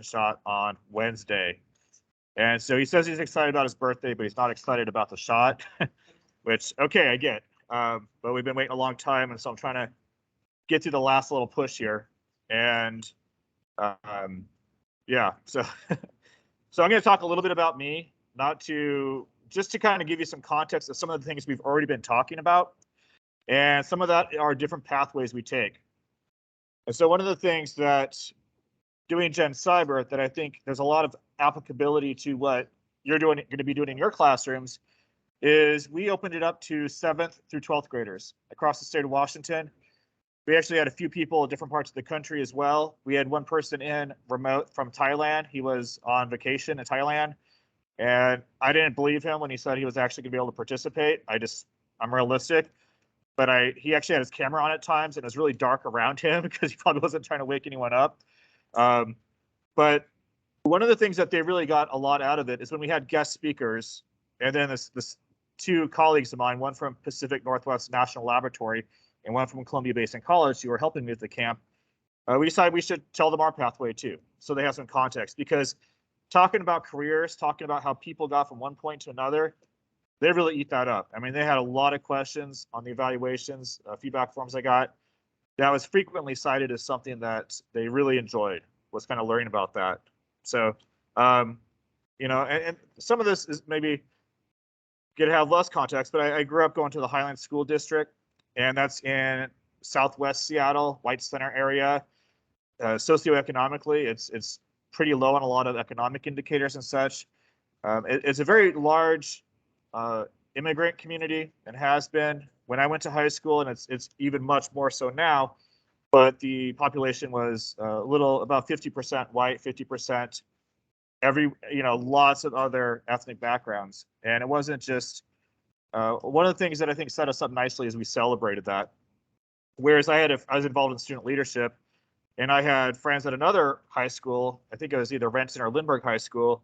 shot on Wednesday. And so he says he's excited about his birthday, but he's not excited about the shot, which, okay, I get. But we've been waiting a long time, and so I'm trying to get through the last little push here. And yeah, so so I'm going to talk a little bit about me, not to just to kind of give you some context of some of the things we've already been talking about, and some of that are different pathways we take. And so one of the things that doing Gen Cyber that I think there's a lot of applicability to what you're going to be doing in your classrooms is we opened it up to 7th through 12th graders across the state of Washington. We actually had a few people in different parts of the country as well. We had one person in remote from Thailand. He was on vacation in Thailand, and I didn't believe him when he said he was actually going to be able to participate. I'm realistic, but he actually had his camera on at times, and it was really dark around him because he probably wasn't trying to wake anyone up. But one of the things that they really got a lot out of it is when we had guest speakers, and then this two colleagues of mine, one from Pacific Northwest National Laboratory and one from Columbia Basin College, who were helping me with the camp, we decided we should tell them our pathway too, so they have some context. Because talking about careers, talking about how people got from one point to another, they really eat that up. I mean, they had a lot of questions on the evaluations, feedback forms I got. That was frequently cited as something that they really enjoyed, was kind of learning about that. So, and some of this is maybe going to have less context, but I grew up going to the Highland School District, and that's in Southwest Seattle, White Center area. Socioeconomically, it's pretty low on a lot of economic indicators and such. It's a very large immigrant community and has been when I went to high school, and it's even much more so now. But the population was about 50% white, 50% lots of other ethnic backgrounds. And it wasn't just one of the things that I think set us up nicely is we celebrated that. Whereas I was involved in student leadership, and I had friends at another high school. I think it was either Renton or Lindbergh High School,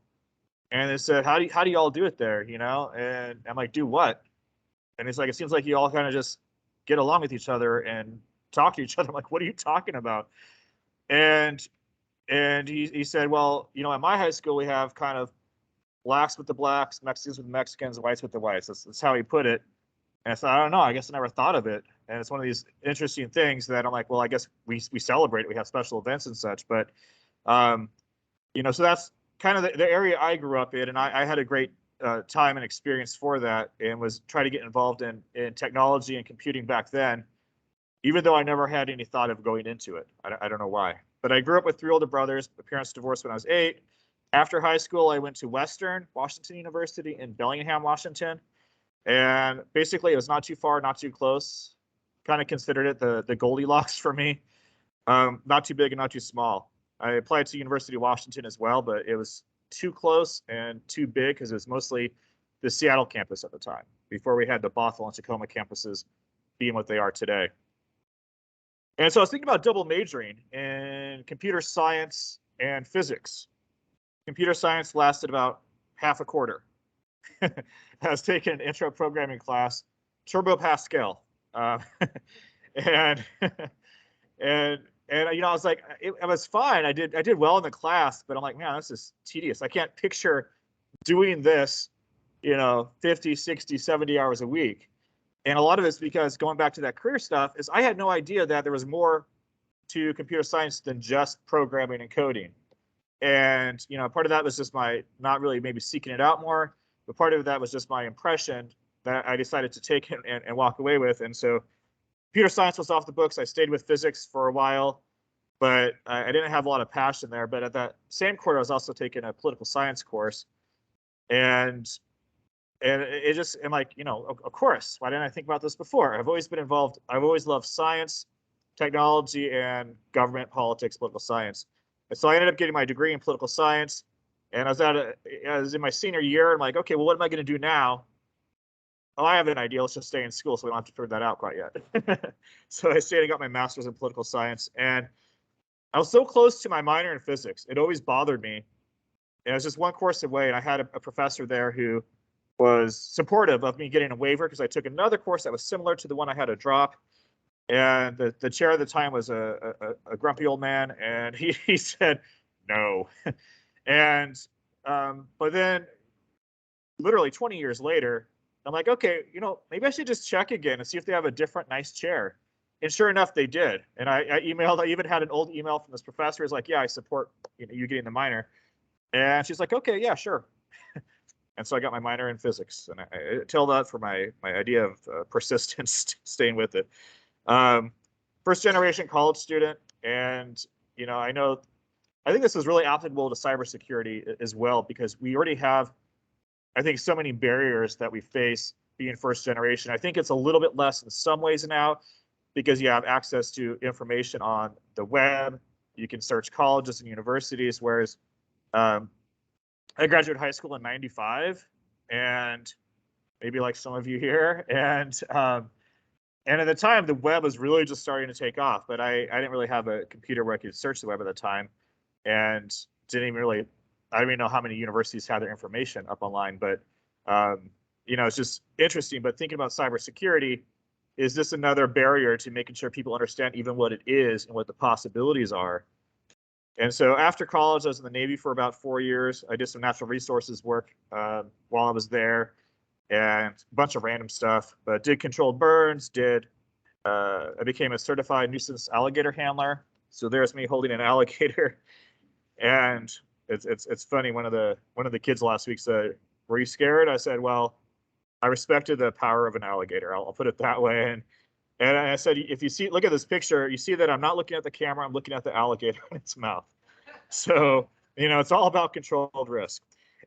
and they said, "How do you all do it there?" And I'm like, "Do what?" And it's like, it seems like you all kind of just get along with each other and talk to each other. I'm like, "What are you talking about?" And he said, "Well, at my high school we have kind of blacks with the blacks, Mexicans with the Mexicans, whites with the whites." That's how he put it. And I thought, I don't know, I guess I never thought of it. And it's one of these interesting things that I'm like, well, I guess we celebrate it. We have special events and such. But, so that's kind of the area I grew up in. And I had a great time and experience for that, and was trying to get involved in technology and computing back then, even though I never had any thought of going into it. I don't know why. But I grew up with 3 older brothers. My parents divorced when I was 8. After high school, I went to Western Washington University in Bellingham, Washington. And basically, it was not too far, not too close. Kind of considered it the Goldilocks for me. Not too big and not too small. I applied to University of Washington as well, but it was too close and too big because it was mostly the Seattle campus at the time, before we had the Bothell and Tacoma campuses being what they are today. And so I was thinking about double majoring in computer science and physics. Computer science lasted about half a quarter. I was taking an intro programming class, Turbo Pascal, and I was like, it was fine. I did well in the class, but I'm like, man, this is tedious. I can't picture doing this, 50, 60, 70 hours a week. And a lot of it's because, going back to that career stuff, is I had no idea that there was more to computer science than just programming and coding. And part of that was just my not really maybe seeking it out more. But part of that was just my impression that I decided to take and walk away with. And so computer science was off the books. I stayed with physics for a while, but I didn't have a lot of passion there. But at that same quarter, I was also taking a political science course. And it just, I'm like, of course, why didn't I think about this before? I've always been involved. I've always loved science, technology, and government, politics, political science. And so I ended up getting my degree in political science. And I was in my senior year. I'm like, okay, well, what am I going to do now? Oh, I have an idea. Let's just stay in school, so we don't have to figure that out quite yet. So I stayed and got my master's in political science. And I was so close to my minor in physics. It always bothered me. And it was just one course away. And I had a professor there who was supportive of me getting a waiver because I took another course that was similar to the one I had to drop. And the chair at the time was a grumpy old man. And he said, no. And but then literally 20 years later, I'm like, okay, maybe I should just check again and see if they have a different nice chair. And sure enough, they did. And I emailed. I even had an old email from this professor. Who's like, yeah, I support you getting the minor. And she's like, okay, yeah, sure. And so I got my minor in physics, and I tell that for my idea of persistence, staying with it. First generation college student, and I think this is really applicable to cybersecurity as well, because we already have, I think, so many barriers that we face being first generation. I think it's a little bit less in some ways now, because you have access to information on the web. You can search colleges and universities, whereas I graduated high school in '95, and maybe like some of you here, and at the time the web was really just starting to take off. But I didn't really have a computer where I could search the web at the time, and didn't even really, I don't even know how many universities had their information up online. But it's just interesting. But thinking about cybersecurity, is this another barrier to making sure people understand even what it is and what the possibilities are? And so after college, I was in the Navy for about 4 years. I did some natural resources work while I was there, and a bunch of random stuff, but did controlled burns, I became a certified nuisance alligator handler. So there's me holding an alligator. And it's funny, one of the kids last week said, "Were you scared?" I said, "Well, I respected the power of an alligator. I'll put it that way." And I said, if you look at this picture, you see that I'm not looking at the camera, I'm looking at the alligator in its mouth. So, it's all about controlled risk.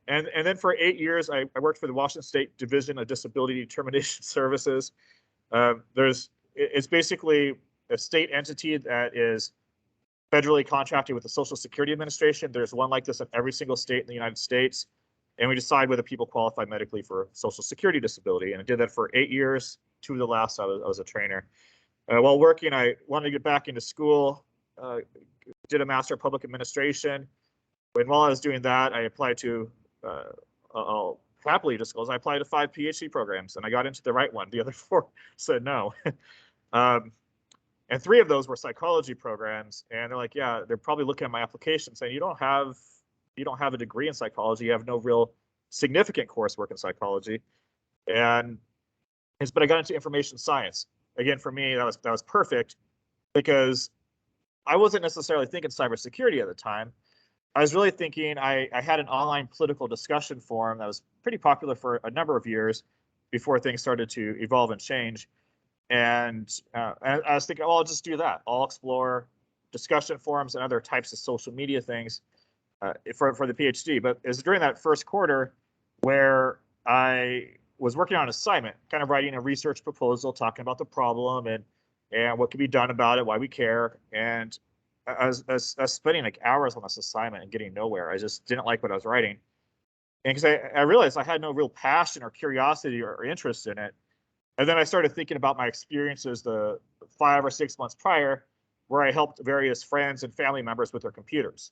And then for 8 years, I worked for the Washington State Division of Disability Determination Services. It's basically a state entity that is federally contracted with the Social Security Administration. There's one like this in every single state in the United States. And we decide whether people qualify medically for Social Security disability. And I did that for 8 years. 2 of the last, I was a trainer. While working, I wanted to get back into school, did a Master of Public Administration. And while I was doing that, I applied to, I'll happily disclose, I applied to 5 PhD programs, and I got into the right one. The other 4 said no. And 3 of those were psychology programs. And they're like, yeah, they're probably looking at my application saying, you don't have a degree in psychology. You have no real significant coursework in psychology. But I got into information science. Again, for me, that was perfect, because I wasn't necessarily thinking cybersecurity at the time. I was really thinking, I had an online political discussion forum that was pretty popular for a number of years before things started to evolve and change. And I was thinking, I'll just do that. I'll explore discussion forums and other types of social media things for the PhD. But it was during that first quarter where I was working on an assignment, kind of writing a research proposal, talking about the problem and what could be done about it, why we care. And I was spending like hours on this assignment and getting nowhere. I just didn't like what I was writing. And because I realized I had no real passion or curiosity or interest in it. And then I started thinking about my experiences the 5 or 6 months prior, where I helped various friends and family members with their computers.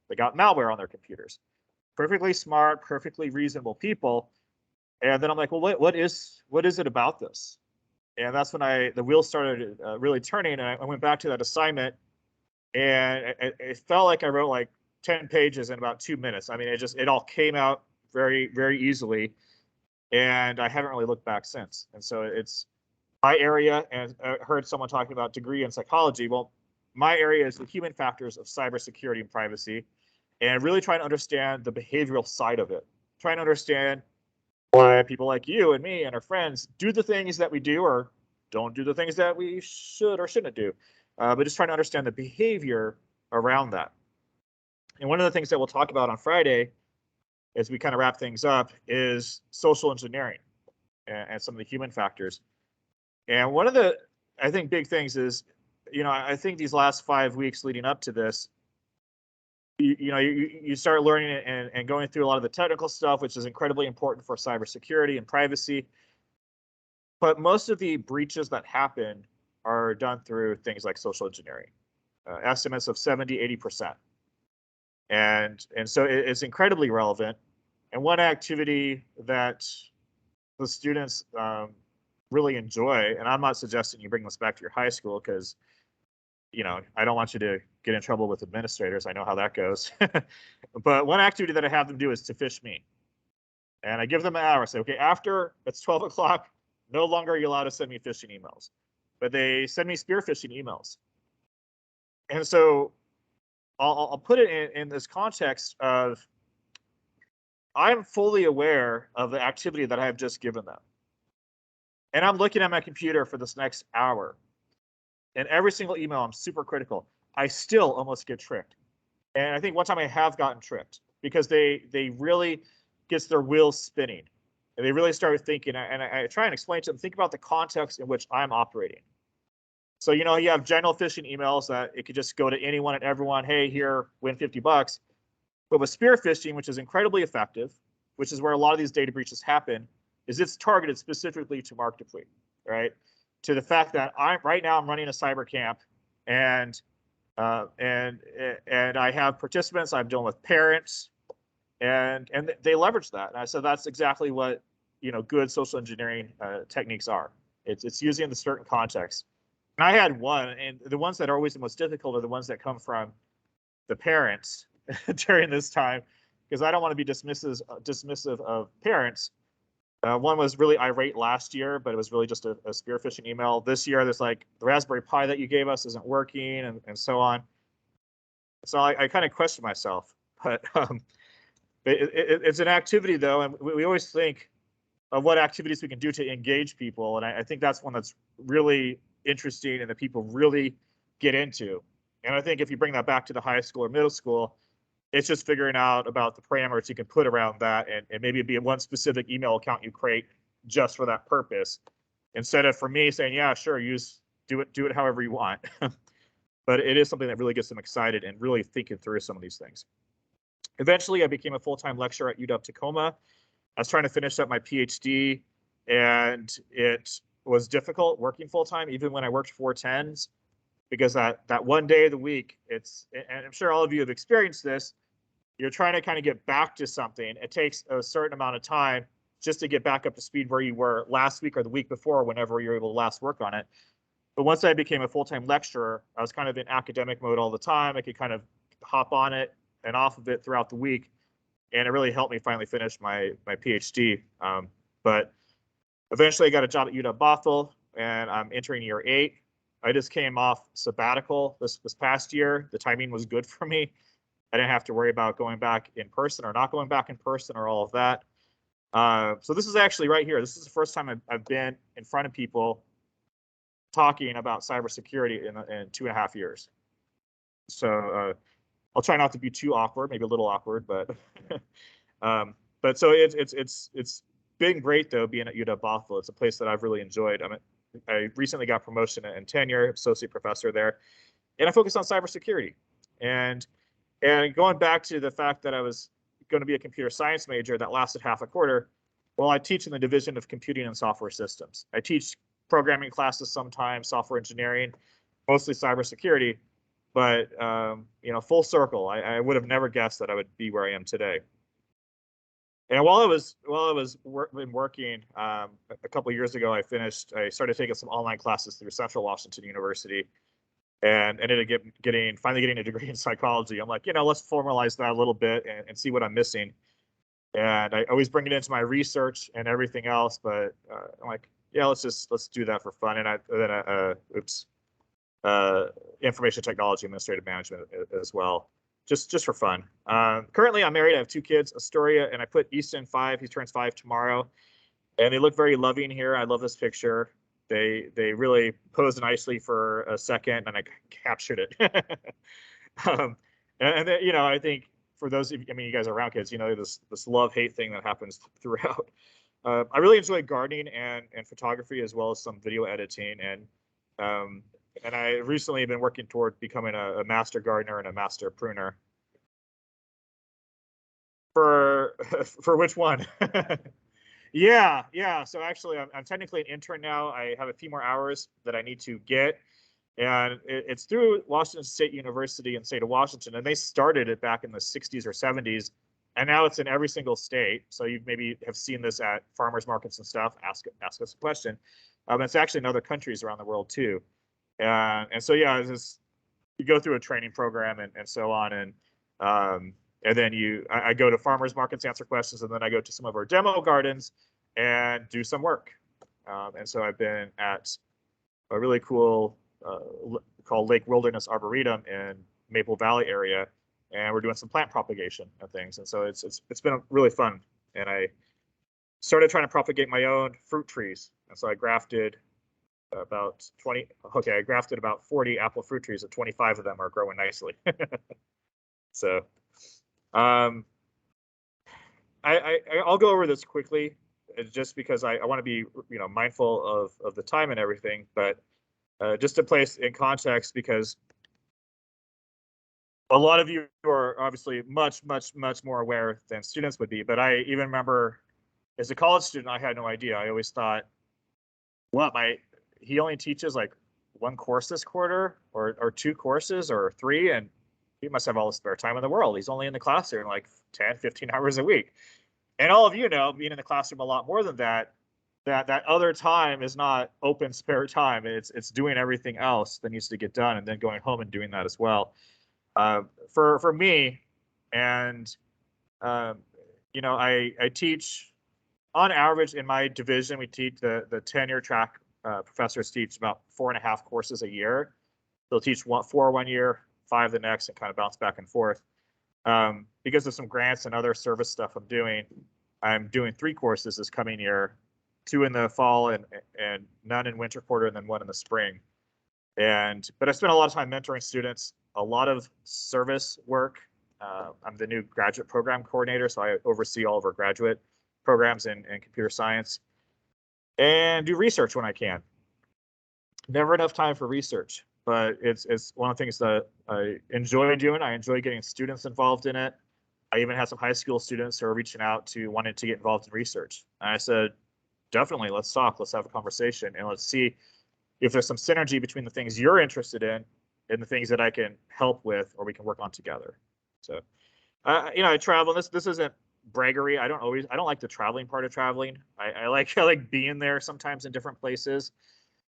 They got malware on their computers. Perfectly smart, perfectly reasonable people. And then I'm like, well, what is it about this? And that's when the wheels started really turning. And I went back to that assignment, and it felt like I wrote like 10 pages in about 2 minutes. I mean, it all came out very, very easily. And I haven't really looked back since. And so it's my area. And I heard someone talking about degree in psychology. Well, my area is the human factors of cybersecurity and privacy, and really trying to understand the behavioral side of it, trying to understand why people like you and me and our friends do the things that we do, or don't do the things that we should or shouldn't do, but just trying to understand the behavior around that. And one of the things that we'll talk about on Friday, as we kind of wrap things up, is social engineering and some of the human factors. And one of the, I think, big things is, I think these last 5 weeks leading up to this, you start learning and going through a lot of the technical stuff, which is incredibly important for cybersecurity and privacy. But most of the breaches that happen are done through things like social engineering, estimates of 70–80%. And so it's incredibly relevant. And one activity that the students really enjoy, and I'm not suggesting you bring this back to your high school, because I don't want you to get in trouble with administrators. I know how that goes. But one activity that I have them do is to phish me. And I give them an hour. I say, okay, after it's 12 o'clock, no longer are you allowed to send me phishing emails. But they send me spear phishing emails. And so I'll put it in this context of I'm fully aware of the activity that I have just given them. And I'm looking at my computer for this next hour. And every single email, I'm super critical. I still almost get tricked. And I think one time I have gotten tricked because they really gets their wheels spinning. And they really start thinking, and I try and explain to them, think about the context in which I'm operating. So, you know, you have general phishing emails that it could just go to anyone and everyone, hey, here, win $50. But with spear phishing, which is incredibly effective, which is where a lot of these data breaches happen, is it's targeted specifically to Marc Dupuis, right? To the fact that I'm running a cyber camp, and I have participants. I'm dealing with parents, and they leverage that. And I said that's exactly what good social engineering techniques are. It's using the certain context. And I had one, and the ones that are always the most difficult are the ones that come from the parents during this time, because I don't want to be dismissive of parents. One was really irate last year, but it was really just a spear phishing email. This year, there's like, the Raspberry Pi that you gave us isn't working, and so on. So I kind of question myself, but it's an activity though, and we always think of what activities we can do to engage people, and I think that's one that's really interesting and that people really get into. And I think if you bring that back to the high school or middle school, it's just figuring out about the parameters you can put around that, and maybe it'd be one specific email account you create just for that purpose, instead of for me saying, yeah, sure, do it however you want. But it is something that really gets them excited and really thinking through some of these things. Eventually, I became a full-time lecturer at UW-Tacoma. I was trying to finish up my PhD, and it was difficult working full-time, even when I worked 410s, because that one day of the week, and I'm sure all of you have experienced this, you're trying to kind of get back to something. It takes a certain amount of time just to get back up to speed where you were last week or the week before, whenever you were able to last work on it. But once I became a full-time lecturer, I was kind of in academic mode all the time. I could kind of hop on it and off of it throughout the week, and it really helped me finally finish my PhD. But eventually I got a job at UW-Bothell, and I'm entering year 8. I just came off sabbatical this past year. The timing was good for me. I didn't have to worry about going back in person or not going back in person or all of that. So this is actually right here. This is the first time I've been in front of people talking about cybersecurity in 2.5 years. So I'll try not to be too awkward, maybe a little awkward, but so it's been great though being at UW-Bothell. It's a place that I've really enjoyed. I recently got promotion and tenure, associate professor there, and I focused on cybersecurity. And going back to the fact that I was going to be a computer science major that lasted half a quarter, well, I teach in the division of computing and software systems. I teach programming classes sometimes, software engineering, mostly cybersecurity. But full circle, I would have never guessed that I would be where I am today. And while I was working, a couple of years ago, I started taking some online classes through Central Washington University, and ended up finally getting a degree in psychology. I'm like, let's formalize that a little bit and see what I'm missing. And I always bring it into my research and everything else, but I'm like, yeah, let's do that for fun. And information technology administrative management as well, just for fun. Currently, I'm married. I have 2 kids, Astoria, and I put Easton 5. He turns 5 tomorrow, and they look very loving here. I love this picture. They really posed nicely for a second, and I captured it. And then, I think for those of you, you guys are around kids, this love-hate thing that happens throughout. I really enjoy gardening and photography, as well as some video editing, and I recently have been working toward becoming a master gardener and a master pruner. For which one? Yeah. So actually, I'm technically an intern now. I have a few more hours that I need to get, and it's through Washington State University in the state of Washington, and they started it back in the 60s or 70s, and now it's in every single state. So you maybe have seen this at farmers markets and stuff. Ask us a question. It's actually in other countries around the world too. And so yeah, you go through a training program and so on, and then I go to farmers markets, answer questions, and then I go to some of our demo gardens and do some work. And so I've been at a really cool called Lake Wilderness Arboretum in Maple Valley area, and we're doing some plant propagation and things. And so it's been really fun. And I started trying to propagate my own fruit trees, and so I grafted about 20. Okay, I grafted about 40 apple fruit trees, and 25 of them are growing nicely. So, I'll go over this quickly, just because I want to be mindful of the time and everything, but just to place in context, because a lot of you are obviously much more aware than students would be. But I even remember as a college student, I had no idea. I always thought, well, he only teaches like one course this quarter, or two courses, or three, and he must have all the spare time in the world. He's only in the classroom like 10, 15 hours a week. And all of you know, being in the classroom a lot more than that other time is not open spare time. It's doing everything else that needs to get done, and then going home and doing that as well. For me, and I teach on average in my division. We teach the tenure track professors teach about 4.5 courses a year. They'll teach 4 one year, 5 the next, and kind of bounce back and forth. Because of some grants and other service stuff I'm doing 3 courses this coming year, 2 in the fall and none in winter quarter, and then 1 in the spring. But I spent a lot of time mentoring students, a lot of service work. I'm the new graduate program coordinator, so I oversee all of our graduate programs in computer science, and do research when I can. Never enough time for research, but it's one of the things that I enjoy doing. I enjoy getting students involved in it. I even had some high school students who are reaching out to wanting to get involved in research. And I said, definitely, let's talk, let's have a conversation, and let's see if there's some synergy between the things you're interested in and the things that I can help with, or we can work on together. So, I travel. This isn't braggery. I don't like the traveling part of traveling. I like being there sometimes in different places.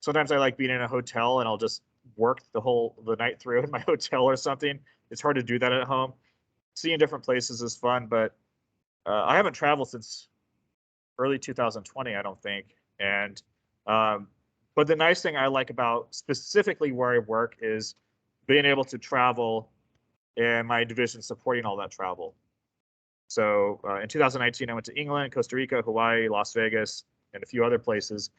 Sometimes I like being in a hotel and I'll just work the night through in my hotel or something. It's hard to do that at home. Seeing different places is fun, but I haven't traveled since early 2020, I don't think. And but the nice thing I like about specifically where I work is being able to travel, and my division supporting all that travel. So in 2019, I went to England, Costa Rica, Hawaii, Las Vegas, and a few other places,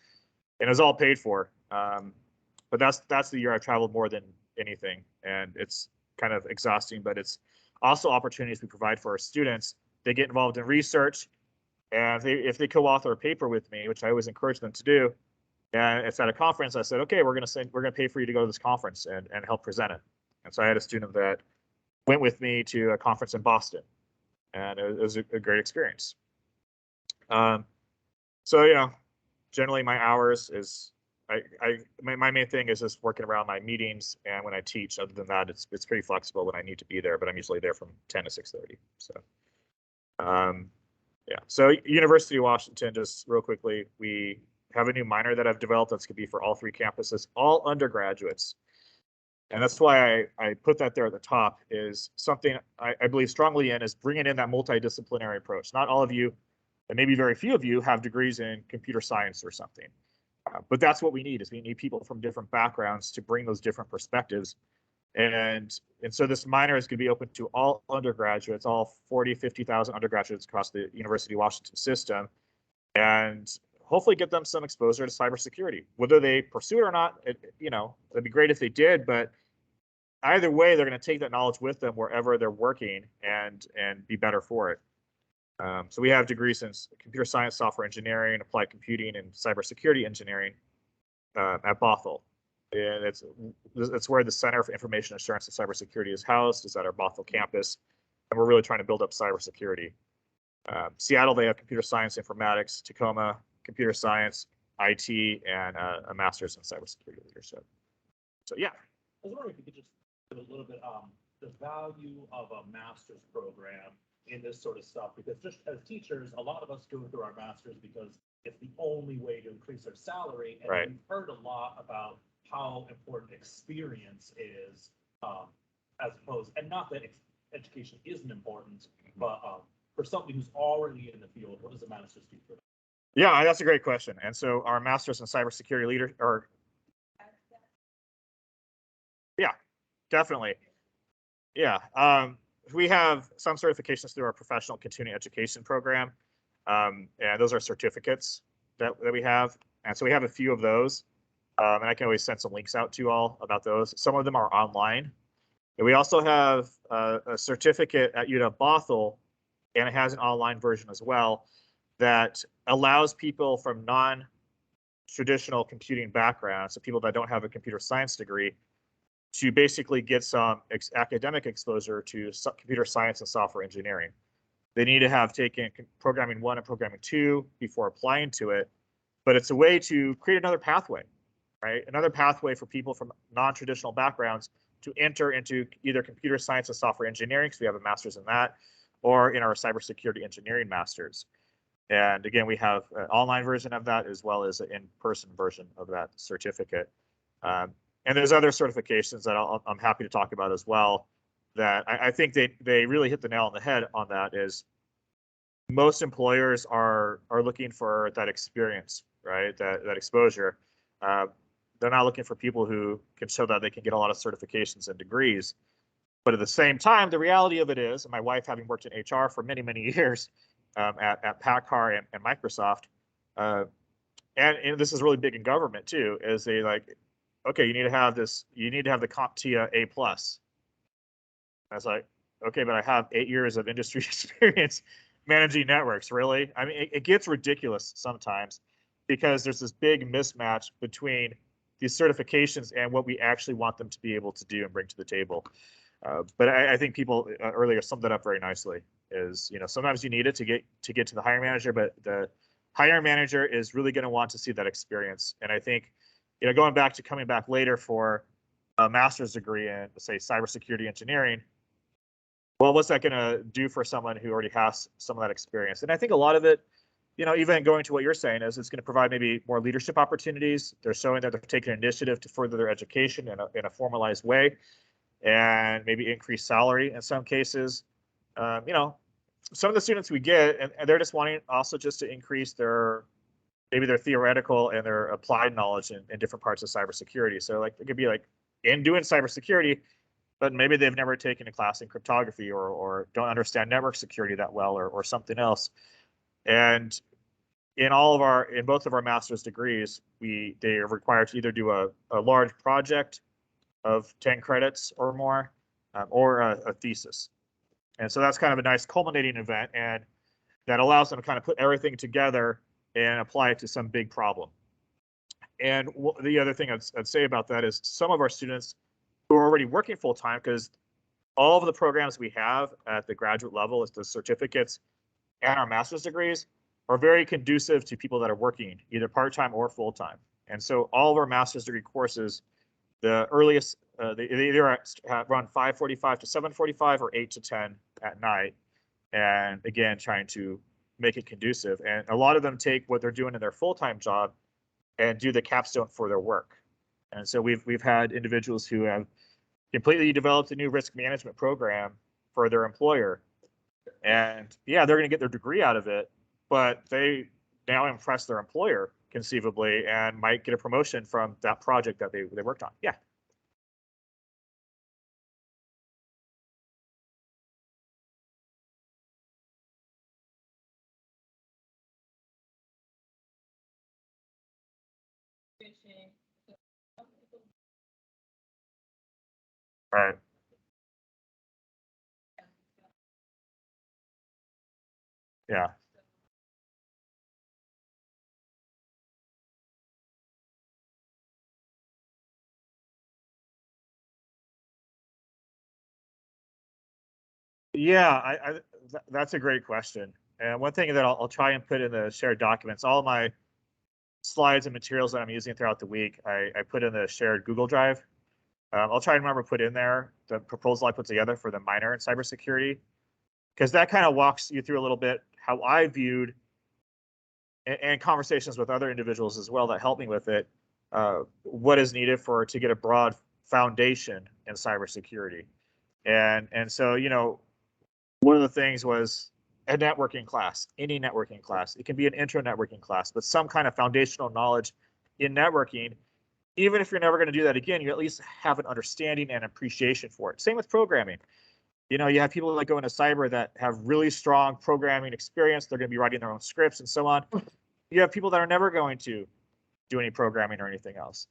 and it was all paid for. But that's the year I've traveled more than anything, and it's kind of exhausting, but it's also opportunities we provide for our students. They get involved in research, and if they co-author a paper with me, which I always encourage them to do, and it's at a conference, I said, okay, we're gonna pay for you to go to this conference and help present it. And so I had a student that went with me to a conference in Boston, and it was a great experience. So generally my hours is my main thing is just working around my meetings, and when I teach. Other than that, it's pretty flexible when I need to be there, but I'm usually there from 10 to 6:30. So yeah. So University of Washington, just real quickly, we have a new minor that I've developed that's going to be for all 3 campuses, all undergraduates. And that's why I put that there at the top, is something I believe strongly in, is bringing in that multidisciplinary approach. Not all of you, and maybe very few of you, have degrees in computer science or something. But that's what we need, is we need people from different backgrounds to bring those different perspectives. And so this minor is going to be open to all undergraduates, all 40, 50,000 undergraduates across the University of Washington system, and hopefully get them some exposure to cybersecurity. Whether they pursue it or not, it'd be great if they did, but either way, they're going to take that knowledge with them wherever they're working and be better for it. So we have degrees in computer science, software engineering, applied computing, and cybersecurity engineering at Bothell. And it's where the Center for Information Assurance and Cybersecurity is housed, is at our Bothell campus. And we're really trying to build up cybersecurity. Seattle, they have computer science, informatics. Tacoma, computer science, IT, and a master's in cybersecurity leadership. So yeah. I was wondering if you could just give a little bit the value of a master's program in this sort of stuff, because just as teachers, a lot of us go through our master's because it's the only way to increase our salary. And right. We've heard a lot about how important experience is As opposed, and not that education isn't important, but for somebody who's already in the field, what does a master's do for them? Yeah, that's a great question. And so our master's in cybersecurity leader, or yeah, definitely. Yeah. We have some certifications through our professional continuing education program. And those are certificates that we have. And so we have a few of those. And I can always send some links out to you all about those. Some of them are online. And we also have a certificate at UW-Bothell, and it has an online version as well, that allows people from non-traditional computing backgrounds, so people that don't have a computer science degree, to basically get some academic exposure to computer science and software engineering. They need to have taken programming 1 and programming 2 before applying to it, but it's a way to create another pathway, right? Another pathway for people from non-traditional backgrounds to enter into either computer science and software engineering, because we have a master's in that, or in our cybersecurity engineering masters. And again, we have an online version of that as well as an in-person version of that certificate. And there's other certifications that I'm happy to talk about as well, that I think they really hit the nail on the head on. That is, most employers are looking for that experience, right? That exposure. They're not looking for people who can show that they can get a lot of certifications and degrees. But at the same time, the reality of it is, and my wife, having worked in HR for many, many years at PACCAR and Microsoft, and this is really big in government too, is they like, okay, you need to have this, you need to have the CompTIA A+. I was like, okay, but I have 8 years of industry experience managing networks, really? I mean, it gets ridiculous sometimes because there's this big mismatch between these certifications and what we actually want them to be able to do and bring to the table. But I think people earlier summed that up very nicely. Is, you know, sometimes you need it to get to the hiring manager, but the hiring manager is really going to want to see that experience. And I think, you know, going back to coming back later for a master's degree in, say, cybersecurity engineering, well, what's that going to do for someone who already has some of that experience? And I think a lot of it, you know, even going to what you're saying, is it's going to provide maybe more leadership opportunities. They're showing that they're taking initiative to further their education in a formalized way, and maybe increase salary in some cases. You know, some of the students we get, and they're just wanting also just to increase their theoretical and their applied knowledge in different parts of cybersecurity. So like it could be like in doing cybersecurity, but maybe they've never taken a class in cryptography or don't understand network security that well, or something else. And in both of our master's degrees, they are required to either do a large project of 10 credits or more, or a thesis. And so that's kind of a nice culminating event, and that allows them to kind of put everything together and apply it to some big problem. And the other thing I'd say about that is some of our students who are already working full time, because all of the programs we have at the graduate level, is the certificates and our master's degrees, are very conducive to people that are working either part-time or full-time. And so all of our master's degree courses, the earliest, they either run 5:45 to 7:45 or 8 to 10 at night. And again, trying to make it conducive. And a lot of them take what they're doing in their full-time job and do the capstone for their work. And so we've had individuals who have completely developed a new risk management program for their employer. And yeah, they're going to get their degree out of it, but they now impress their employer conceivably and might get a promotion from that project that they worked on. Yeah. Right. Yeah. Yeah, that's a great question. And one thing that I'll try and put in the shared documents, all my slides and materials that I'm using throughout the week, I put in the shared Google Drive. I'll try and remember to put in there the proposal I put together for the minor in cybersecurity, because that kind of walks you through a little bit how I viewed, and conversations with other individuals as well that helped me with it, what is needed to get a broad foundation in cybersecurity. And so, you know, one of the things was a networking class, any networking class. It can be an intro networking class, but some kind of foundational knowledge in networking. Even if you're never going to do that again, you at least have an understanding and appreciation for it. Same with programming. You know, you have people that go into cyber that have really strong programming experience. They're going to be writing their own scripts and so on. You have people that are never going to do any programming or anything else.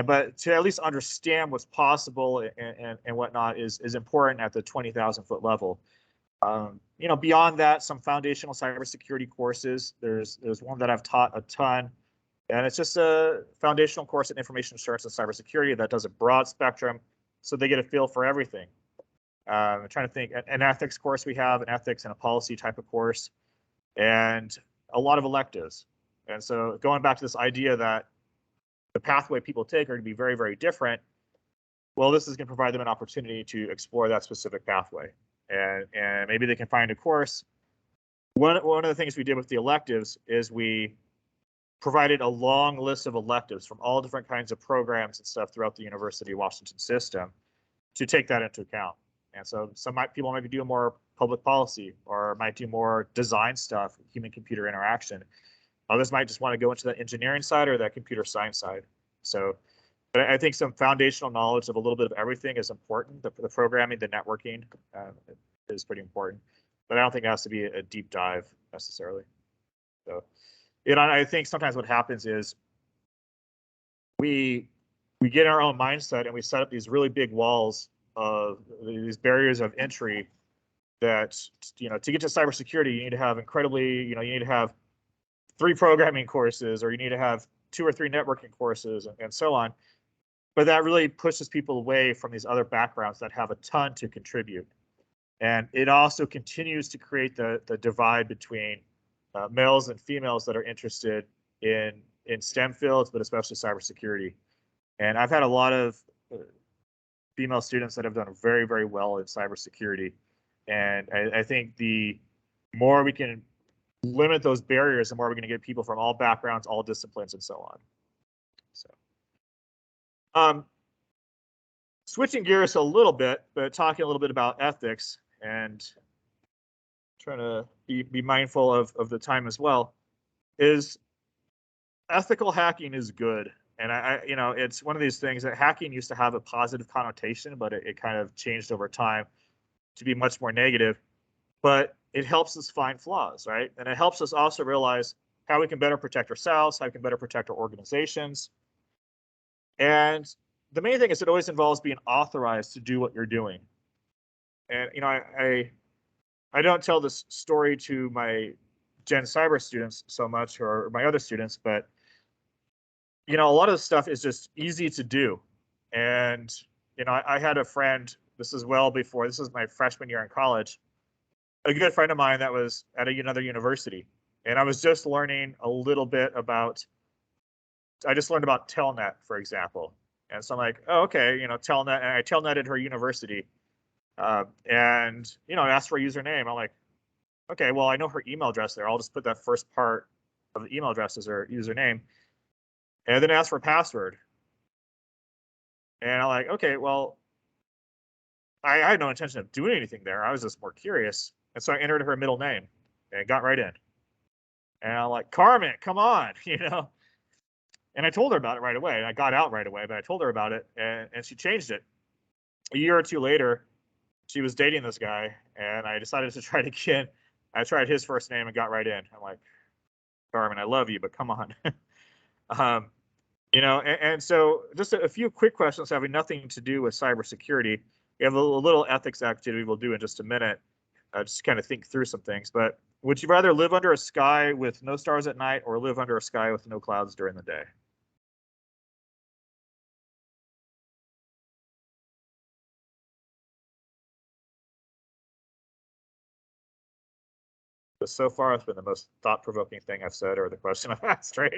But to at least understand what's possible and whatnot is important at the 20,000 foot level. You know, beyond that, some foundational cybersecurity courses. There's one that I've taught a ton, and it's just a foundational course in information assurance and cybersecurity that does a broad spectrum, so they get a feel for everything. I'm trying to think, an ethics course we have, an ethics and a policy type of course, and a lot of electives. And so going back to this idea that the pathway people take are going to be very, very different, well, this is going to provide them an opportunity to explore that specific pathway. And maybe they can find a course. One of the things we did with the electives is we provided a long list of electives from all different kinds of programs and stuff throughout the University of Washington system to take that into account. And so people might be doing more public policy or might do more design stuff, human-computer interaction. Others might just want to go into the engineering side or that computer science side. So, but I think some foundational knowledge of a little bit of everything is important. The programming, the networking is pretty important. But I don't think it has to be a deep dive necessarily. So, you know, I think sometimes what happens is we get in our own mindset and we set up these really big walls of these barriers of entry that, you know, to get to cybersecurity, you need to have incredibly, you know, you need to have 3 programming courses, or you need to have 2 or 3 networking courses and so on. But that really pushes people away from these other backgrounds that have a ton to contribute. And it also continues to create the divide between males and females that are interested in STEM fields, but especially cybersecurity. And I've had a lot of female students that have done very, very well in cybersecurity. And I think the more we can limit those barriers, the more we're going to get people from all backgrounds, all disciplines, and so on. So, switching gears a little bit, but talking a little bit about ethics and trying to be mindful of the time as well, is ethical hacking is good. And I you know, it's one of these things that hacking used to have a positive connotation, but it kind of changed over time to be much more negative. But it helps us find flaws, right? And it helps us also realize how we can better protect ourselves, how we can better protect our organizations. And the main thing is it always involves being authorized to do what you're doing. And, you know, I don't tell this story to my Gen Cyber students so much, or my other students, but, you know, a lot of the stuff is just easy to do. And, you know, I had a friend, this is my freshman year in college, a good friend of mine that was at another university. And I was just learning a little bit about, I just learned about Telnet, for example. And so I'm like, oh, okay, you know, Telnet, and I Telnetted her university. And, you know, I asked for a username. I'm like, okay, well, I know her email address there. I'll just put that first part of the email address as her username. And then ask for a password. And I'm like, okay, well, I had no intention of doing anything there. I was just more curious. And so I entered her middle name and got right in. And I'm like, Carmen, come on, you know? And I told her about it right away. And I got out right away, but I told her about it, and she changed it. A year or two later, she was dating this guy, and I decided to try it again. I tried his first name and got right in. I'm like, Carmen, I love you, but come on. You know, and so just a few quick questions having nothing to do with cybersecurity. We have a little ethics activity we'll do in just a minute, just to kind of think through some things. But would you rather live under a sky with no stars at night or live under a sky with no clouds during the day? But so far, it's been the most thought-provoking thing I've said, or the question I've asked, right?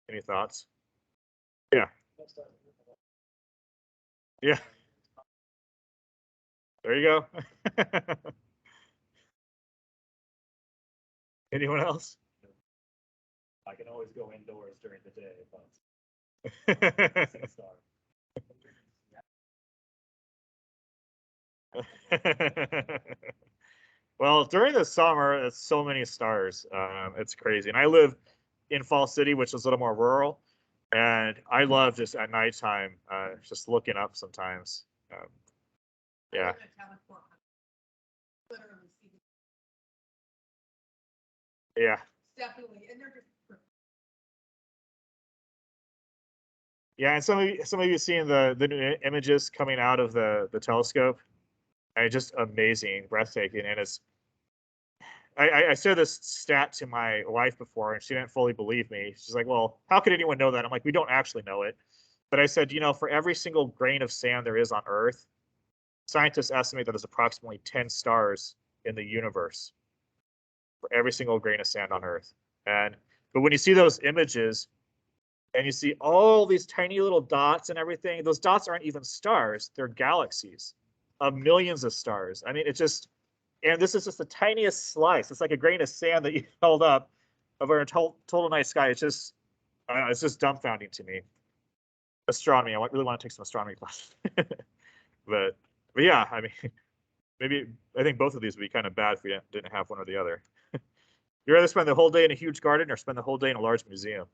Any thoughts? Yeah. Yeah. There you go. Anyone else? I can always go indoors during the day, but see a star. Well, during the summer, it's so many stars. It's crazy. And I live in Fall City, which is a little more rural. And I love just at nighttime, just looking up sometimes. Yeah. Yeah. Definitely, and they're just. Yeah, and some of you seen the new images coming out of the telescope. And just amazing, breathtaking, and it's. I said this stat to my wife before, and she didn't fully believe me. She's like, "Well, how could anyone know that?" I'm like, "We don't actually know it." But I said, for every single grain of sand there is on Earth, scientists estimate that there's approximately 10 stars in the universe for every single grain of sand on Earth. But when you see those images and you see all these tiny little dots and everything, those dots aren't even stars, they're galaxies of millions of stars. I mean, and this is just the tiniest slice. It's like a grain of sand that you held up of our total night sky. It's just dumbfounding to me. Astronomy. I really want to take some astronomy classes. but yeah, I mean, I think both of these would be kind of bad if we didn't have one or the other. You'd rather spend the whole day in a huge garden or spend the whole day in a large museum?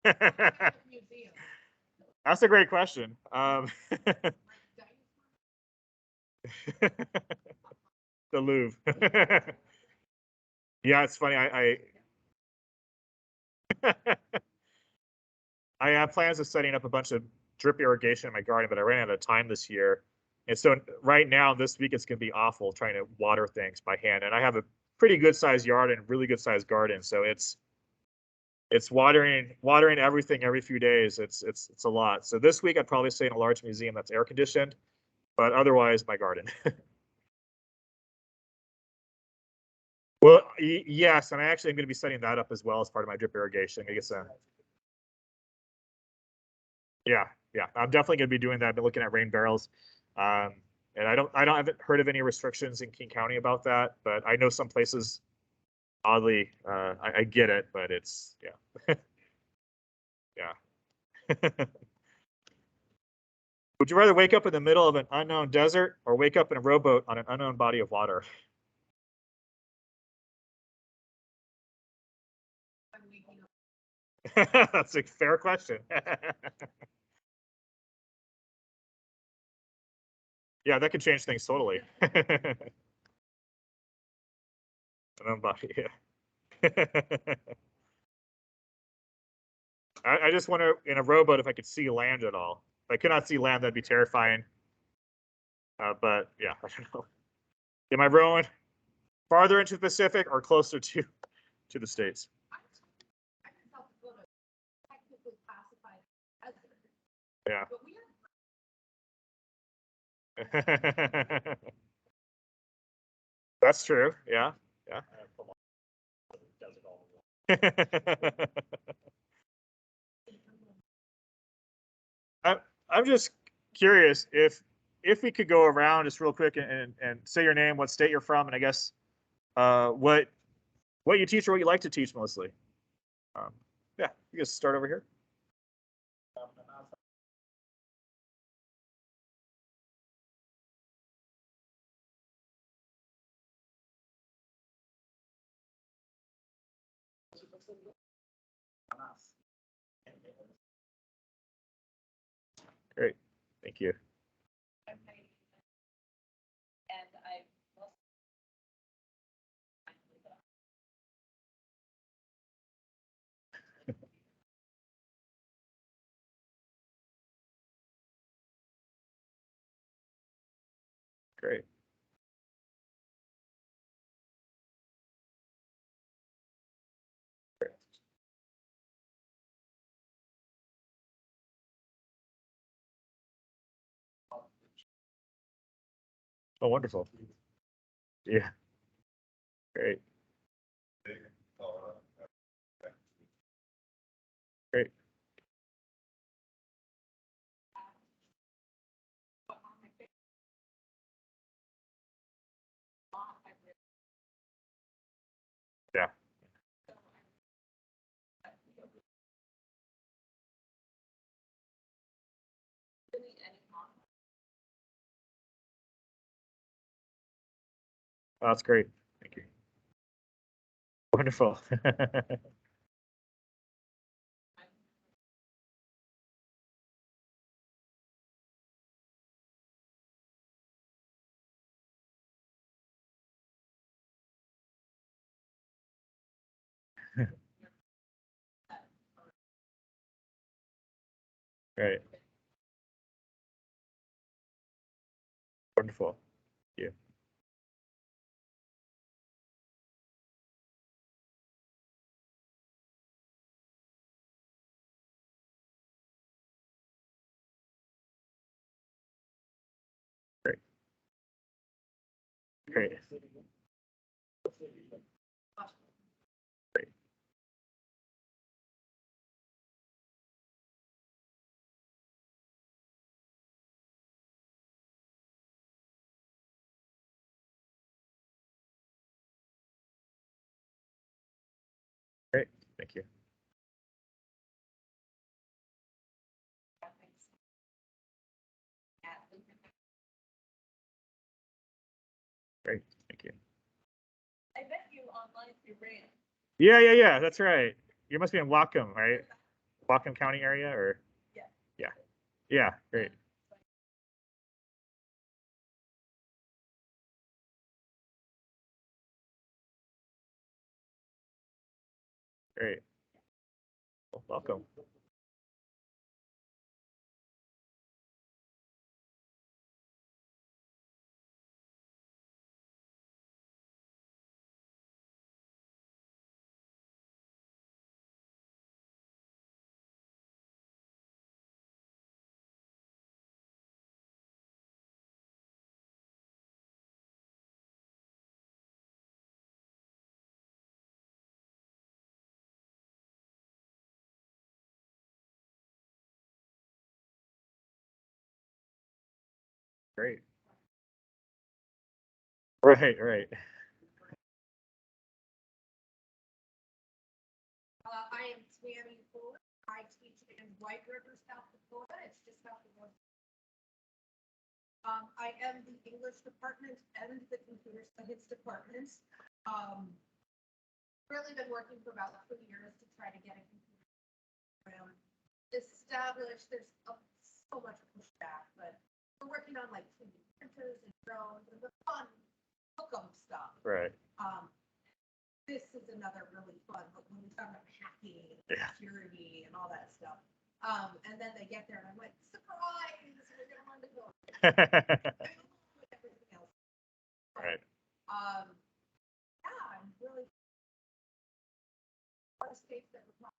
That's a great question. The Louvre. Yeah, it's funny. I have plans of setting up a bunch of drip irrigation in my garden, but I ran out of time this year. And so right now, this week, it's going to be awful trying to water things by hand. And I have a pretty good sized yard and really good sized garden. So it's watering everything every few days. It's a lot. So this week, I'd probably stay in a large museum that's air conditioned, but otherwise, my garden. Well, yes, and I actually am going to be setting that up as well as part of my drip irrigation. I guess. Yeah, I'm definitely going to be doing that. I've been looking at rain barrels, and I haven't heard of any restrictions in King County about that, but I know some places, oddly, I get it, but it's yeah. Would you rather wake up in the middle of an unknown desert or wake up in a rowboat on an unknown body of water? That's a fair question. Yeah, that could change things totally. Unknown body, yeah. I just wonder in a rowboat if I could see land at all. If I could not see land, that'd be terrifying. But yeah, I don't know. Am I rowing farther into the Pacific or closer to the States? Yeah. That's true. Yeah. Yeah. I'm just curious if we could go around just real quick and say your name, what state you're from, and I guess what you teach or what you like to teach mostly. Yeah, you guys start over here. Great, thank you. Great. Oh, wonderful. Yeah, great. Great. Yeah. Oh, that's great. Thank you. Wonderful. Right. Wonderful. Thank you. Great. Great. Great. Great. Thank you. Great. Thank you. I met you online through Rand. Yeah. That's right. You must be in Whatcom, right? Whatcom County area, or? Yeah. Yeah. Yeah. Great. Great. Well, welcome. Great. Right. Right. I am Tammy Fuller. I teach in White River, South Dakota. It's just south of North. I am the English department and the computer science department. Really been working for about 3 years to try to get a computer program established. There's so much pushback, but we're working on like 3D printers and drones and the fun hook-em stuff. Right. This is another really fun, like when we talk about hacking and Yeah. security and all that stuff. And then they get there and I'm like, surprise, we're gonna learn to go. With everything else. Right. Yeah, I'm really a lot of states that were Wow.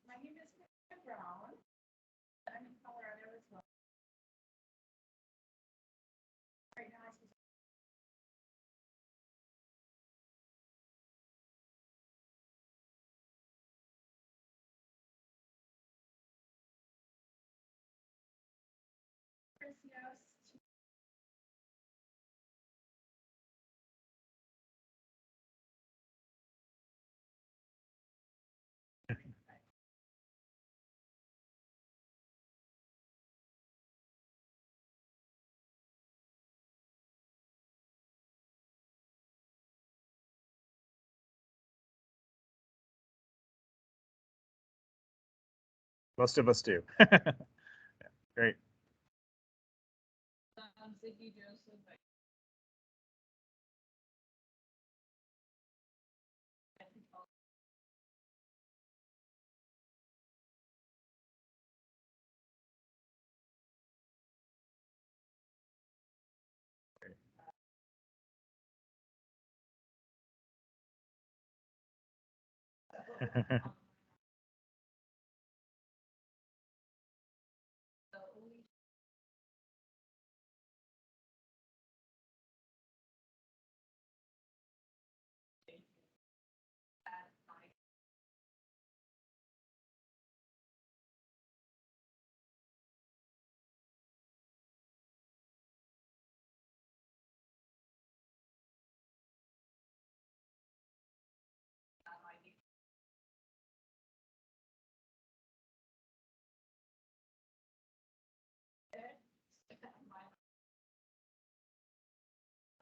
my name is Kristen Brown. I'm in Colorado as well. Right now, yes. Most of us do. Great. Ziggy Joseph.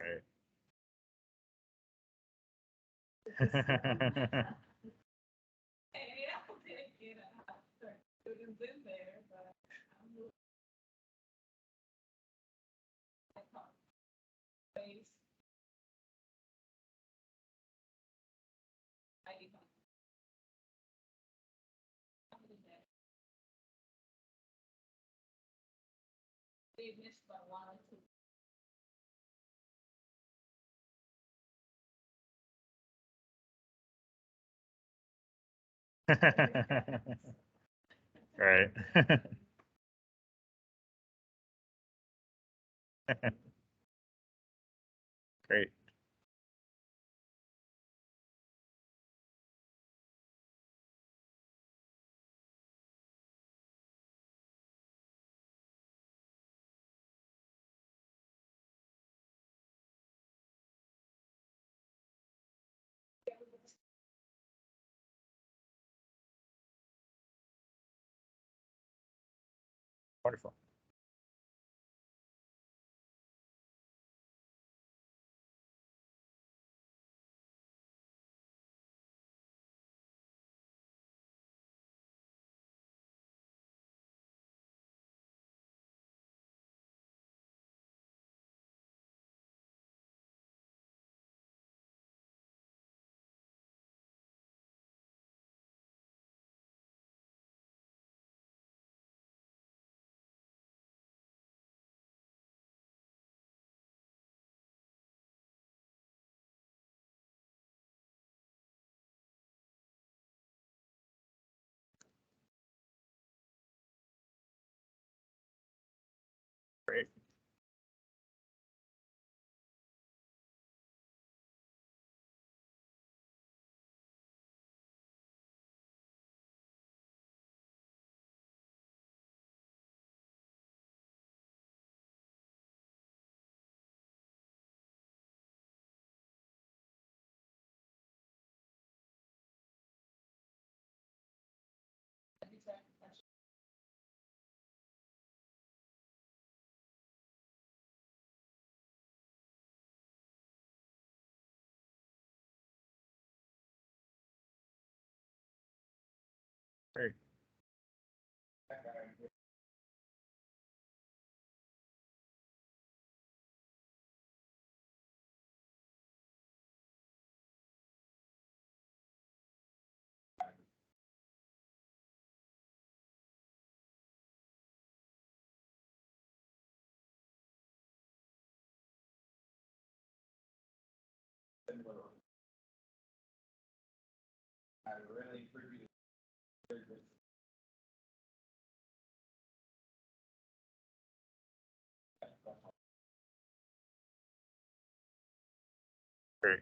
Right. Right. Great. Wonderful. Great. Great. Great.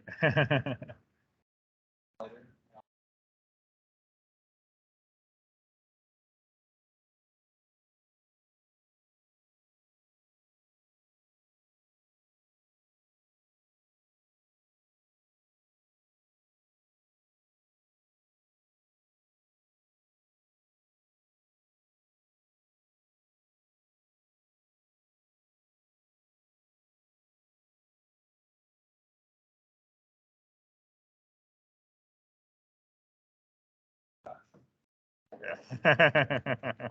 Yeah.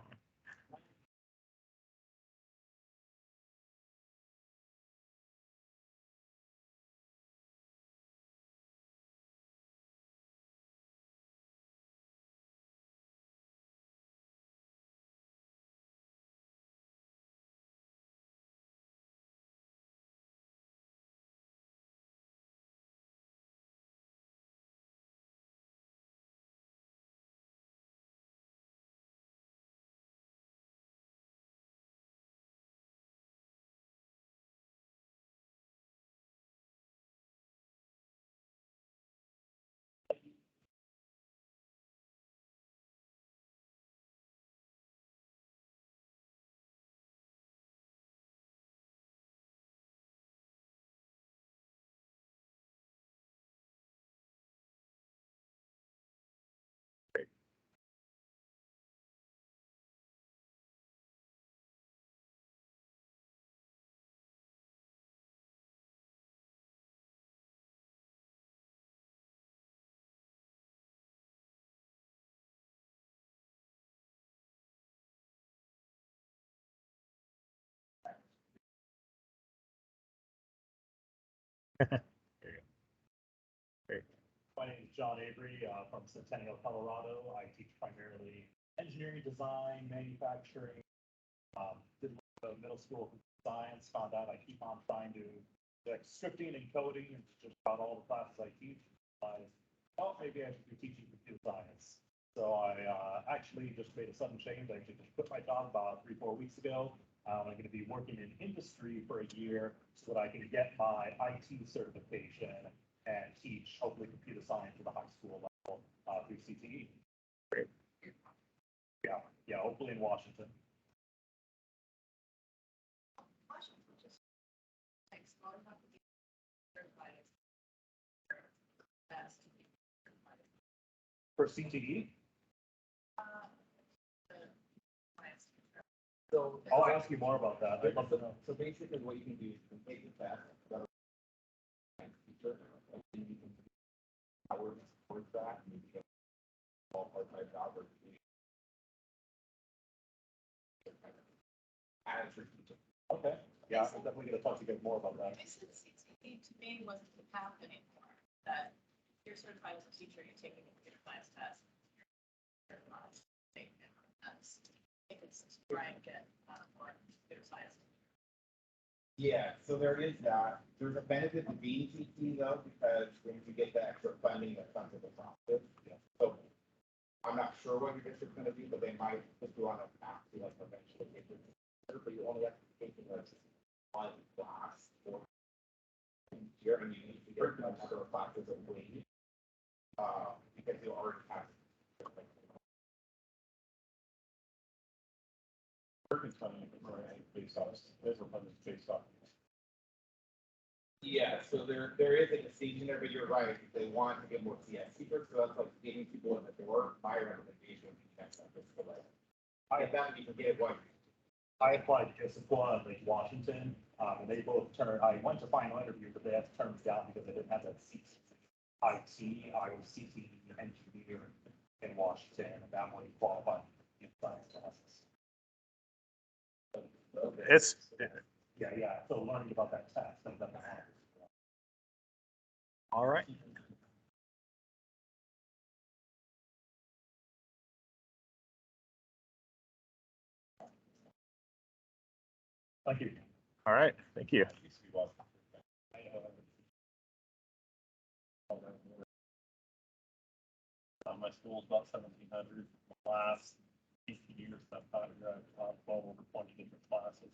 My name is John Avery from Centennial, Colorado. I teach primarily engineering design, manufacturing. Did middle school science, found out I keep on trying to like scripting and coding and just about all the classes I teach. I thought maybe I should be teaching computer science. So I actually just made a sudden change. I actually just quit my job about 3-4 weeks ago. I'm going to be working in industry for a year so that I can get my IT certification and teach hopefully computer science at the high school level through CTE. Great. Yeah, hopefully in Washington. Washington just takes long enough to be certified as to be certified. For CTE? The science teacher. So I'll ask you more about that. I'd love to know. So basically what you can do is you can take the test, that'll teacher, and then you can hours towards that, and you can get all part-time job or as your teacher. Okay. Yeah, I'm definitely going to talk to you guys more about that. I said CTE to me wasn't the path anymore, that you're certified as a teacher, you're taking a computer science test. You're not taking it. That's, I think it's to try and get more computer science. Yeah, so there is that. There's a benefit to being TT though, because when you get the extra funding that comes with the process. So I'm not sure what your district's gonna be, but they might put you on a path to like eventually get your, but you only have to take it as one class for year, and you need to get a number of classes a week. Because you already have. Working funding based off, there's a funding based off. Yeah, so there is a distinction there, but you're right, they want to get more CS seekers, so that's like getting people in the door. My recommendation would be next time, just to like, I bet you can get one. I applied to Issaquah and Lake Washington, and they both turned, I went to final interview, but they had to turn me down because I didn't have that CT. I was CT engineer in Washington, and that one qualified in science classes. Okay. It's Yeah. So learning about that test, and then that. all right. Thank you. All right. Thank you. My school's about 1,700. Last 18 years, I've taught 12 over 20 different classes.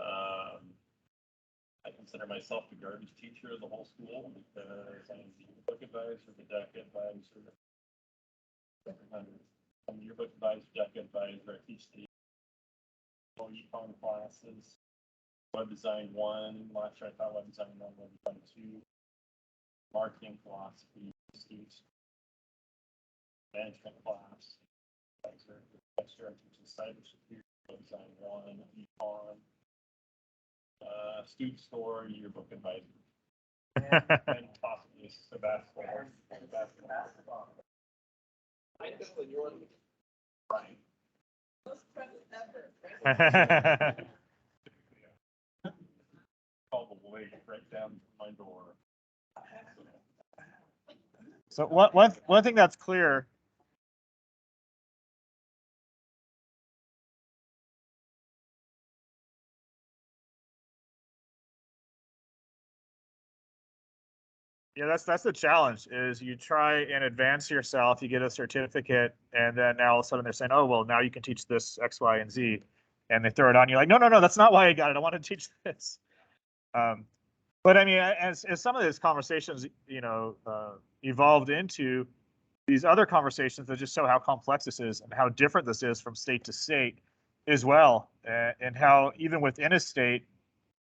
I consider myself the garbage teacher of the whole school because I'm the yearbook advisor, the deck advisor. I'm the yearbook advisor, deck advisor. I teach the econ classes. Web design 1, last year I taught web design 1, web design 2. Marketing philosophy, students. Management class. Next year I'm teaching cybersecurity, web design 1, econ. Student store, yearbook advisor. And possibly a basketball. I definitely your Right. Most present ever. Call the boy right down my door. So one thing that's clear. Yeah, that's the challenge is you try and advance yourself, you get a certificate, and then now all of a sudden they're saying, oh, well, now you can teach this X, Y, and Z. And they throw it on you like, no, that's not why I got it. I want to teach this. But I mean, as some of these conversations, evolved into these other conversations that just show how complex this is and how different this is from state to state as well. And how even within a state,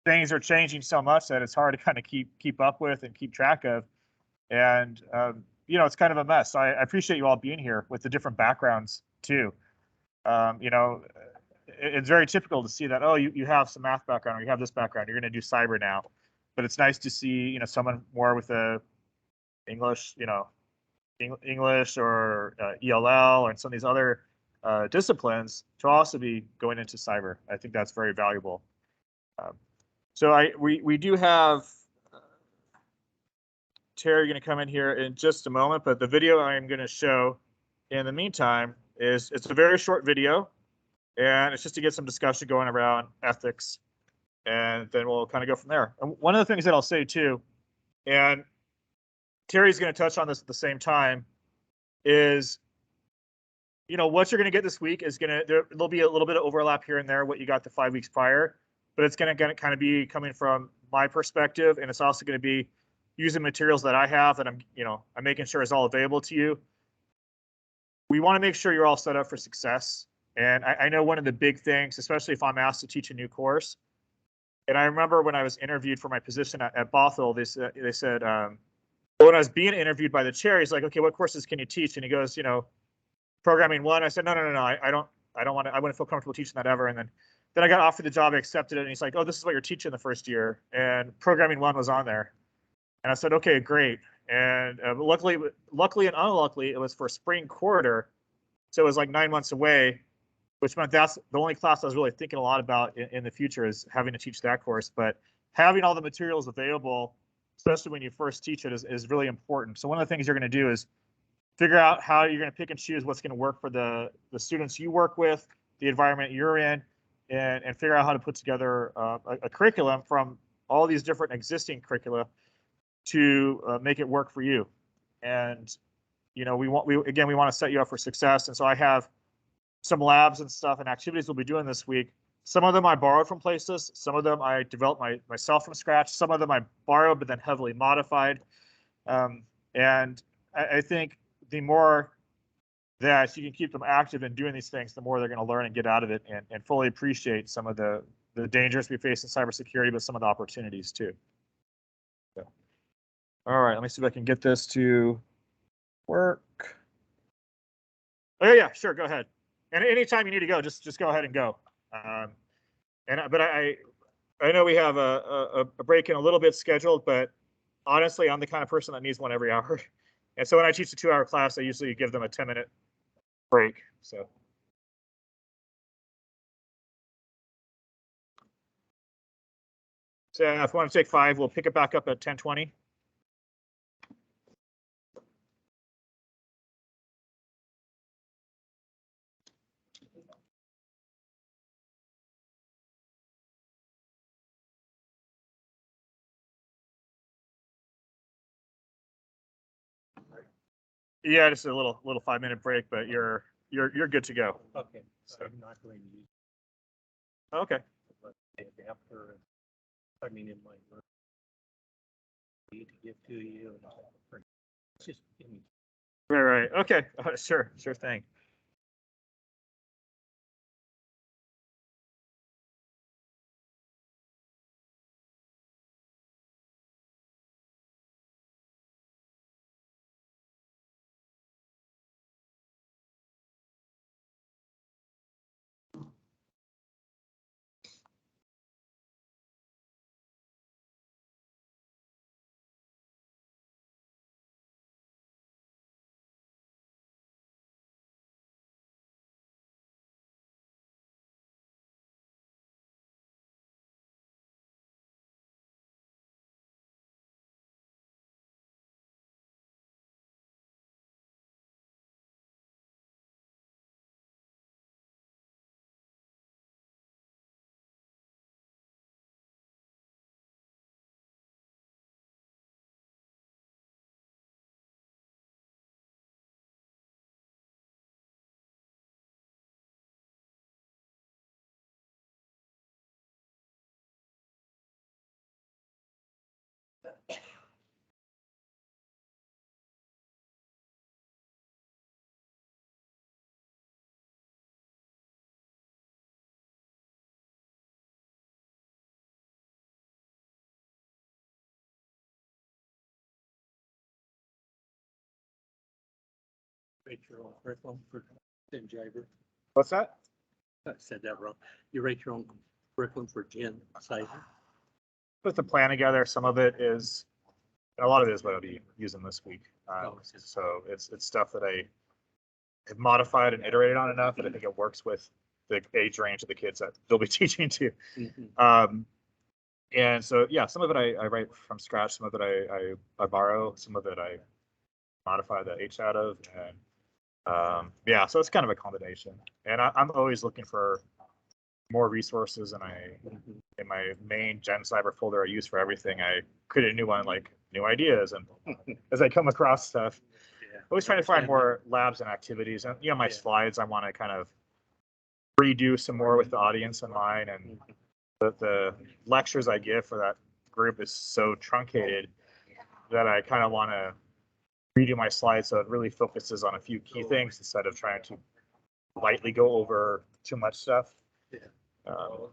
things are changing so much that it's hard to kind of keep up with and keep track of. And, it's kind of a mess. So I appreciate you all being here with the different backgrounds too. It's very typical to see that, oh, you have some math background or you have this background, you're going to do cyber now. But it's nice to see, someone more with a English, English or ELL or some of these other disciplines to also be going into cyber. I think that's very valuable. So we do have Terry going to come in here in just a moment, but the video I'm going to show in the meantime it's a very short video, and it's just to get some discussion going around ethics, and then we'll kind of go from there. And one of the things that I'll say too, and Terry's going to touch on this at the same time, is, you know, what you're going to get this week is there'll be a little bit of overlap here and there, what you got the 5 weeks prior, but it's going to kind of be coming from my perspective, and it's also going to be using materials that I have that I'm making sure is all available to you. We want to make sure you're all set up for success. And I know one of the big things, especially if I'm asked to teach a new course, and I remember when I was interviewed for my position at Bothell, they said, when I was being interviewed by the chair, he's like, okay, what courses can you teach? And he goes, programming 1. I said, no, I don't want to, I wouldn't feel comfortable teaching that ever. And then I got offered the job, I accepted it, and he's like, oh, this is what you're teaching the first year. And programming 1 was on there. And I said, okay, great. And luckily and unluckily, it was for spring quarter. So it was like 9 months away, which meant that's the only class I was really thinking a lot about in the future, is having to teach that course. But having all the materials available, especially when you first teach it, is really important. So one of the things you're going to do is figure out how you're going to pick and choose what's going to work for the students you work with, the environment you're in, and figure out how to put together a curriculum from all these different existing curricula to make it work for you. And we want to set you up for success. And so I have some labs and stuff and activities we'll be doing this week. Some of them I borrowed from places. Some of them I developed myself from scratch. Some of them I borrowed but then heavily modified. And I think the more that you can keep them active in doing these things, the more they're going to learn and get out of it, and fully appreciate some of the dangers we face in cybersecurity, but some of the opportunities too. So, all right, let me see if I can get this to work. Oh yeah, sure, go ahead. And anytime you need to go, just go ahead and go. But I know we have a break in a little bit scheduled, but honestly, I'm the kind of person that needs one every hour. And so when I teach a 2-hour class, I usually give them a 10-minute break. So if we want to take 5, we'll pick it back up at 10:20. Yeah, just a little 5-minute break, but you're good to go. Okay, so I'm not going to use. Okay. After, I mean, in my work, need to give to you. Just give me. Right. Okay. Sure thing. Write your own curriculum for Gen Cyber. What's that? I said that wrong. You write your own curriculum for Gen Cyber. Put the plan together. Some of it is, and a lot of it is what I'll be using this week. So it's stuff that I have modified and iterated on enough that I think it works with the age range of the kids that they'll be teaching to. Mm-hmm. And so, yeah, some of it I write from scratch, some of it I borrow, some of it I modify the H out of, and yeah, so it's kind of a combination. And I'm always looking for more resources, and in my main Gen Cyber folder I use for everything, I create a new one, like new ideas, and as I come across stuff, always trying to find more labs and activities. And my slides, I want to kind of redo some more with the audience in mind, and the lectures I give for that group is so truncated that I kind of want to redo my slides so it really focuses on a few key things instead of trying to lightly go over too much stuff.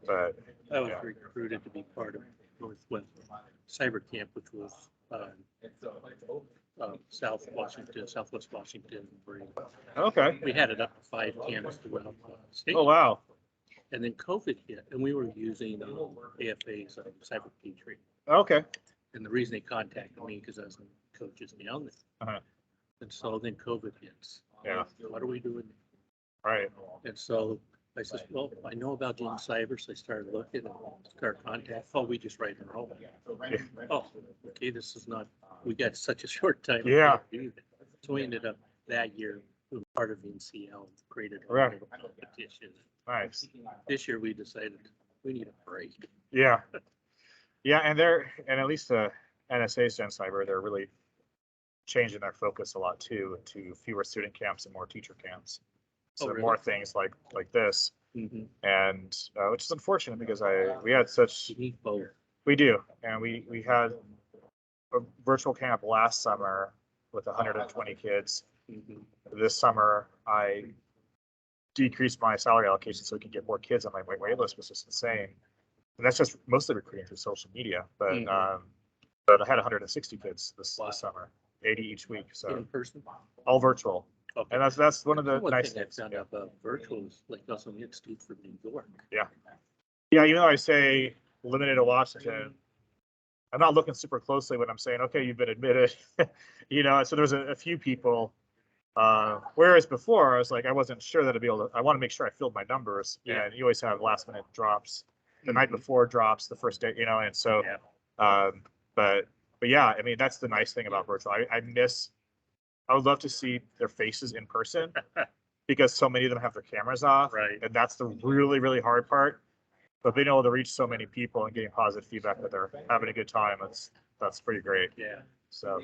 But I was recruited to be part of Northwest Cyber Camp, which was Southwest Washington. okay. We had it up to 5 camps throughout the state. Oh wow. And then COVID hit, and we were using AFA's cyber training. Okay. And the reason they contacted me because I was coaches down there. Uh-huh. And so then COVID hits. Yeah. What are we doing? Right. And so I said, well, I know about Gen Cyber, so I started looking and start contact. Oh, we just write our own. Oh, okay, this is not, we got such a short time. Yeah. So we ended up that year, we were part of NCL, created a Right. competition. Nice. This year we decided we need a break. Yeah. Yeah, and at least the NSA's Gen Cyber, they're really changing their focus a lot too, to fewer student camps and more teacher camps. So really? more things like this, and which is unfortunate because we had such. You need both. We do, and we had a virtual camp last summer with 120 kids. This summer I decreased my salary allocation so we can get more kids on my wait list, which is insane. And that's just mostly recruiting through social media, but but I had 160 kids this summer, 80 each week, so In person? all virtual. Okay. And that's one of the One nice thing I things. found out about virtual is like also we had students from New York. Yeah, even though I say limited to Washington, I'm not looking super closely when I'm saying, okay, you've been admitted. So there's a few people. Whereas before, I was like, I wasn't sure that I'd be able to. I want to make sure I filled my numbers, and you always have last minute drops, the night before drops, the first day, and so. But yeah, I mean that's the nice thing about virtual. I would love to see their faces in person because so many of them have their cameras off. Right. And that's the really, really hard part. But being able to reach so many people and getting positive feedback that they're having a good time, that's pretty great. Yeah. So.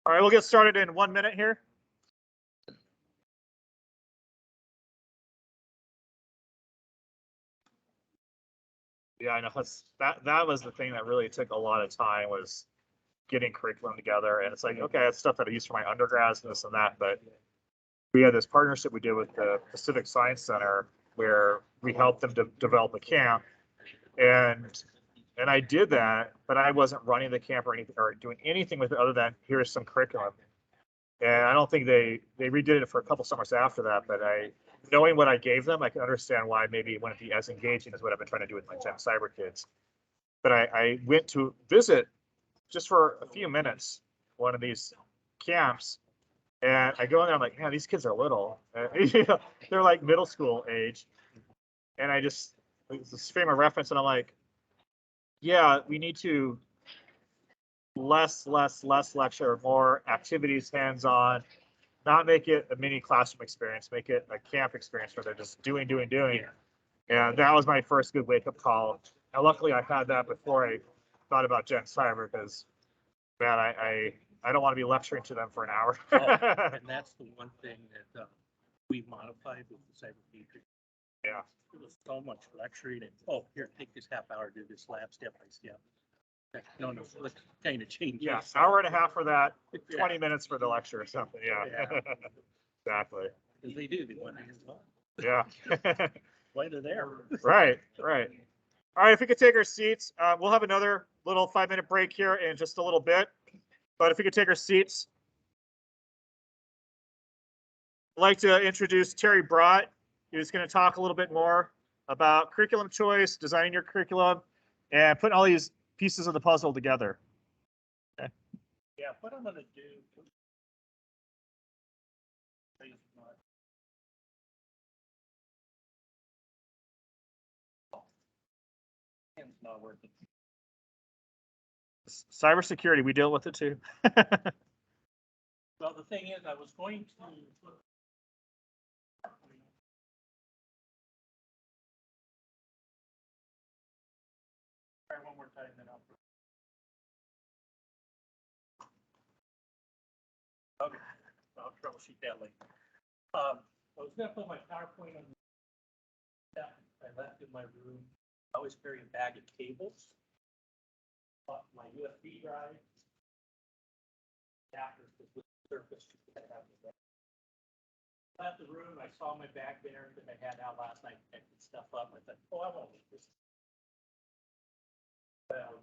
All right, we'll get started in 1 minute here. Yeah, I know that was the thing that really took a lot of time, was getting curriculum together. And it's like, okay, that's stuff that I use for my undergrads and this and that, but we had this partnership we did with the Pacific Science Center where we helped them develop a camp, and I did that, but I wasn't running the camp or anything or doing anything with it other than here's some curriculum. And I don't think they redid it for a couple summers after that, but knowing what I gave them, I can understand why maybe it wouldn't be as engaging as what I've been trying to do with my Gen Cyber kids. But I went to visit just for a few minutes one of these camps, and I go in there, I'm like, man, these kids are little. They're like middle school age. And it's this frame of reference, and I'm like, yeah, we need to less lecture, more activities, hands-on, not make it a mini classroom experience, make it a camp experience where they're just doing. And that was my first good wake-up call. And luckily I had that before I thought about Gen Cyber, because man, I don't want to be lecturing to them for an hour. And that's the one thing that we modified with the cyber feature. Yeah. There was so much lecturing and, here, take this half hour, do this lab step by step. No, let's kind of change. Yeah, hour and a half for that, 20 minutes for the lecture or something. Yeah. Exactly. Because they do, they want hands on. Yeah. Why they're there. Right. All right, if we could take our seats, we'll have another little 5-minute break here in just a little bit. But if we could take our seats, I'd like to introduce Terry Brott, who's going to talk a little bit more about curriculum choice, designing your curriculum, and putting all these pieces of the puzzle together. Okay. Yeah, what I'm gonna do. it's not worth it. Cybersecurity, we deal with it too. Well, the thing is, I was going to put. Try one more time, then I'll. Okay, I'll troubleshoot that later. I was gonna put my PowerPoint on. That I left in my room. I always carry a bag of cables. My USB drive. Adapters with the surface. Left the room, I saw my bag there that I had out last night, connected stuff up, I thought, oh, I won't need this. Well,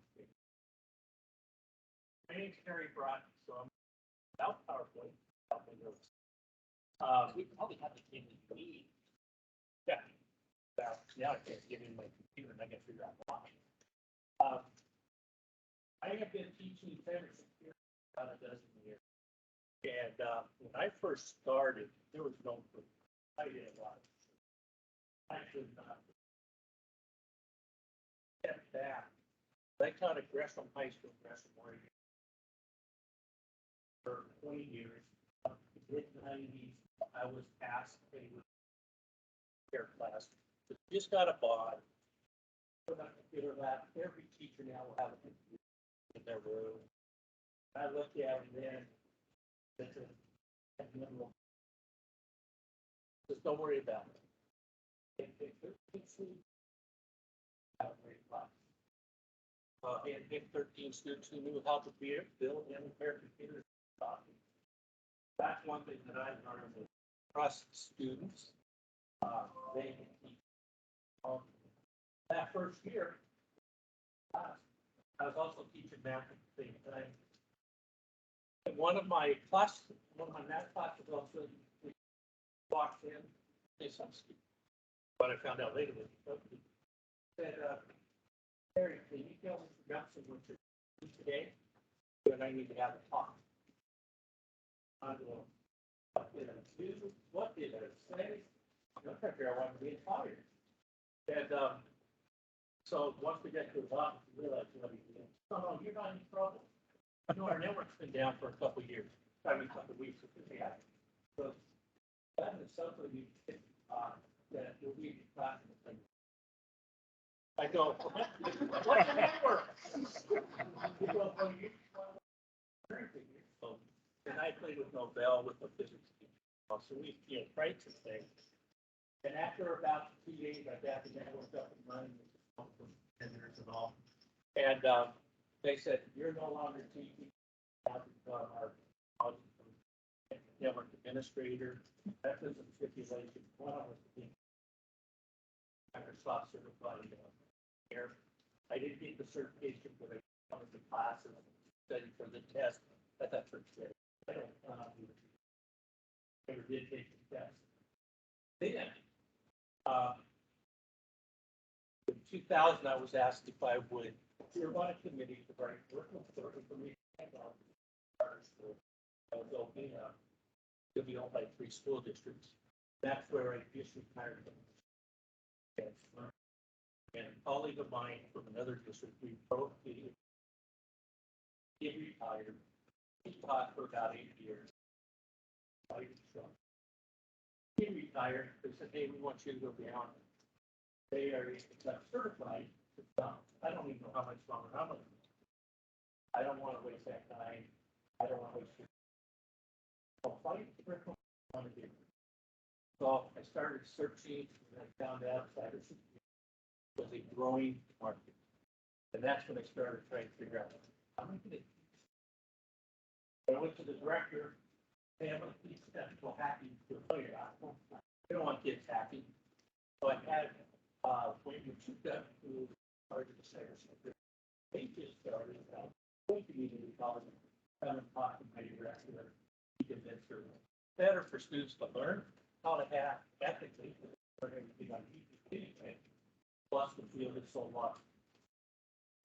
my name's Terry Broughton, so I'm without PowerPoint, without my notes. We probably have the thing that you need. Yeah. Well, now I can't get in my computer and I can figure out why. I have been teaching cybersecurity about a dozen years. And when I first started, there was no proof. I did a lot. I should not. Step back. I taught at Gresham High School, Gresham, Oregon, for 20 years. In the mid-90s, I was asked a care class. But just got a bod. For that computer lab, every teacher now will have a computer in their room. I looked at it then. Just don't worry about it. And pick 13 students who knew how to build and repair computers. That's one thing that I learned with trust students. They can keep that first year. I was also teaching math at the same time. And one of my math classes also walked in, they some student, but I found out later that he said, Terry, can you tell Mr. Johnson what you're doing today? And I need to have a talk. I go, what did I do? What did I say? I'm trying to figure out why I'm being fired. And so once we get to the office, we realized what he did. Oh, you're not in trouble. No, our network's been down for a couple of years, I mean, a couple of weeks. Yeah. So that is something you that will be class. I go, what's the network? And I played with Nobel with the physics teacher. So we, tried some things. And after about 2 days, I got the network up and running with vendors and all. And they said, you're no longer teaching. Our network administrator, that was a stipulation. One of us being Microsoft certified here. I didn't get the certification, but I wanted the classes, studied for the test. That's that first day. I don't never did take the test. Then, in 2000, I was asked if I would serve on a committee to write work with information technology. It'll be owned by 3 school districts. That's where I just retired from. And a colleague of mine from another district, we both did. He retired. He taught for about 8 years. He retired. They said, hey, we want you to go down. They are certified. I don't even know how much longer I'm going to do. I don't want to waste that time. I don't want to waste your time. So I started searching and I found out cybersecurity was a growing market. And that's when I started trying to figure out how am I going to teach. I went to the director, hey, I'm going to teach technical hacking to a player. I don't want kids hacking. So I had when you took that who started the cybersecurity, they just started going to meeting in college, kind of talking to my director, he convinced her better for students to learn how to hack ethically, learn everything on anyway, plus the field is so large.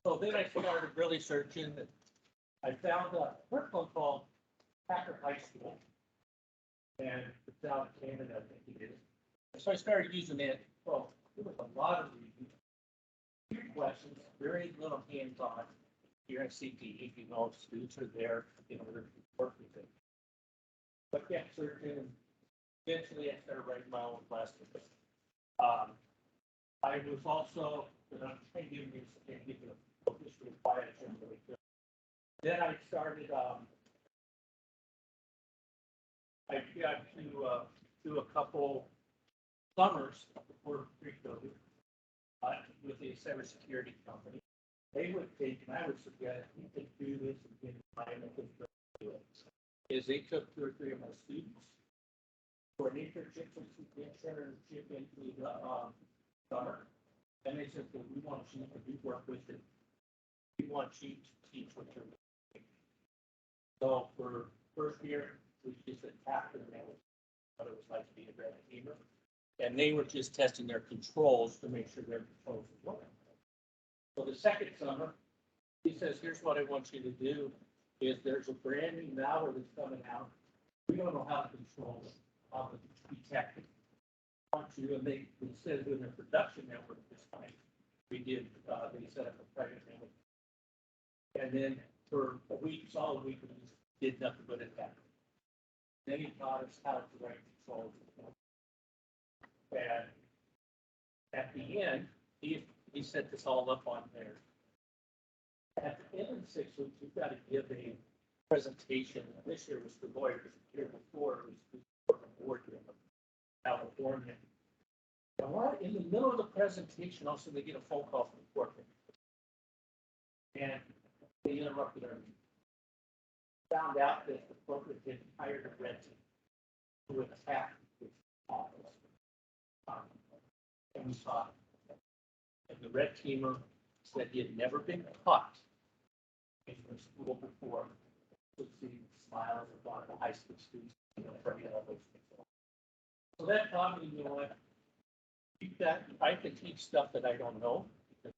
So then I started really searching, and I found a curriculum called Hacker High School, and it's out in Canada, I think it is. So I started using it. Well, there was a lot of reasons. questions, very little hands-on. You're in CPE, you know, students are there in order to work with it. But yeah, certain, eventually I started writing my own lessons. I was also, and I'm trying to give you a history of why I didn't really do it. Then I started, I got to do a couple summers before pre-COVID with a cybersecurity company. They would take, and I would suggest you could do this and get alignment with do it. Is they took 2 or 3 of my students for an internship into the summer, and they said, well, we want you to do work with it. We want you to teach what you're doing. So for first year, we just attacked them, what it was like to be a red teamer. And they were just testing their controls to make sure their controls were working. So the second summer, he says, here's what I want you to do, is there's a brand new malware that's coming out. We don't know how to control it, how to detect it. I want you, and they, instead of doing a production network this time, we did, they set up a private network. And then for a week, solid week, we just did nothing but attack. Then he taught us how to write controls. And at the end, he set this all up on there. At the end of the 6 weeks, we've got to give a presentation. This year was for lawyers. The year before it was for the board in California. And right in the middle of the presentation, also they get a phone call from the court. And they interrupted our meeting. Found out that the corporate had hired a red team to attack this office. And we saw it. And the red teamer said he had never been caught in the school before. To see smiles of the high school students, you know, from all those things. So that taught me, you know what, I can teach stuff that I don't know. They're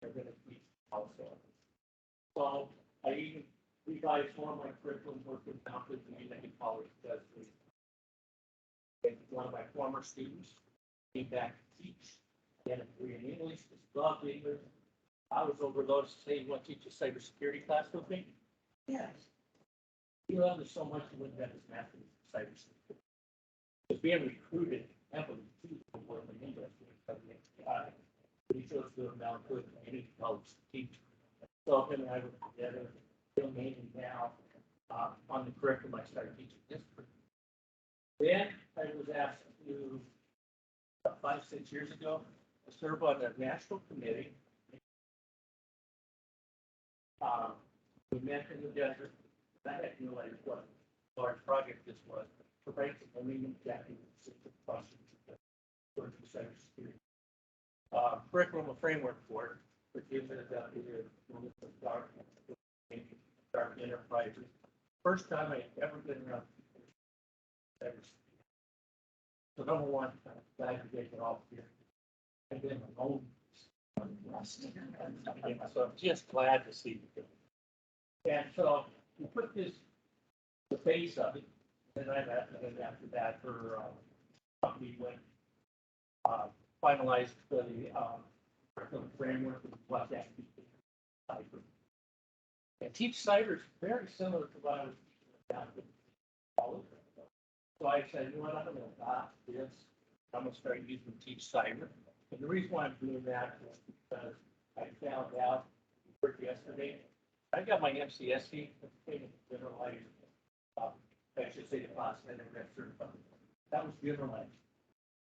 going to teach also. So I even revised one of my curriculum work with conflict and community college because one of my former students came back to teach. He had a degree in English, just loved English. I was overloaded to say, you want to teach a cybersecurity class with me? Yes. He loved it so much he went back his master's in cybersecurity. He was being recruited heavily to work in the industry. But he chose to go down to a community college to teach. So him and I were together, still meeting now on the curriculum. I started teaching this curriculum. Then I was asked to, 5, 6 years ago, to serve on a national committee. We met in the desert. I had no idea what large project this was. To write the Millennium Objective System Process for cybersecurity. Curriculum framework for it, which gives it dark enterprises. First time I ever been around cybersecurity. So number one, glad to get it off here. And then my own. So I'm just glad to see you. And so we put this, the base of it, and then after that, her company went finalized the framework of what that cyber. And teach cyber is very similar to what I was teaching down in college. So I said, you know what, I'm going to adopt this. I'm going to start using teach cyber. And the reason why I'm doing that is because I found out yesterday, I got my MCSC, generalized, I should say the class, and then I got certified. That was generalized.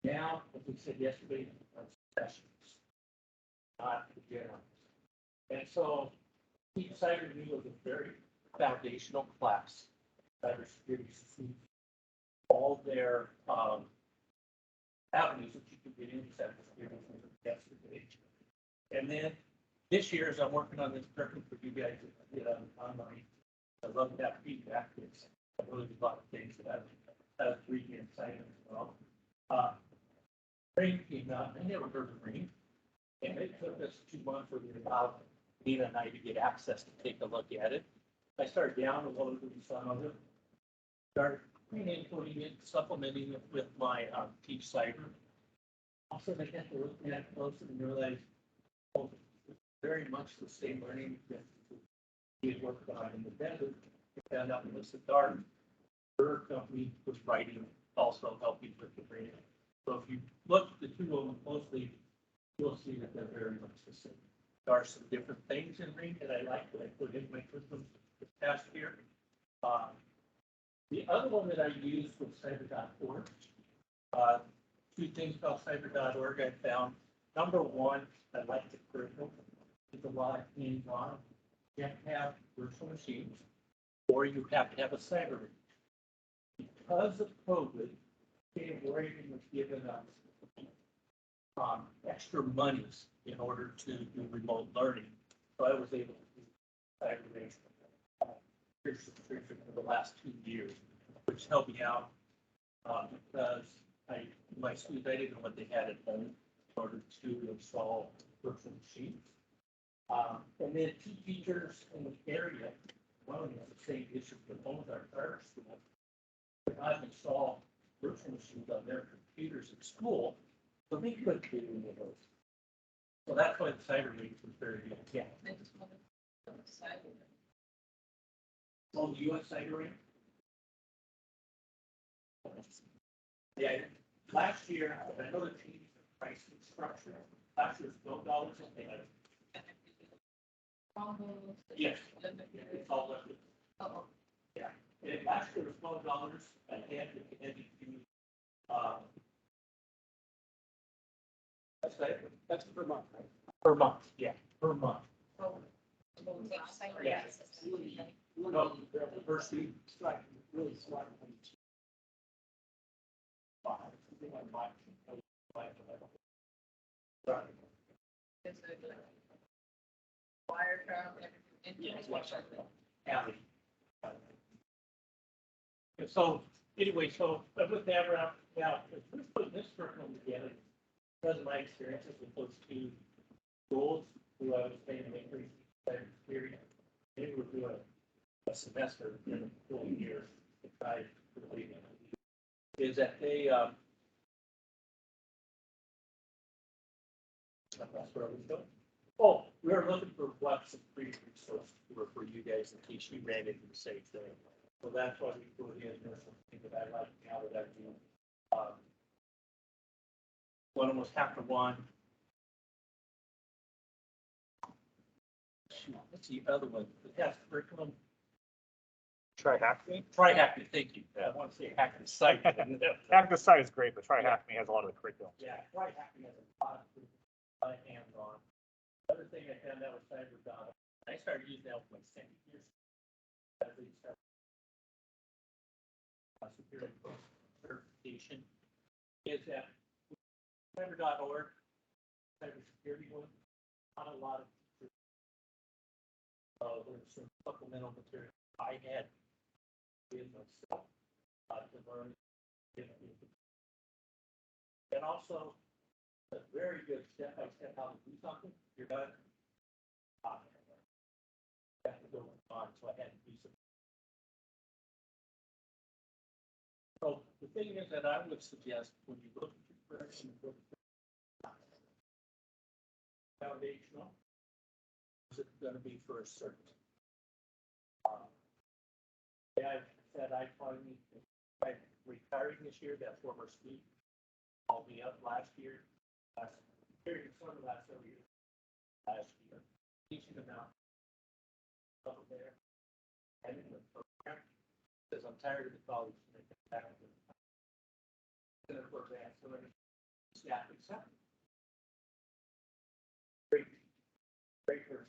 Now, as we said yesterday, specialists, not general. And so, Teach Cyber to me was a very foundational class. Cybersecurity, all their avenues that you can get into cybersecurity yesterday. And then this year, as I'm working on this curriculum for you guys to get online, I love that feedback. It's really a lot of things that I've reading and citing as well. Rain came out, I never heard of rain. And it took us 2 months for Nina and I to get access to take a look at it. I started downloading some of it, started inputting it, supplementing it with my Teach Cyber. Also, they have to look at it closer and realize, oh, it's very much the same learning that we had worked on in the desert. We found out in the dark, her company was writing, also helping with the training. So if you look at the two of them closely, you'll see that they're very much the same. There are some different things in Ring that I like that I put in my curriculum this past year. The other one that I used was cyber.org. Two things about cyber.org I found. Number one, I like the curriculum. It's a lot of hands-on. You have to have virtual machines, or you have to have a cyber ring. Because of COVID, Oregon was given us extra monies in order to do remote learning. So I was able to do cyber rings for the last 2 years, which helped me out because my students, I didn't know what they had at home in order to install virtual machines. And then two teachers in the area, one of them has the same issue with both our charter schools. I've installed virtual machines on their computers at school, so they couldn't do any of those. So that's why the cyber rings was very good. Yeah. I just wanted to decide. Oh, the US cyber ring? Yeah, last year, I know the changed the pricing structure. Last year was $12 a day. Almost. Yes. It's all liquid. Oh, Yeah. And last year was $12 a head, and you, that's per month, right? Per month, yeah, per month. oh. Cyber Yeah. system. No, the first week, it's like really smart. Is it wire trap, everything? Alley. And so, anyway, so with that wrap, now, if we're putting this curriculum together, because of my experiences with those two schools, who I was paying an increase in experience, they were doing a semester in a full year to try to complete it. Is that they, that's where I was going. Oh, we were looking for what's a free resource for you guys in case you ran into the same thing. So that's why we put in there something that I like now that I do. One of them was Hacker One. Shoot, what's the other one? It has curriculum. Try Hack Me. Try Hack Me, thank you. I want to say Hack the Site. Hack the Site is great, but Try Hack Me has a lot of the curriculum. Yeah, Try Hack Me has a lot of hands-on. Other thing I found out with cyber.org, I started using that with my second year. Superior certification is that cyber.org, cybersecurity one, not a lot of there's some supplemental material I had with myself to learn. And also a very good step-by-step how to do something. You're done. You have to go on, so I had to do some. So the thing is that I would suggest when you look at your correction, foundational, is it going to be for a certain? Yeah, I said I finally, I'm retiring this year. That former student called me up last year, during the summer last several years, last year, teaching them out over there, and in the program, because I'm tired of the college. And of course, I have so many staff accept. Great, great person.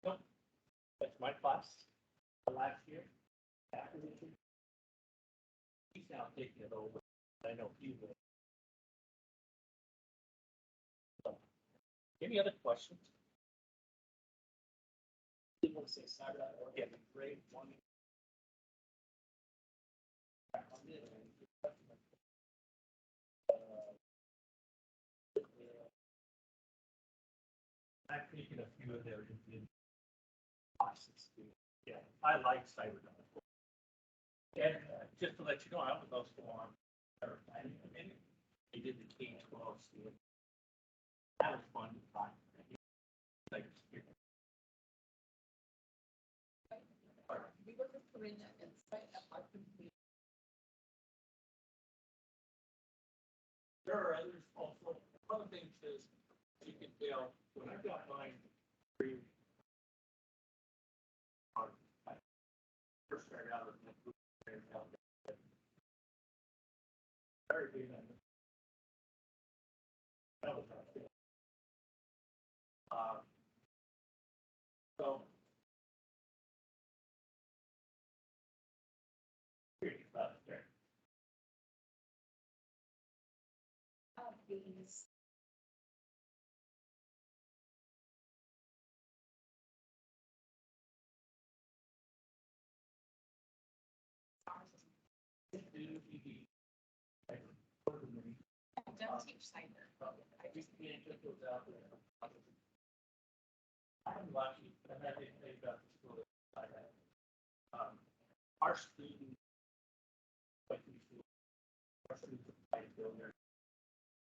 No, that's my class. Last year, after the year, he's now taking it over. I know he will. So, any other questions? People want to say cyber.org. Yeah, great. One. I'm thinking a few of their Indian classes too. Yeah, I like cyber.org. And just to let you know, I was also on planning committee. They did the K-12 student. That was fun to find. Like, We were doing that in spite of our complete. there are others also. One of the things is you can tell when I got mine free. I first started out with my group. Very good. That was not good. So. There. These. I don't teach cyber. I just can't get those out there. I'm lucky, and I didn't think about the school that I had. Our students, like these schools, our students are there.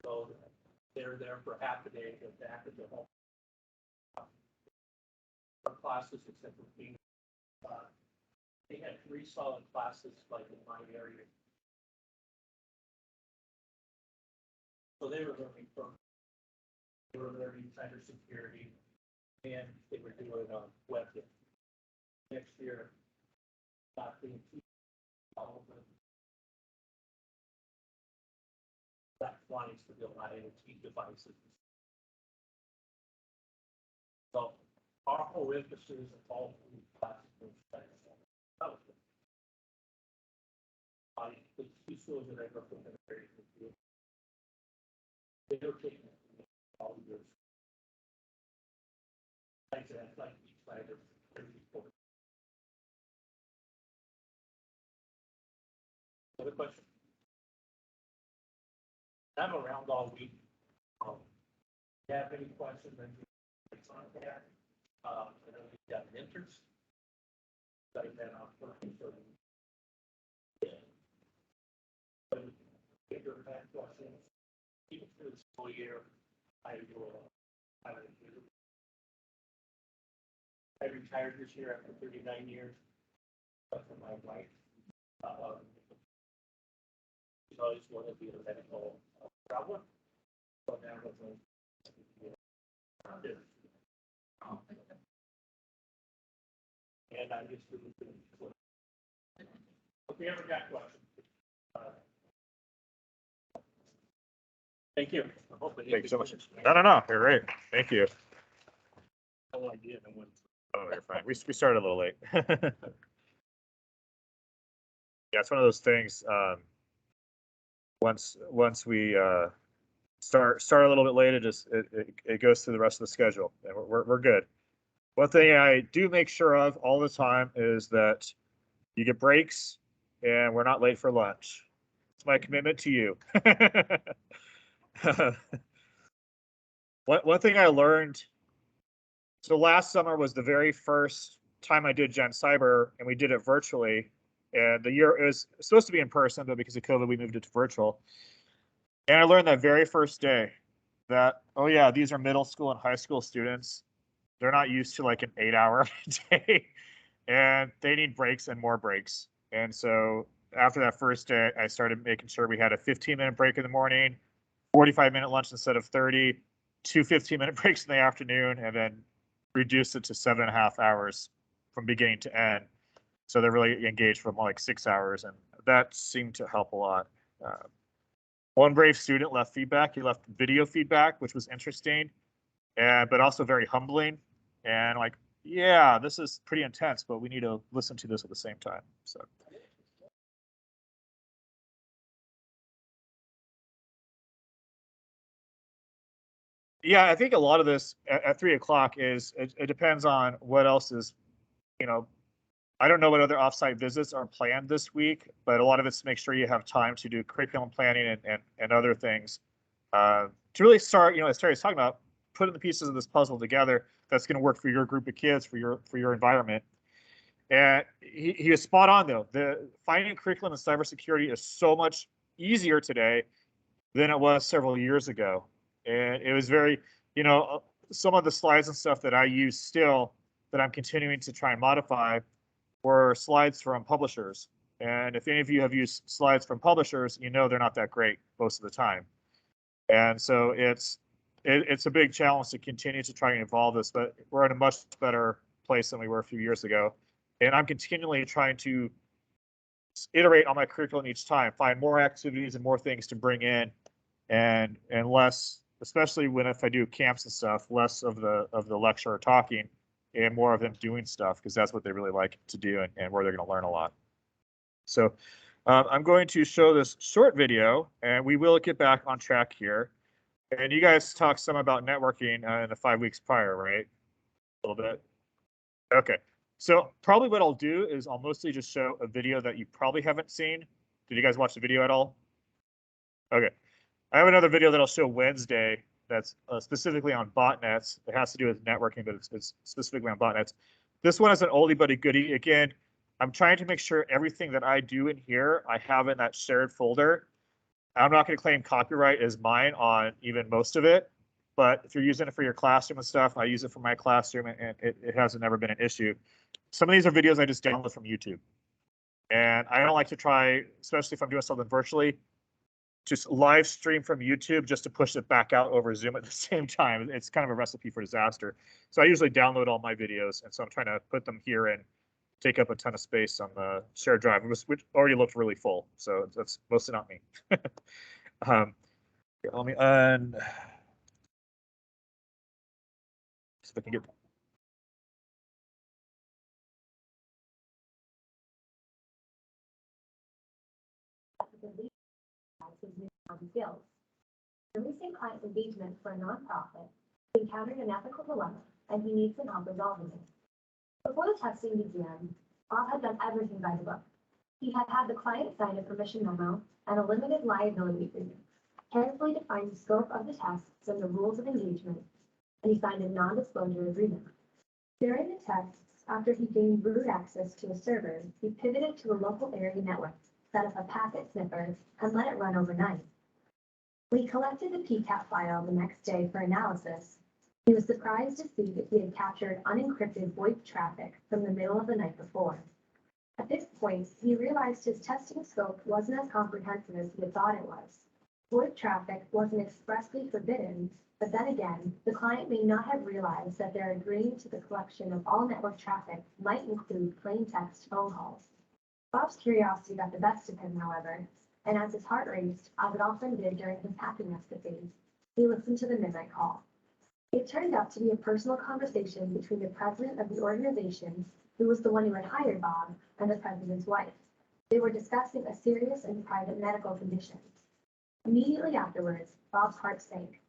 So they're there for half a day, go back to the home. Our classes, except for being, they had 3 solid classes, like in my area. So they were learning cybersecurity, and they were doing web. Next year, not being all of them. That clients to build IoT devices. So our whole emphasis is all through classes. The 2 schools that I grew up in are very good. They don't take all the years. Like that, like each side of every report. Other question? I'm around all week. If you have any questions, then it's on that. I know you've got an interest. Study that on purpose. Yeah. But if you have questions, even through the school year, I retired this year after 39 years. But for my wife, she's always wanted to be a medical traveler. So now with and I just really if you ever got questions. Thank you. Thank you so much. No, you're right. Thank you. No idea. I went. Oh, you're fine. We started a little late. Yeah, it's one of those things. Once we start a little bit late, it goes through the rest of the schedule, and we're good. One thing I do make sure of all the time is that you get breaks, and we're not late for lunch. It's my commitment to you. One thing I learned. So last summer was the very first time I did Gen Cyber, and we did it virtually. And the year, it was supposed to be in person, but because of COVID, we moved it to virtual. And I learned that very first day that, oh yeah, these are middle school and high school students. They're not used to like an 8-hour day, and they need breaks and more breaks. And so after that first day, I started making sure we had a 15-minute break in the morning, 45-minute lunch instead of 30, 2 15-minute breaks in the afternoon, and then reduced it to 7.5 hours from beginning to end. So they're really engaged for more like 6 hours, and that seemed to help a lot. One brave student left feedback. He left video feedback, which was interesting, but also very humbling. And like, yeah, this is pretty intense, but we need to listen to this at the same time. So. Yeah, I think a lot of this at 3 o'clock is, it depends on what else is, I don't know what other offsite visits are planned this week, but a lot of it's to make sure you have time to do curriculum planning and other things to really start, as Terry's talking about, putting the pieces of this puzzle together that's going to work for your group of kids, for your environment. And he is spot on though. The finding curriculum in cybersecurity is so much easier today than it was several years ago. And it was very, you know, some of the slides and stuff that I use still that I'm continuing to try and modify were slides from publishers. And if any of you have used slides from publishers, you know they're not that great most of the time. And so it's a big challenge to continue to try and evolve this, but we're in a much better place than we were a few years ago. And I'm continually trying to iterate on my curriculum each time, find more activities and more things to bring in, and less, especially if I do camps and stuff, less of the lecturer talking and more of them doing stuff, because that's what they really like to do and where they're going to learn a lot. So I'm going to show this short video, and we will get back on track here. And you guys talked some about networking in the 5 weeks prior, right? A little bit. Okay. So probably what I'll do is I'll mostly just show a video that you probably haven't seen. Did you guys watch the video at all? Okay. I have another video that I'll show Wednesday that's specifically on botnets. It has to do with networking, but it's specifically on botnets. This one is an oldie but a goodie. Again, I'm trying to make sure everything that I do in here, I have in that shared folder. I'm not going to claim copyright as mine on even most of it, but if you're using it for your classroom and stuff, I use it for my classroom, and it hasn't never been an issue. Some of these are videos I just download from YouTube. And I don't like to try, especially if I'm doing something virtually, just live stream from YouTube just to push it back out over Zoom at the same time. It's kind of a recipe for disaster. So I usually download all my videos, and so I'm trying to put them here and take up a ton of space on the shared drive, which already looked really full. So that's mostly not me. Here, let me see if I can get. Skills. Releasing client engagement for a nonprofit, he encountered an ethical dilemma, and he needs some help resolving it. Before the testing began, Bob had done everything by the book. He had had the client sign a permission memo and a limited liability agreement, carefully defined the scope of the tests and the rules of engagement, and he signed a non-disclosure agreement. During the tests, after he gained root access to a server, he pivoted to a local area network, set up a packet sniffer, and let it run overnight. When he collected the PCAP file the next day for analysis, he was surprised to see that he had captured unencrypted VoIP traffic from the middle of the night before. At this point, he realized his testing scope wasn't as comprehensive as he had thought it was. VoIP traffic wasn't expressly forbidden, but then again, the client may not have realized that their agreeing to the collection of all network traffic might include plain text phone calls. Bob's curiosity got the best of him, however, and as his heart raced, as it often did during his hacking escapades, he listened to the midnight call. It turned out to be a personal conversation between the president of the organization, who was the one who had hired Bob, and the president's wife. They were discussing a serious and private medical condition. Immediately afterwards, Bob's heart sank.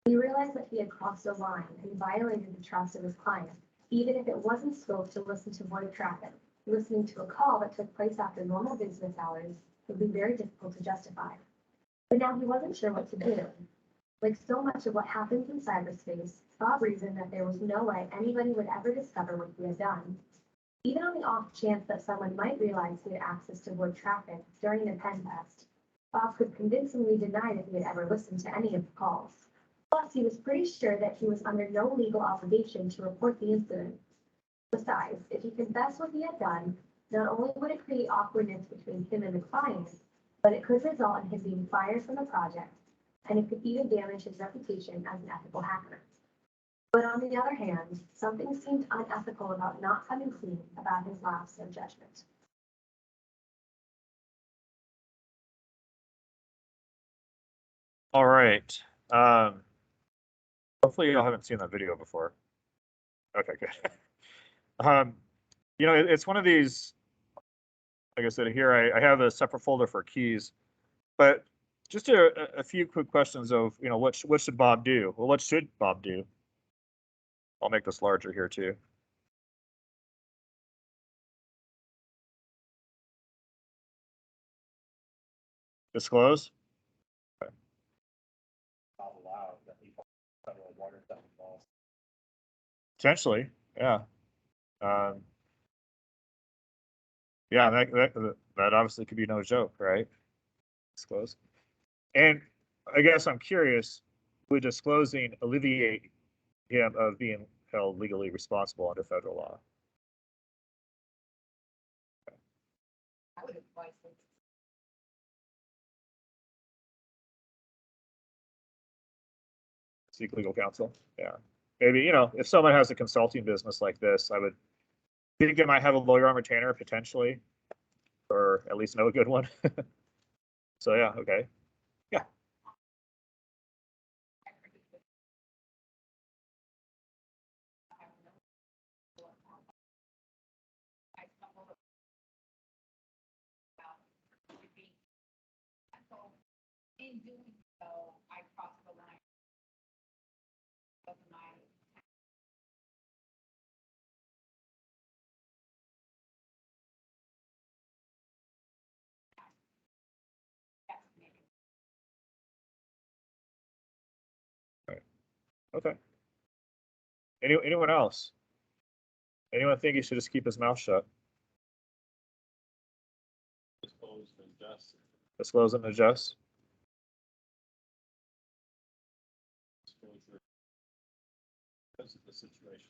He realized that he had crossed a line and violated the trust of his client, even if it wasn't scoped to listen to VoIP traffic. Listening to a call that took place after normal business hours would be very difficult to justify. But now he wasn't sure what to do. Like so much of what happens in cyberspace, Bob reasoned that there was no way anybody would ever discover what he had done. Even on the off chance that someone might realize he had access to VoIP traffic during a pen test, Bob could convincingly deny that he had ever listened to any of the calls. Plus, he was pretty sure that he was under no legal obligation to report the incident. Besides, if he confessed what he had done, not only would it create awkwardness between him and the client, but it could result in him being fired from the project, and it could even damage his reputation as an ethical hacker. But on the other hand, something seemed unethical about not coming clean about his lapse in judgment. All right. Hopefully y'all haven't seen that video before. Okay, good. You know, it's one of these, like I said, here I have a separate folder for keys, but just a few quick questions of, you know, what should Bob do? Well, what should Bob do? I'll make this larger here too. Disclose? Not allowed that people federal water stuff involved. Potentially, yeah. Yeah, that obviously could be no joke, right? disclose. And I guess I'm curious, would disclosing alleviate him of being held legally responsible under federal law? I would advise them. Seek legal counsel. Yeah. Maybe, you know, if someone has a consulting business like this, I would think they might have a lawyer on retainer potentially, or at least know a good one. So yeah, okay. Yeah. I stumbled about being, so in doing so, I crossed the line. Of my Okay. Anyone else? Anyone think he should just keep his mouth shut? Disclose and adjust. Disclose and adjust? Disclosure. Because of the situation.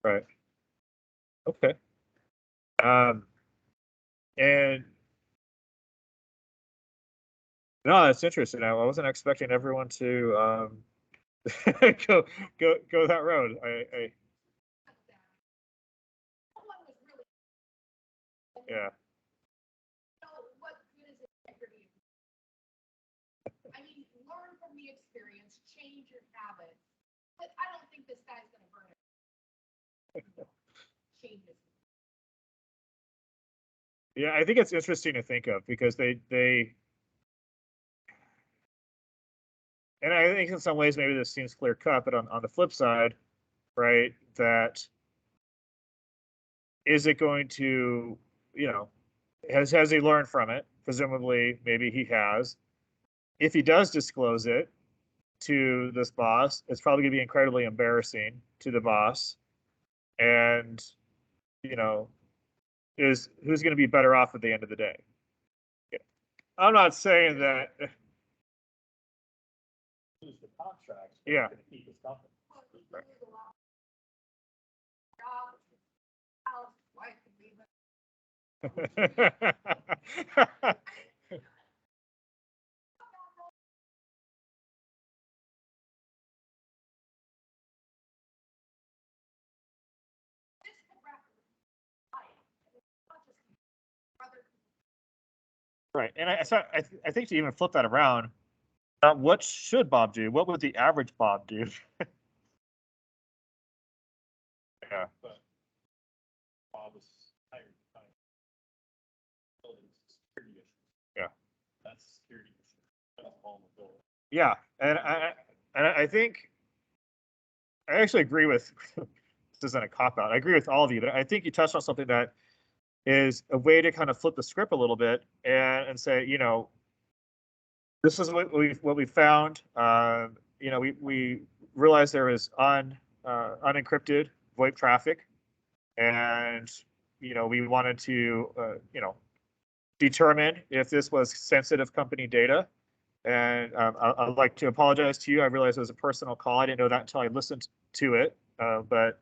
Right. Okay. And no, that's interesting. I wasn't expecting everyone to go that road. I someone was really, yeah. you know, what good is integrity? I mean, learn from the experience, change your habits, but I don't think this guy's gonna burn it. Changes. Yeah, I think it's interesting to think of because they and I think in some ways maybe this seems clear cut, but on the flip side, right, that is it going to, you know, has he learned from it? Presumably, maybe he has. If he does disclose it to this boss, it's probably going to be incredibly embarrassing to the boss. And, you know, is who's going to be better off at the end of the day? Yeah. I'm not saying that. Lose the contract. Yeah. Gonna keep his company. Well, you lose a lot. Job, house, wife, and leave it. This could wrap life. It's not just brother. Right, and I think to even flip that around, what should Bob do? What would the average Bob do? Yeah. But Bob was hired to find building security issues. Yeah. That's a security issue. That's vulnerability. Yeah, and I think I actually agree with this isn't a cop out. I agree with all of you, but I think you touched on something that is a way to kind of flip the script a little bit and say, you know, this is what we found. You know, we realized there was unencrypted VoIP traffic, and you know, we wanted to you know, determine if this was sensitive company data. And I'd like to apologize to you. I realized it was a personal call. I didn't know that until I listened to it. But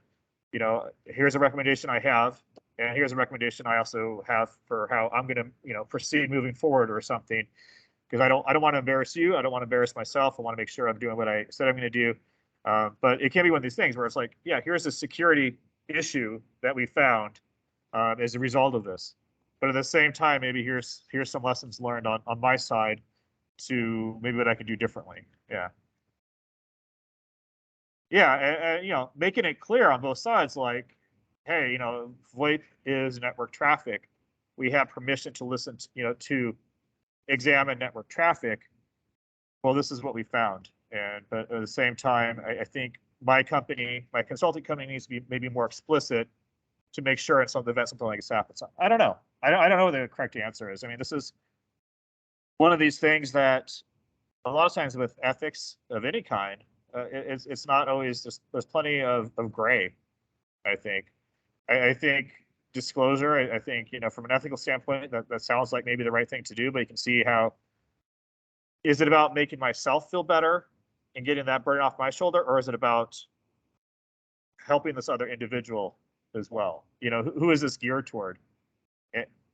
you know, here's a recommendation I have, and here's a recommendation I also have for how I'm going to, you know, proceed moving forward or something. Because I don't want to embarrass you. I don't want to embarrass myself. I want to make sure I'm doing what I said I'm going to do. But it can be one of these things where it's like, yeah, here's a security issue that we found as a result of this. But at the same time, maybe here's some lessons learned on my side to maybe what I could do differently. Yeah. Yeah, and you know, making it clear on both sides, like, hey, you know, VoIP is network traffic. We have permission to listen to, you know, to examine network traffic. Well, this is what we found. And but at the same time, I think my company, my consulting company needs to be maybe more explicit to make sure in some event something like this happens. I don't know. I don't know what the correct answer is. I mean, this is one of these things that a lot of times with ethics of any kind, it's not always just, there's plenty of gray, I think. I think disclosure, I think, from an ethical standpoint, that sounds like maybe the right thing to do, but you can see how, is it about making myself feel better and getting that burden off my shoulder, or is it about helping this other individual as well? Who is this geared toward?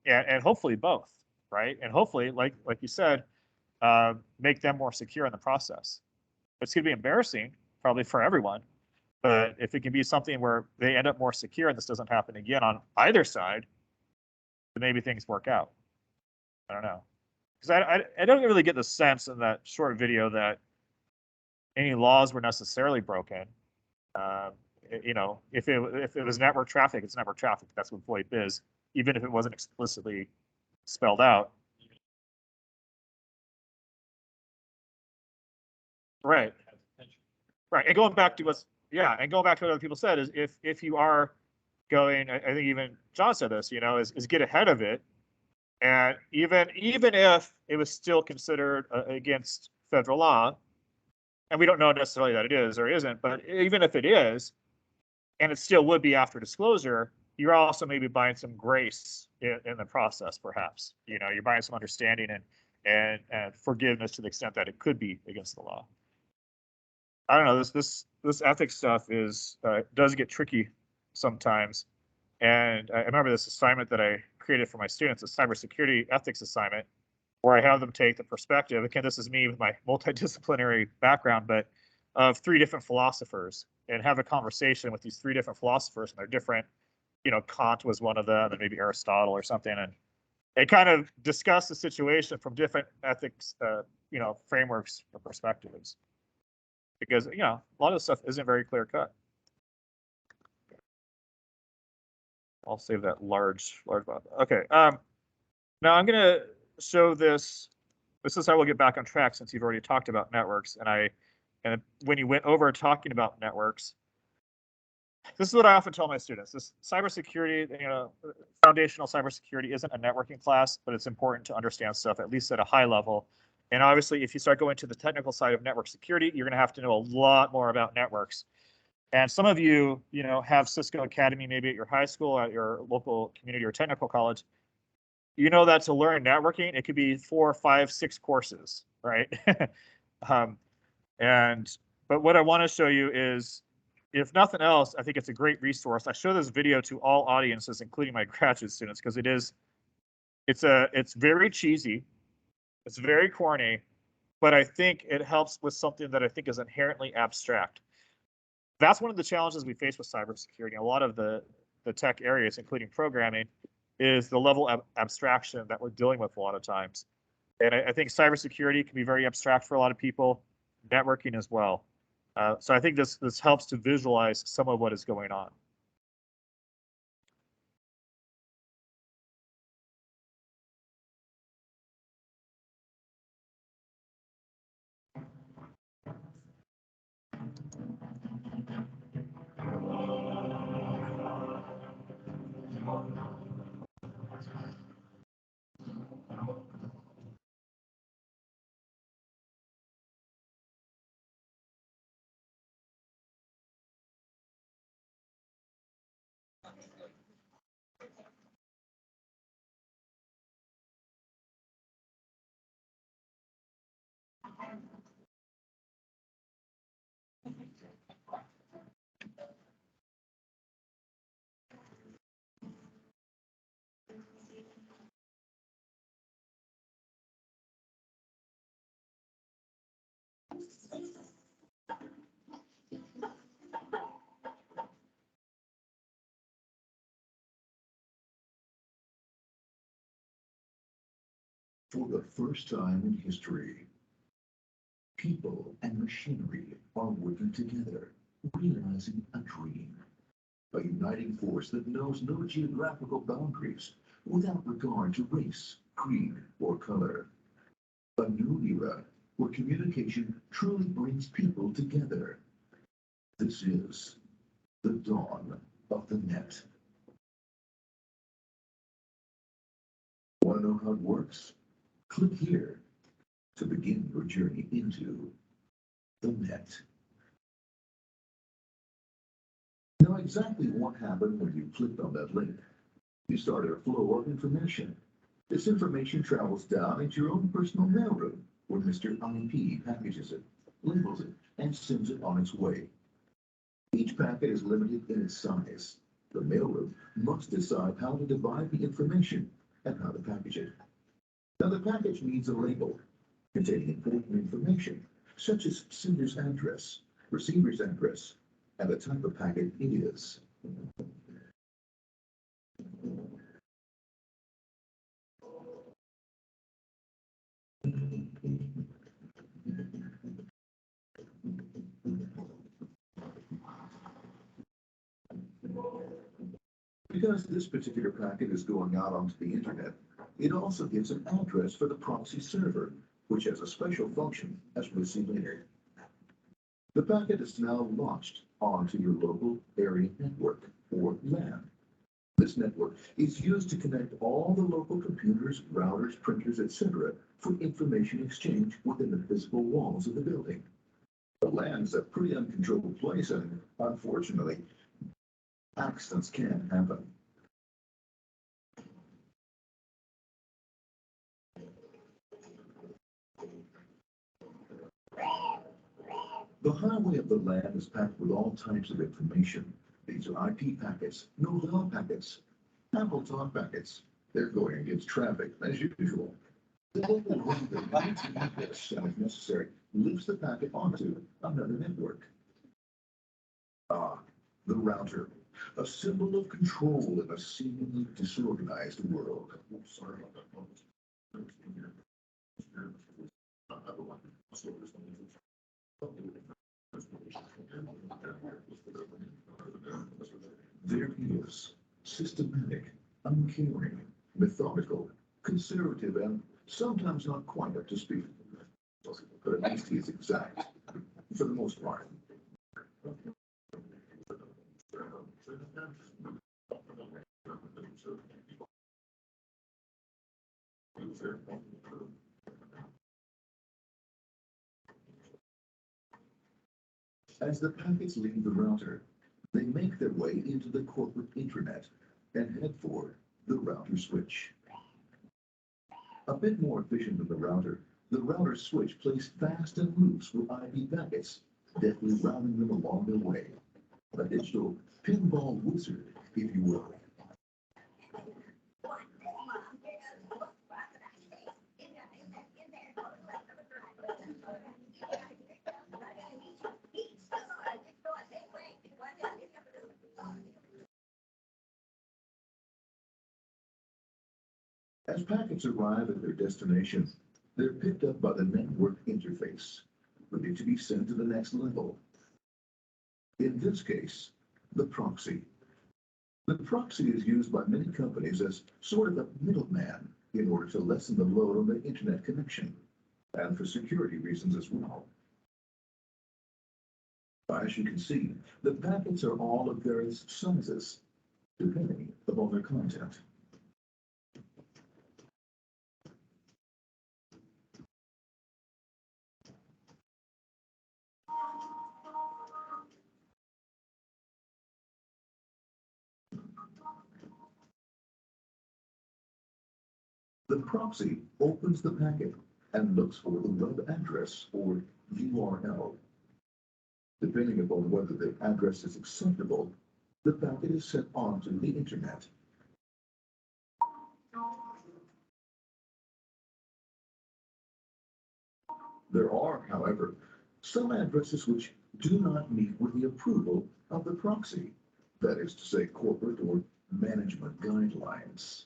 And hopefully both, right? And hopefully, like you said, make them more secure in the process. It's going to be embarrassing probably for everyone, but if it can be something where they end up more secure and this doesn't happen again on either side, then maybe things work out. I don't know, because I don't really get the sense in that short video that any laws were necessarily broken. If it was network traffic, it's network traffic. That's what VoIP is, even if it wasn't explicitly spelled out. Right. Right. And going back to what other people said is if you are going, I think even John said this, is get ahead of it. And even if it was still considered against federal law, and we don't know necessarily that it is or isn't, but even if it is, and it still would be after disclosure, you're also maybe buying some grace in the process, perhaps. You're buying some understanding and forgiveness to the extent that it could be against the law. I don't know. This ethics stuff does get tricky sometimes. And I remember this assignment that I created for my students, a cybersecurity ethics assignment, where I have them take the perspective. Again, this is me with my multidisciplinary background, but of 3 different philosophers, and have a conversation with these 3 different philosophers, and they're different. Kant was one of them, and maybe Aristotle or something, and they kind of discuss the situation from different ethics, frameworks or perspectives. Because a lot of the stuff isn't very clear cut. I'll save that large bot. Okay. Now I'm gonna show this. This is how we'll get back on track, since you've already talked about networks, and when you went over talking about networks, this is what I often tell my students. This cybersecurity, foundational cybersecurity isn't a networking class, but it's important to understand stuff at least at a high level. And obviously, if you start going to the technical side of network security, you're going to have to know a lot more about networks. And some of you, have Cisco Academy maybe at your high school, at your local community or technical college. That to learn networking, it could be 4, 5, 6 courses, right? But what I want to show you is, if nothing else, I think it's a great resource. I show this video to all audiences, including my graduate students, because it's very cheesy. It's very corny, but I think it helps with something that I think is inherently abstract. That's one of the challenges we face with cybersecurity. A lot of the tech areas, including programming, is the level of abstraction that we're dealing with a lot of times. And I think cybersecurity can be very abstract for a lot of people, networking as well. So I think this helps to visualize some of what is going on. For the first time in history, people and machinery are working together, realizing a dream. A uniting force that knows no geographical boundaries, without regard to race, creed, or color. A new era where communication truly brings people together. This is the dawn of the net. Want to know how it works? Click here to begin your journey into the net. Now, exactly what happened when you clicked on that link You start a flow of information. This information travels down into your own personal mailroom, where Mr. IP packages it, labels it, and sends it on its way. Each packet is limited in its size. The mailroom must decide how to divide the information and how to package it. Now, the package needs a label containing important information, such as sender's address, receiver's address, and the type of packet it is. Because this particular packet is going out onto the internet, it also gives an address for the proxy server, which has a special function, as we'll see later. The packet is now launched onto your local area network, or LAN. This network is used to connect all the local computers, routers, printers, etc. for information exchange within the physical walls of the building. The LAN is a pretty uncontrolled place, and unfortunately, accidents can happen. The highway of the LAN is packed with all types of information. These are IP packets, no-help packets, Apple Talk packets. They're going against traffic as usual. The local router needs to have this, and if necessary, lifts the packet onto another network. The router, a symbol of control in a seemingly disorganized world. Sorry about that. There he is, systematic, uncaring, methodical, conservative, and sometimes not quite up to speed. But at least he is exact, for the most part. As the packets leave the router, they make their way into the corporate intranet and head for the router switch. A bit more efficient than the router switch plays fast and loose with IP packets, deftly routing them along their way. A digital pinball wizard, if you will. As packets arrive at their destination, they're picked up by the network interface, ready to be sent to the next level. In this case, the proxy. The proxy is used by many companies as sort of a middleman in order to lessen the load on the internet connection, and for security reasons as well. As you can see, the packets are all of various sizes, depending upon their content. The proxy opens the packet and looks for the web address, or URL. Depending upon whether the address is acceptable, the packet is sent onto the internet. There are, however, some addresses which do not meet with the approval of the proxy, that is to say, corporate or management guidelines.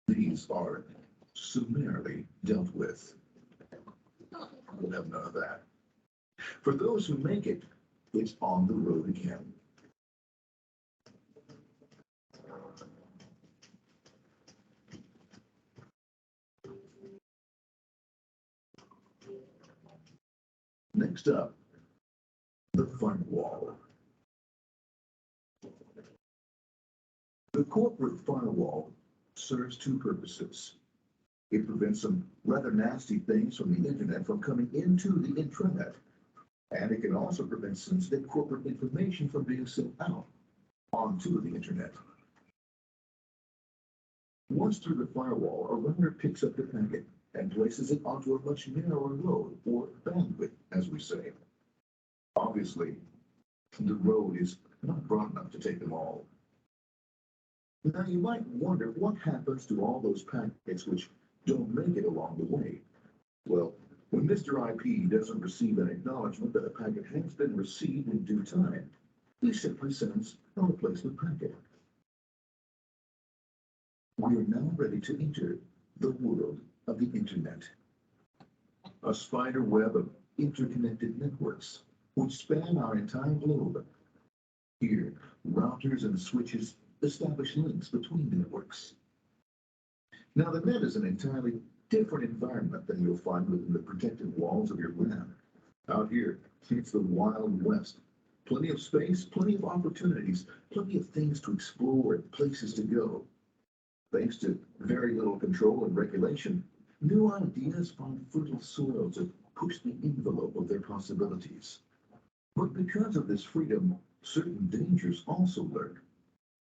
These are summarily dealt with. We'll have none of that. For those who make it, it's on the road again. Next up, the firewall. The corporate firewall serves two purposes. It prevents some rather nasty things from the internet from coming into the intranet, and it can also prevent sensitive corporate information from being sent out. onto the internet. Once through the firewall, a router picks up the packet and places it onto a much narrower road, or bandwidth, as we say. Obviously, the road is not broad enough to take them all. Now, you might wonder what happens to all those packets which don't make it along the way. Well, when Mr. IP doesn't receive an acknowledgement that a packet has been received in due time, he simply sends a replacement packet. We are now ready to enter the world of the internet. A spider web of interconnected networks which span our entire globe. Here, routers and switches establish links between networks. Now, the net is an entirely different environment than you'll find within the protected walls of your lab. Out here, it's the Wild West. Plenty of space, plenty of opportunities, plenty of things to explore and places to go. Thanks to very little control and regulation, new ideas find fertile soil to push the envelope of their possibilities. But because of this freedom, certain dangers also lurk.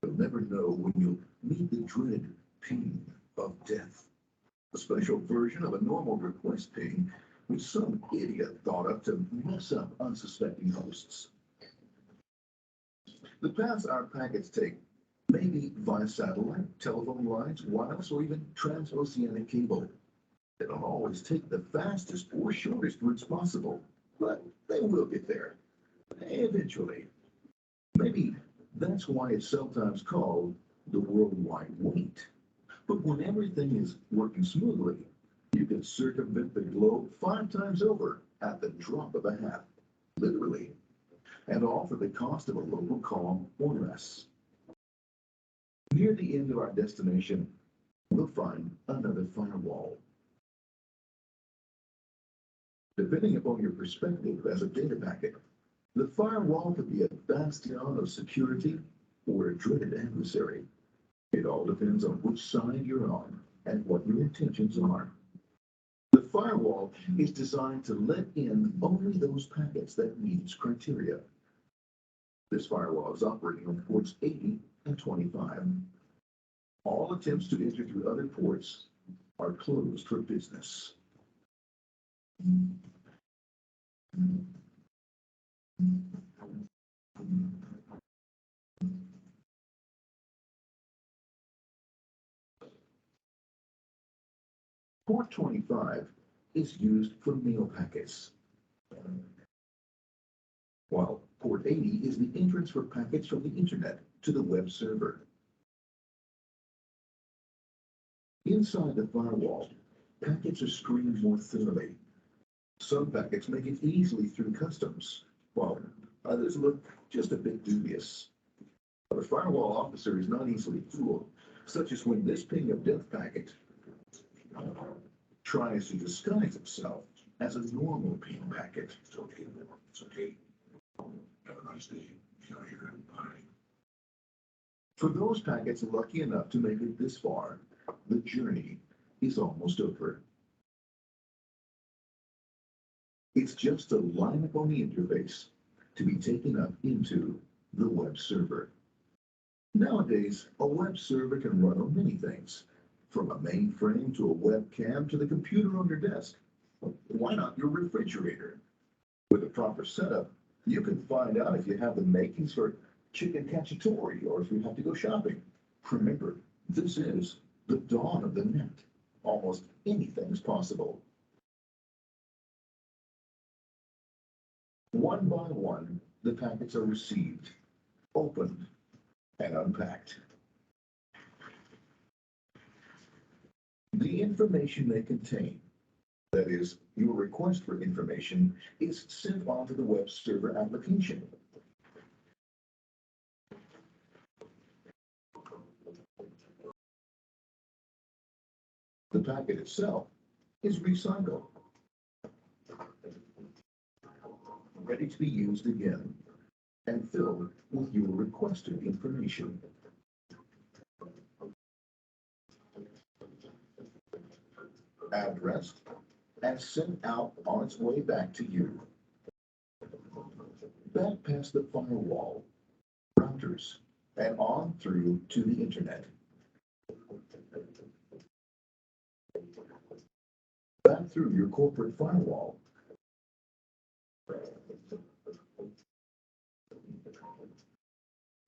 You'll never know when you'll meet the dreaded ping of death. A special version of a normal request ping which some idiot thought up to mess up unsuspecting hosts. The paths our packets take may be via satellite, telephone lines, wireless, or even transoceanic cable. They don't always take the fastest or shortest routes possible, but they will get there. Eventually. Maybe that's why it's sometimes called the worldwide wait. But when everything is working smoothly, you can circumvent the globe 5 times over at the drop of a hat, literally, and all for the cost of a local call or less. Near the end of our destination, we'll find another firewall. Depending upon your perspective as a data packet, the firewall could be a bastion of security or a dreaded adversary. It all depends on which side you're on and what your intentions are. The firewall is designed to let in only those packets that meet its criteria. This firewall is operating on ports 80 and 25. All attempts to enter through other ports are closed for business. Port 25 is used for mail packets, while port 80 is the entrance for packets from the internet to the web server. Inside the firewall, packets are screened more thoroughly. Some packets make it easily through customs, while others look just a bit dubious. But a firewall officer is not easily fooled, such as when this ping of death packet tries to disguise itself as a normal ping packet. It's okay, it's okay. Have a nice day. Bye. For those packets lucky enough to make it this far, the journey is almost over. It's just a line-up on the interface to be taken up into the web server. Nowadays, a web server can run on many things, from a mainframe to a webcam to the computer on your desk. Why not your refrigerator? With a proper setup, you can find out if you have the makings for chicken cacciatore or if you have to go shopping. Remember, this is the dawn of the net. Almost anything is possible. One by one, the packets are received, opened, and unpacked. The information they contain, that is, your request for information, is sent onto the web server application. The packet itself is recycled, ready to be used again, and filled with your requested information. Addressed and sent out on its way back to you. Back past the firewall, routers, and on through to the internet. Back through your corporate firewall.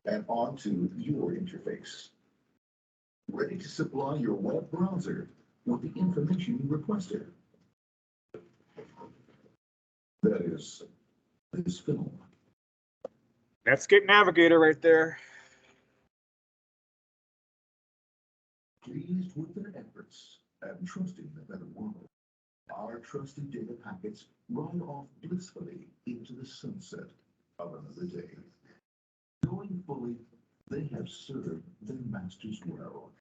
And onto your interface. Ready to supply your web browser with the information you requested. That is, this film. Netscape Navigator right there. Pleased with their efforts and trusting the better world, our trusted data packets ride off blissfully into the sunset of another day. Knowing fully they have served their masters well.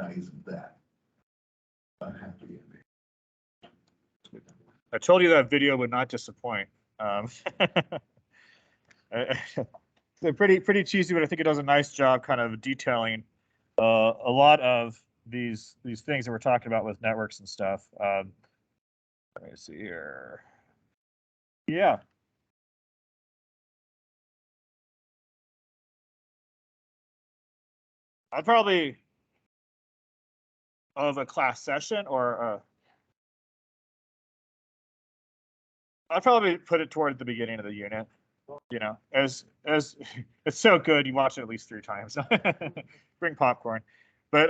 Now, isn't that a happy ending? I told you that video would not disappoint. They're pretty cheesy, but I think it does a nice job kind of detailing a lot of these things that we're talking about with networks and stuff. Let me see here. Yeah. I'd probably of a class session or I'd probably put it toward the beginning of the unit. You know, as it's so good, you watch it at least 3 times. Bring popcorn, but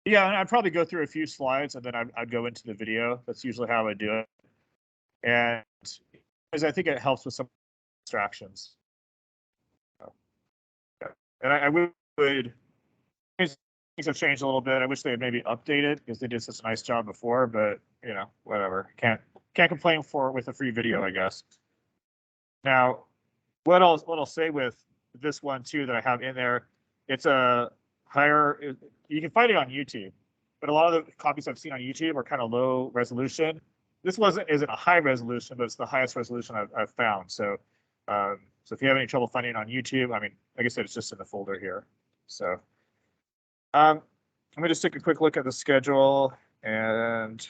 yeah, I'd probably go through a few slides and then I'd go into the video. That's usually how I do it, and because I think it helps with some distractions. And I would things have changed a little bit. I wish they had maybe updated because they did such a nice job before, but you know, whatever. Can't complain with a free video, I guess. Now, what I'll say with this one too that I have in there, it's a higher. You can find it on YouTube, but a lot of the copies I've seen on YouTube are kind of low resolution. This isn't a high resolution, but it's the highest resolution I've found. So, so if you have any trouble finding it on YouTube, I mean, like I said, it's just in the folder here. So, let me just take a quick look at the schedule and.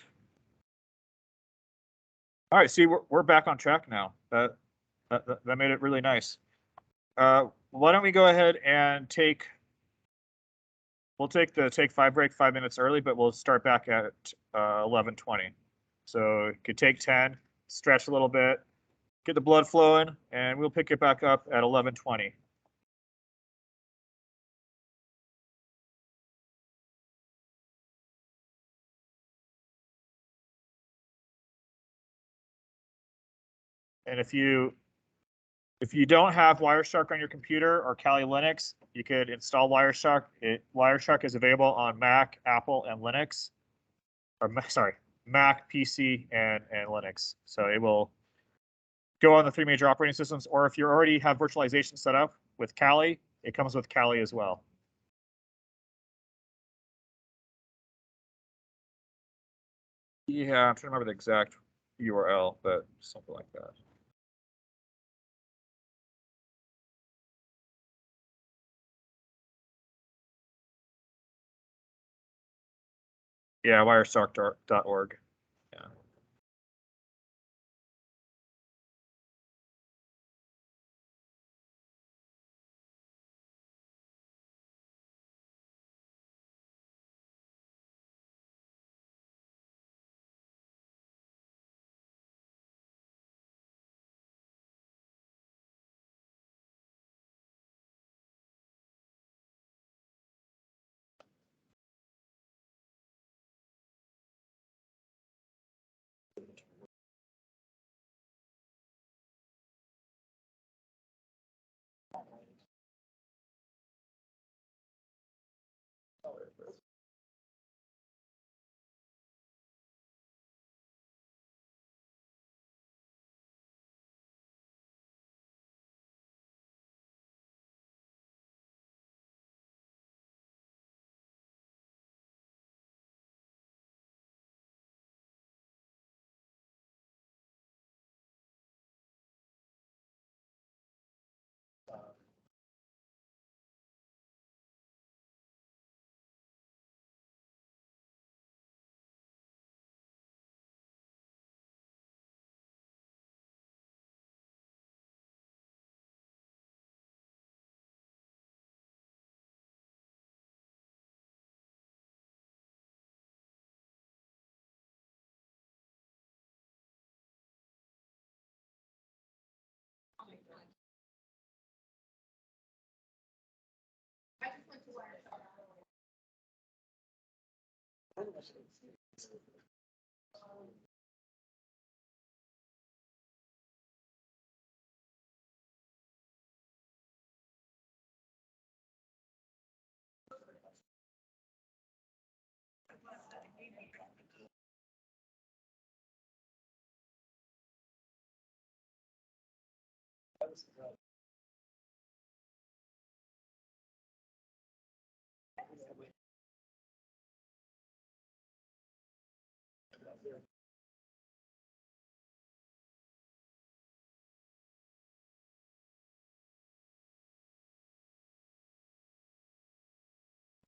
All right, see, we're back on track now. That made it really nice. Why don't we go ahead and we'll take the take 5 break 5 minutes early, but we'll start back at 11:20. So you could take 10, stretch a little bit, get the blood flowing, and we'll pick it back up at 11:20. And if you don't have Wireshark on your computer or Kali Linux, you could install Wireshark. Wireshark is available on Mac, Apple, and Linux. Or sorry, Mac, PC, and Linux. So it will go on the 3 major operating systems. Or if you already have virtualization set up with Kali, it comes with Kali as well. Yeah, I'm trying to remember the exact URL, but something like that. Yeah, wireshark.org. Yeah.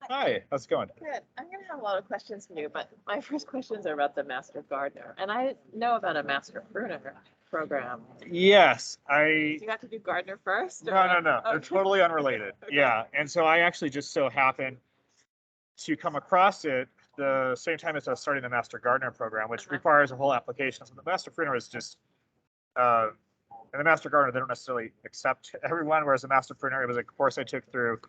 Hi, how's it going? Good. I'm gonna have a lot of questions for you, but my first questions are about the Master Gardener, and I know about a Master Pruner program. Yes, I. You got to do gardener first? No, no, no. They're Okay. totally unrelated. Okay. Yeah, and so I actually just so happened to come across it the same time as I was starting the Master Gardener program, which requires a whole application. So the Master Pruner is just, and the Master Gardener, they don't necessarily accept everyone, whereas the Master Pruner, it was a course I took through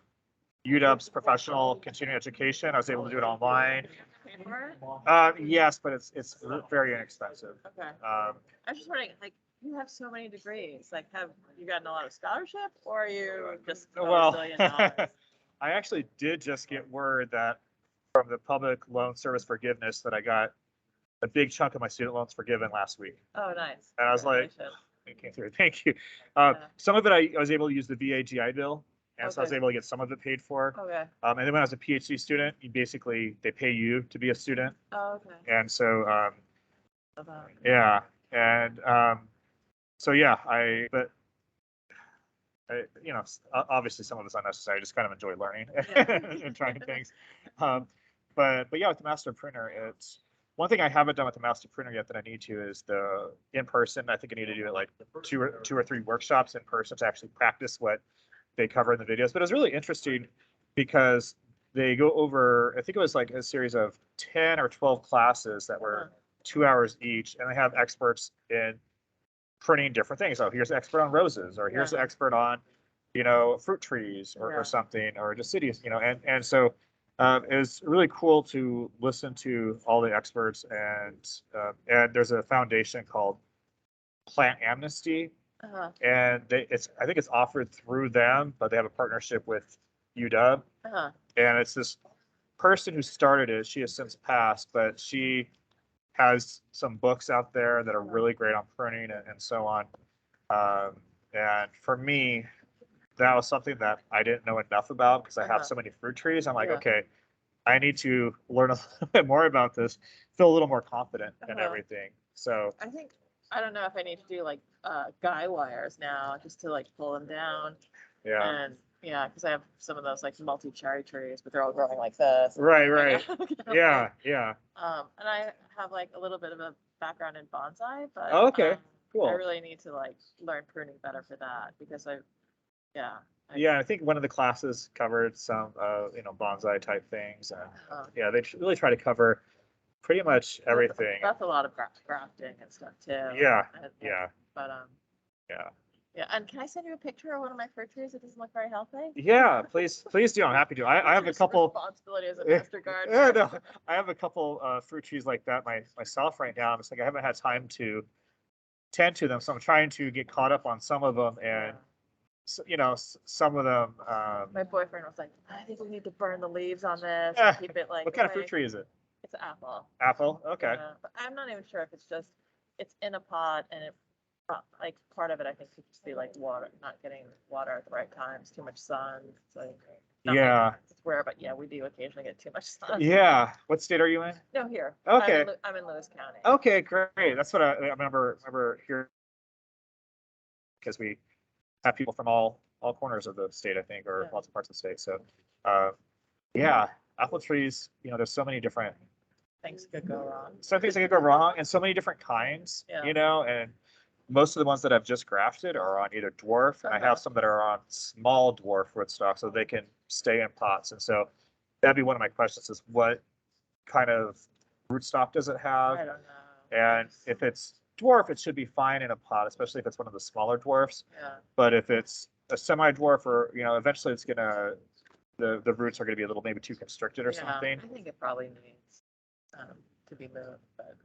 UW's professional continuing education. I was able to do it online. Pay for it? Yes, but it's very inexpensive. Okay. Um, I was just wondering, like, you have so many degrees. Like, have you gotten a lot of scholarship, or are you just a well, zillion dollars? I actually did just get word that from the Public Loan Service Forgiveness that I got a big chunk of my student loans forgiven last week. Oh, nice. And I was like, Congratulations. it came through. Thank you. Yeah. Some of it I was able to use the VA GI Bill, and so I was Okay. able to get some of it paid for. Okay. And then when I was a PhD student, they pay you to be a student, Oh, okay. and so Love that. yeah, and so yeah, obviously some of it's unnecessary. I just kind of enjoy learning and trying things. But yeah, with the Master Printer, it's one thing I haven't done with the Master Printer yet that I need to is the in person. I think I need to do it like two or three workshops in person to actually practice what they cover in the videos. But it's really interesting because they go over, I think it was like a series of 10 or 12 classes that were 2 hours each, and they have experts in printing different things. So here's an expert on roses, or here's an expert on, fruit trees or something, or just cities, and so it's really cool to listen to all the experts, and there's a foundation called Plant Amnesty, Uh-huh. and I think it's offered through them, but they have a partnership with UW, Uh-huh. and it's this person who started it. She has since passed, but she has some books out there that are really great on pruning and so on. And for me, that was something that I didn't know enough about because I have so many fruit trees. I'm like, okay, I need to learn a little bit more about this, feel a little more confident in everything. So I don't know if I need to do like guy wires now just to like pull them down. yeah, And yeah, because I have some of those like multi-cherry trees, but they're all growing like this. right. Yeah. And I have like a little bit of a background in bonsai, but Oh, okay, I cool. really need to like learn pruning better for that because Yeah, I think one of the classes covered some, bonsai type things, and yeah, they really try to cover pretty much everything. That's a lot of grafting and stuff too. Yeah, And, yeah, But yeah. yeah, and can I send you a picture of one of my fruit trees? It doesn't look very healthy. Yeah, please do. I'm happy to. I have a couple. Responsibility as a master gardener. Yeah, no, I have a couple fruit trees like that myself right now. I'm just like I haven't had time to tend to them, so I'm trying to get caught up on some of them, and some of them. My boyfriend was like, I think we need to burn the leaves on this Yeah. and keep it like. What kind of away." fruit tree is it? It's an apple. Apple. Okay. But I'm not even sure if it's in a pot and like part of it I think could just be like water, not getting water at the right times, too much sun. It's like not Yeah. like it's rare, but yeah, we do occasionally get too much sun. Yeah. What state are you in? No, here. Okay. I'm in Lewis County. Okay, great. That's what I remember here, because we have people from all corners of the state, I think, or lots of parts of the state. So, yeah, apple trees. There's so many different Things could go wrong. some things that could go wrong, and so many different kinds. Yeah. And most of the ones that I've just grafted are on either dwarf, and I have some that are on small dwarf rootstock, so they can stay in pots. And so that'd be one of my questions: is what kind of rootstock does it have? I don't know. And if it's dwarf, it should be fine in a pot, especially if it's one of the smaller dwarfs. Yeah. But if it's a semi-dwarf, or eventually it's gonna the roots are gonna be a little maybe too constricted or something. I think it probably needs to be moved, but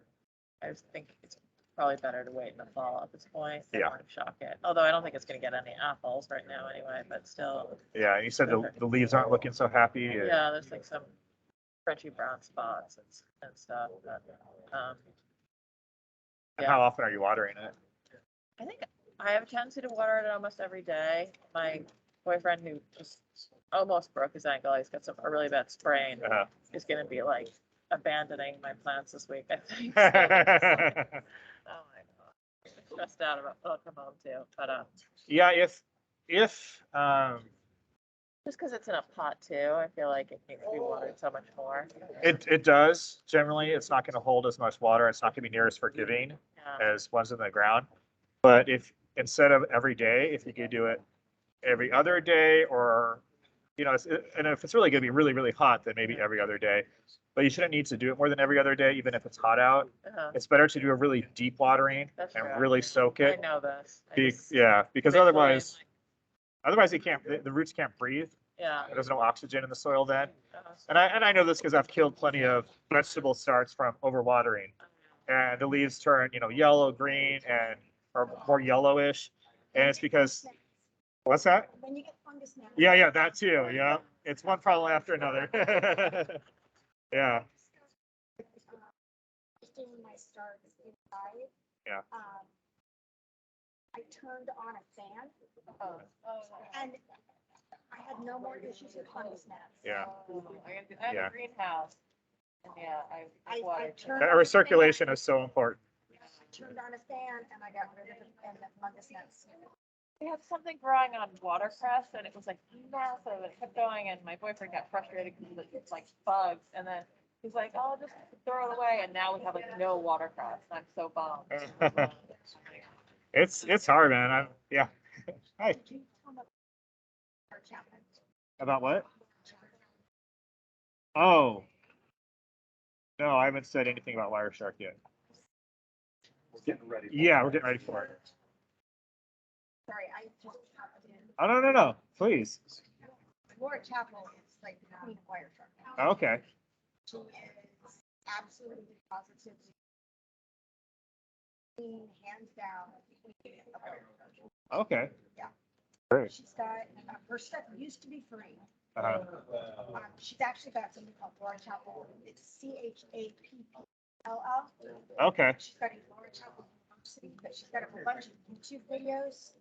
I just think it's probably better to wait in the fall at this point. Than Yeah. want to shock it, although I don't think it's gonna get any apples right now anyway, but still, Yeah, and you said the leaves aren't looking so happy. yeah, there's like some crunchy brown spots and stuff, but, And yeah. how often are you watering it? I think I have a tendency to water it almost every day. My boyfriend, who just almost broke his ankle, he's got a really bad sprain, Uh-huh. is gonna be like abandoning my plants this week, I think. So, oh my God. I'm stressed out about, I'll come home too, but, Yeah, if just because it's in a pot too, I feel like it needs to be watered so much more. it does generally, it's not going to hold as much water. It's not going to be near as forgiving Yeah, as ones in the ground. But if instead of every day, if you could do it every other day, or and if it's really going to be really really hot, then maybe every other day. But you shouldn't need to do it more than every other day, even if it's hot out. It's better to do a really deep watering That's and true. really soak I it. know this. Yeah, because visually, otherwise like, it can't. The roots can't breathe. yeah. There's no oxygen in the soil then. uh, And I know this because I've killed plenty of vegetable starts from overwatering, and the leaves turn yellow, green, and or more yellowish, and it's because what's that? When you get fungus now. Yeah, that too. Yeah, it's one problem after another. Yeah. Just doing my starts inside. Yeah. I turned on a fan Oh, and I had no more issues with fungus gnats. Yeah. I have Yeah. a greenhouse, and yeah, I watered. turned That on a recirculation is so important. fan, I turned on a fan and I got rid of the fungus gnats. We have something growing on watercress, and it was like massive. It kept going, and my boyfriend got frustrated because it's like bugs. And then he's like, "Oh, just throw it away." And now we have like no watercress. And I'm so bummed. It's hard, man. Yeah. Hi. Did you tell them about Chapman? About what? Oh. No, I haven't said anything about wire shark yet. We're getting ready. Yeah, we're getting ready for it. Sorry, I just popped in. Oh, no. Please. Laura Chapman is like the queen of wire shark. Okay. She is absolutely positively queen, hands down. Queen of wire shark. Okay. Yeah. Great. She's got, her stuff used to be free. Uh-huh. She's actually got something called Laura Chapel. It's CHAPPLL. Okay. She's got a Laura Chapel University, but she's got a whole bunch of YouTube videos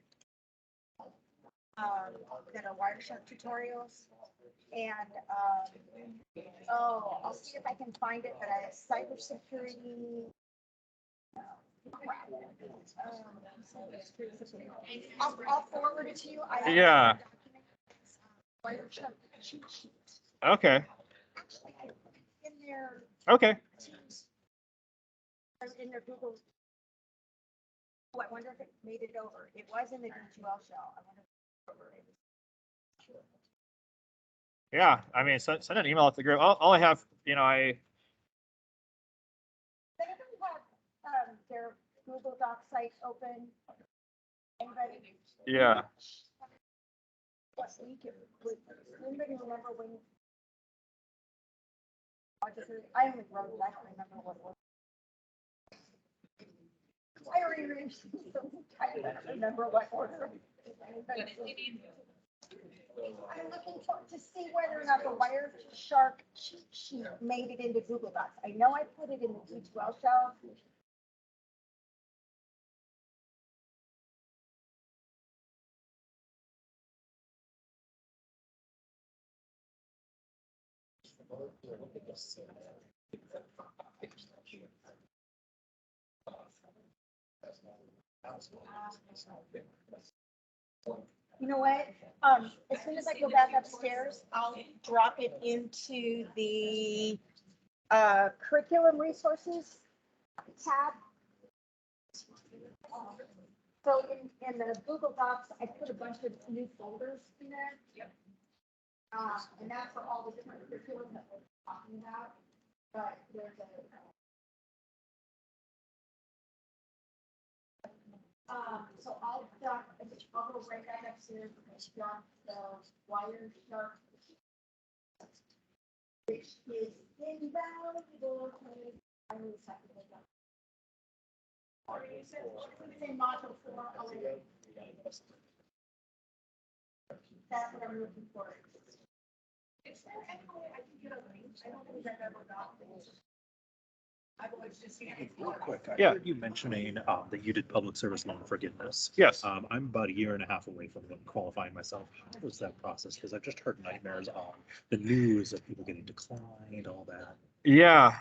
that are wire shark tutorials. And I'll see if I can find it, but I have cybersecurity. I'll forward it to you. I have Yeah. Wire shark cheat sheet. Okay. Actually, in their Okay. Teams, in their Google. Oh, I wonder if it made it over. It was in the D2L shell. I wonder if it over. Yeah. I mean, send an email at the group. All I have, They don't have their Google Doc site open. Anybody? yeah. What week it was? Anybody remember when? I only wrote it. I don't remember what it was. I already read I don't remember what order. I'm looking to see whether or not the wire shark cheat sheet made it into Google Docs. I know I put it in the D2L shell. You know what? As soon as I go back upstairs, I'll drop it into the curriculum resources tab. So in the Google Docs, I put a bunch of new folders in there. Yep. And that's for all the different curriculum that we're talking about. But there's so I'll go right back upstairs and drop the wire shark which is invaluable to highly technical job. Or you said, say module 4, that's what I'm looking for. Is there any way I can get a link? I don't think I've ever gotten this. I've always just seen it. Real quick, I Yeah. heard you mentioning that you did public service loan forgiveness. Yes. I'm about a year and a half away from qualifying myself. How was that process? Because I've just heard nightmares on the news of people getting declined, all that. Yeah.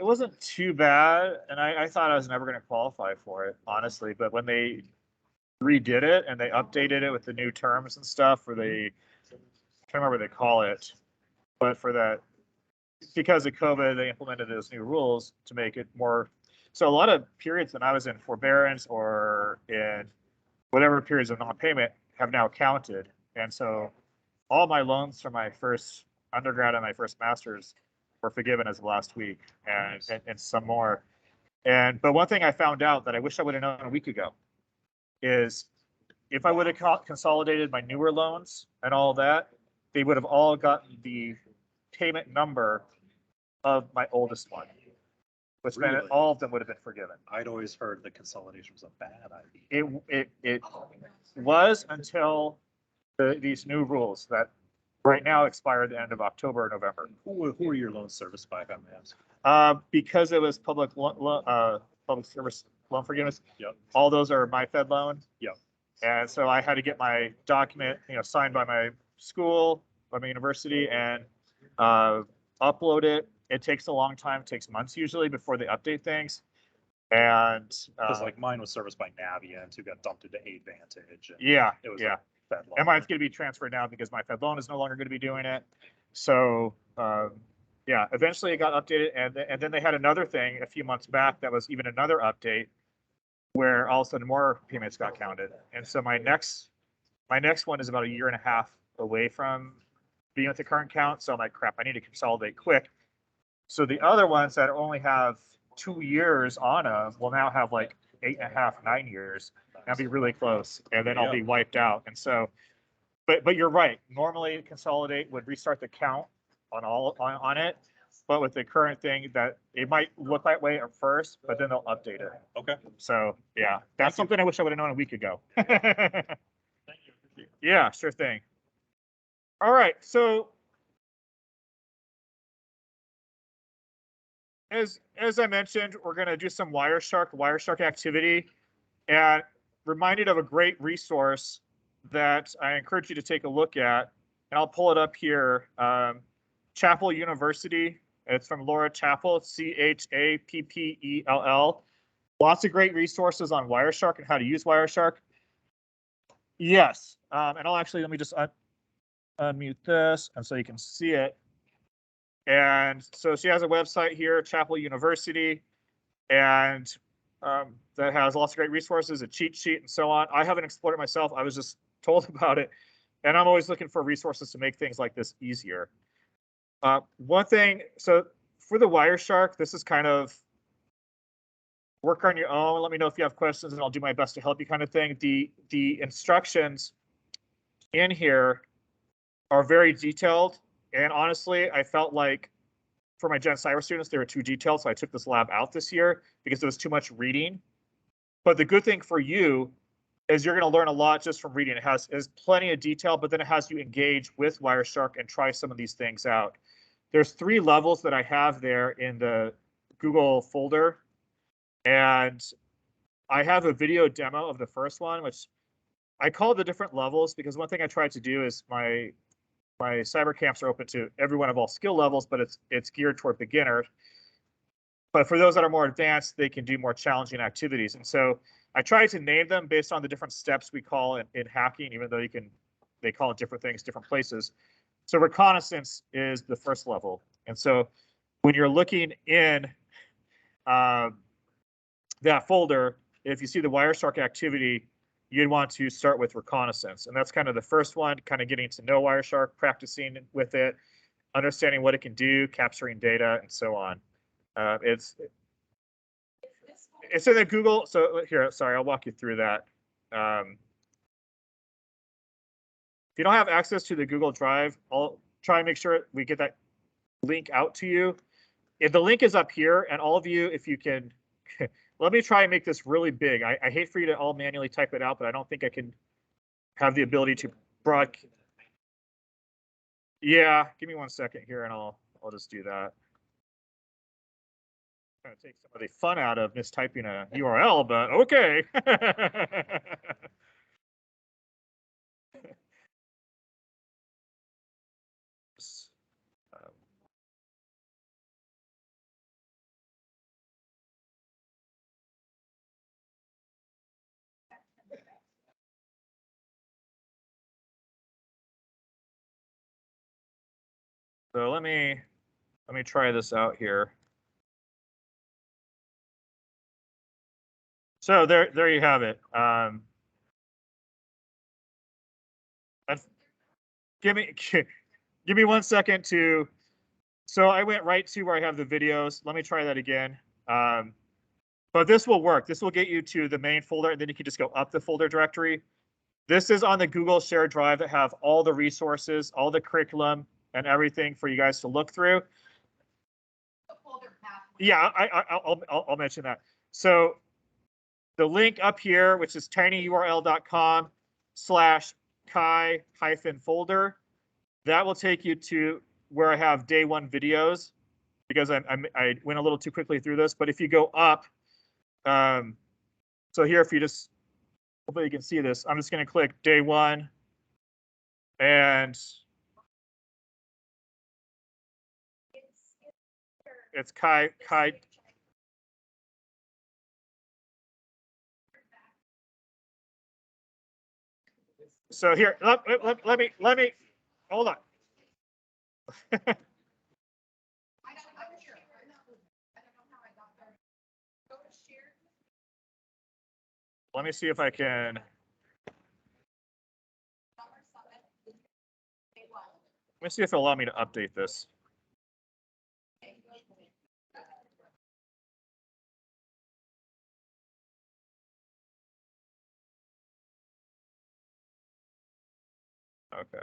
It wasn't too bad, and I thought I was never going to qualify for it, honestly. But when they redid it and they updated it with the new terms and stuff, for the, I can't remember what they call it, but for that, because of COVID, they implemented those new rules to make it more. So a lot of periods that I was in forbearance or in whatever periods of non-payment have now counted, and so all my loans from my first undergrad and my first master's were forgiven as of last week, and some more. But one thing I found out that I wish I would have known a week ago is if I would have consolidated my newer loans and all that, they would have all gotten the payment number of my oldest one, which meant Really? all of them would have been forgiven. I'd always heard that consolidation was a bad idea. It was until these new rules that right now expire at the end of October or November. Who are your loans serviced by, if I may ask? Because it was public service loan forgiveness. Yep. All those are my Fed loan. Yep. And so I had to get my document, signed by my school, by my university, and upload it. It takes a long time. It takes months usually before they update things. And Because like mine was serviced by Navient, who got dumped into Advantage. yeah, It was yeah. Fed loan. And mine's going to be transferred now because my Fed loan is no longer going to be doing it. So yeah, eventually it got updated, and then they had another thing a few months back that was even another update where all of a sudden more payments got counted. And so my next one is about a year and a half away from being at the current count. So I'm like, crap, I need to consolidate quick. So the other ones that only have 2 years on them will now have like 8.5, 9 years. That'll be really close, and then I'll be wiped out. And so, but you're right. Normally, consolidate would restart the count on it, but with the current thing, that it might look that way at first, but then they'll update it. Okay. So yeah, that's something I wish I would have known a week ago. Thank you. Yeah, sure thing. All right, so as I mentioned, we're going to do some Wireshark activity, and reminded of a great resource that I encourage you to take a look at, and I'll pull it up here. Chapel University. It's from Laura Chappell, Chappell. Lots of great resources on Wireshark and how to use Wireshark. Yes, and let me just unmute this, and so you can see it. And so she has a website here, Chapel University, and that has lots of great resources, a cheat sheet, and so on. I haven't explored it myself. I was just told about it, and I'm always looking for resources to make things like this easier. One thing, so for the Wireshark, this is kind of work on your own. Let me know if you have questions, and I'll do my best to help you, kind of thing. The instructions in here are very detailed, and honestly, I felt like for my Gen Cyber students, they were too detailed, so I took this lab out this year because there was too much reading. But the good thing for you is you're going to learn a lot just from reading. It has plenty of detail, but then it has you engage with Wireshark and try some of these things out. There's 3 levels that I have there in the Google folder, and I have a video demo of the first one, which I call the different levels because one thing I tried to do is my cyber camps are open to everyone of all skill levels, but it's geared toward beginner. But for those that are more advanced, they can do more challenging activities. And so I try to name them based on the different steps we call in hacking, even though they call it different things, different places. So reconnaissance is the first level. And so when you're looking in that folder, if you see the Wireshark activity, you'd want to start with reconnaissance. And that's kind of the first one, kind of getting to know Wireshark, practicing with it, understanding what it can do, capturing data, and so on. It's in the Google. So here, sorry, I'll walk you through that. If you don't have access to the Google Drive, I'll try and make sure we get that link out to you. If the link is up here, and all of you, if you can, let me try and make this really big. I hate for you to all manually type it out, but I don't think I can have the ability to broadcast. Yeah, give me 1 second here, and I'll just do that. Kind of take some of the fun out of mistyping a URL, but okay. So let me try this out here. So there you have it. Give me 1 second to. So I went right to where I have the videos. Let me try that again. But this will work. This will get you to the main folder, and then you can just go up the folder directory. This is on the Google Shared Drive that have all the resources, all the curriculum, and everything for you guys to look through. Yeah, I'll mention that. So the link up here, which is tinyurl.com/chi-folder, that will take you to where I have day 1 videos, because I went a little too quickly through this. But if you go up, so here, if you just, hopefully you can see this, I'm just going to click day 1, and it's Kai. So here, let me hold on. Let me see if I can. Let me see if it'll allow me to update this. Okay.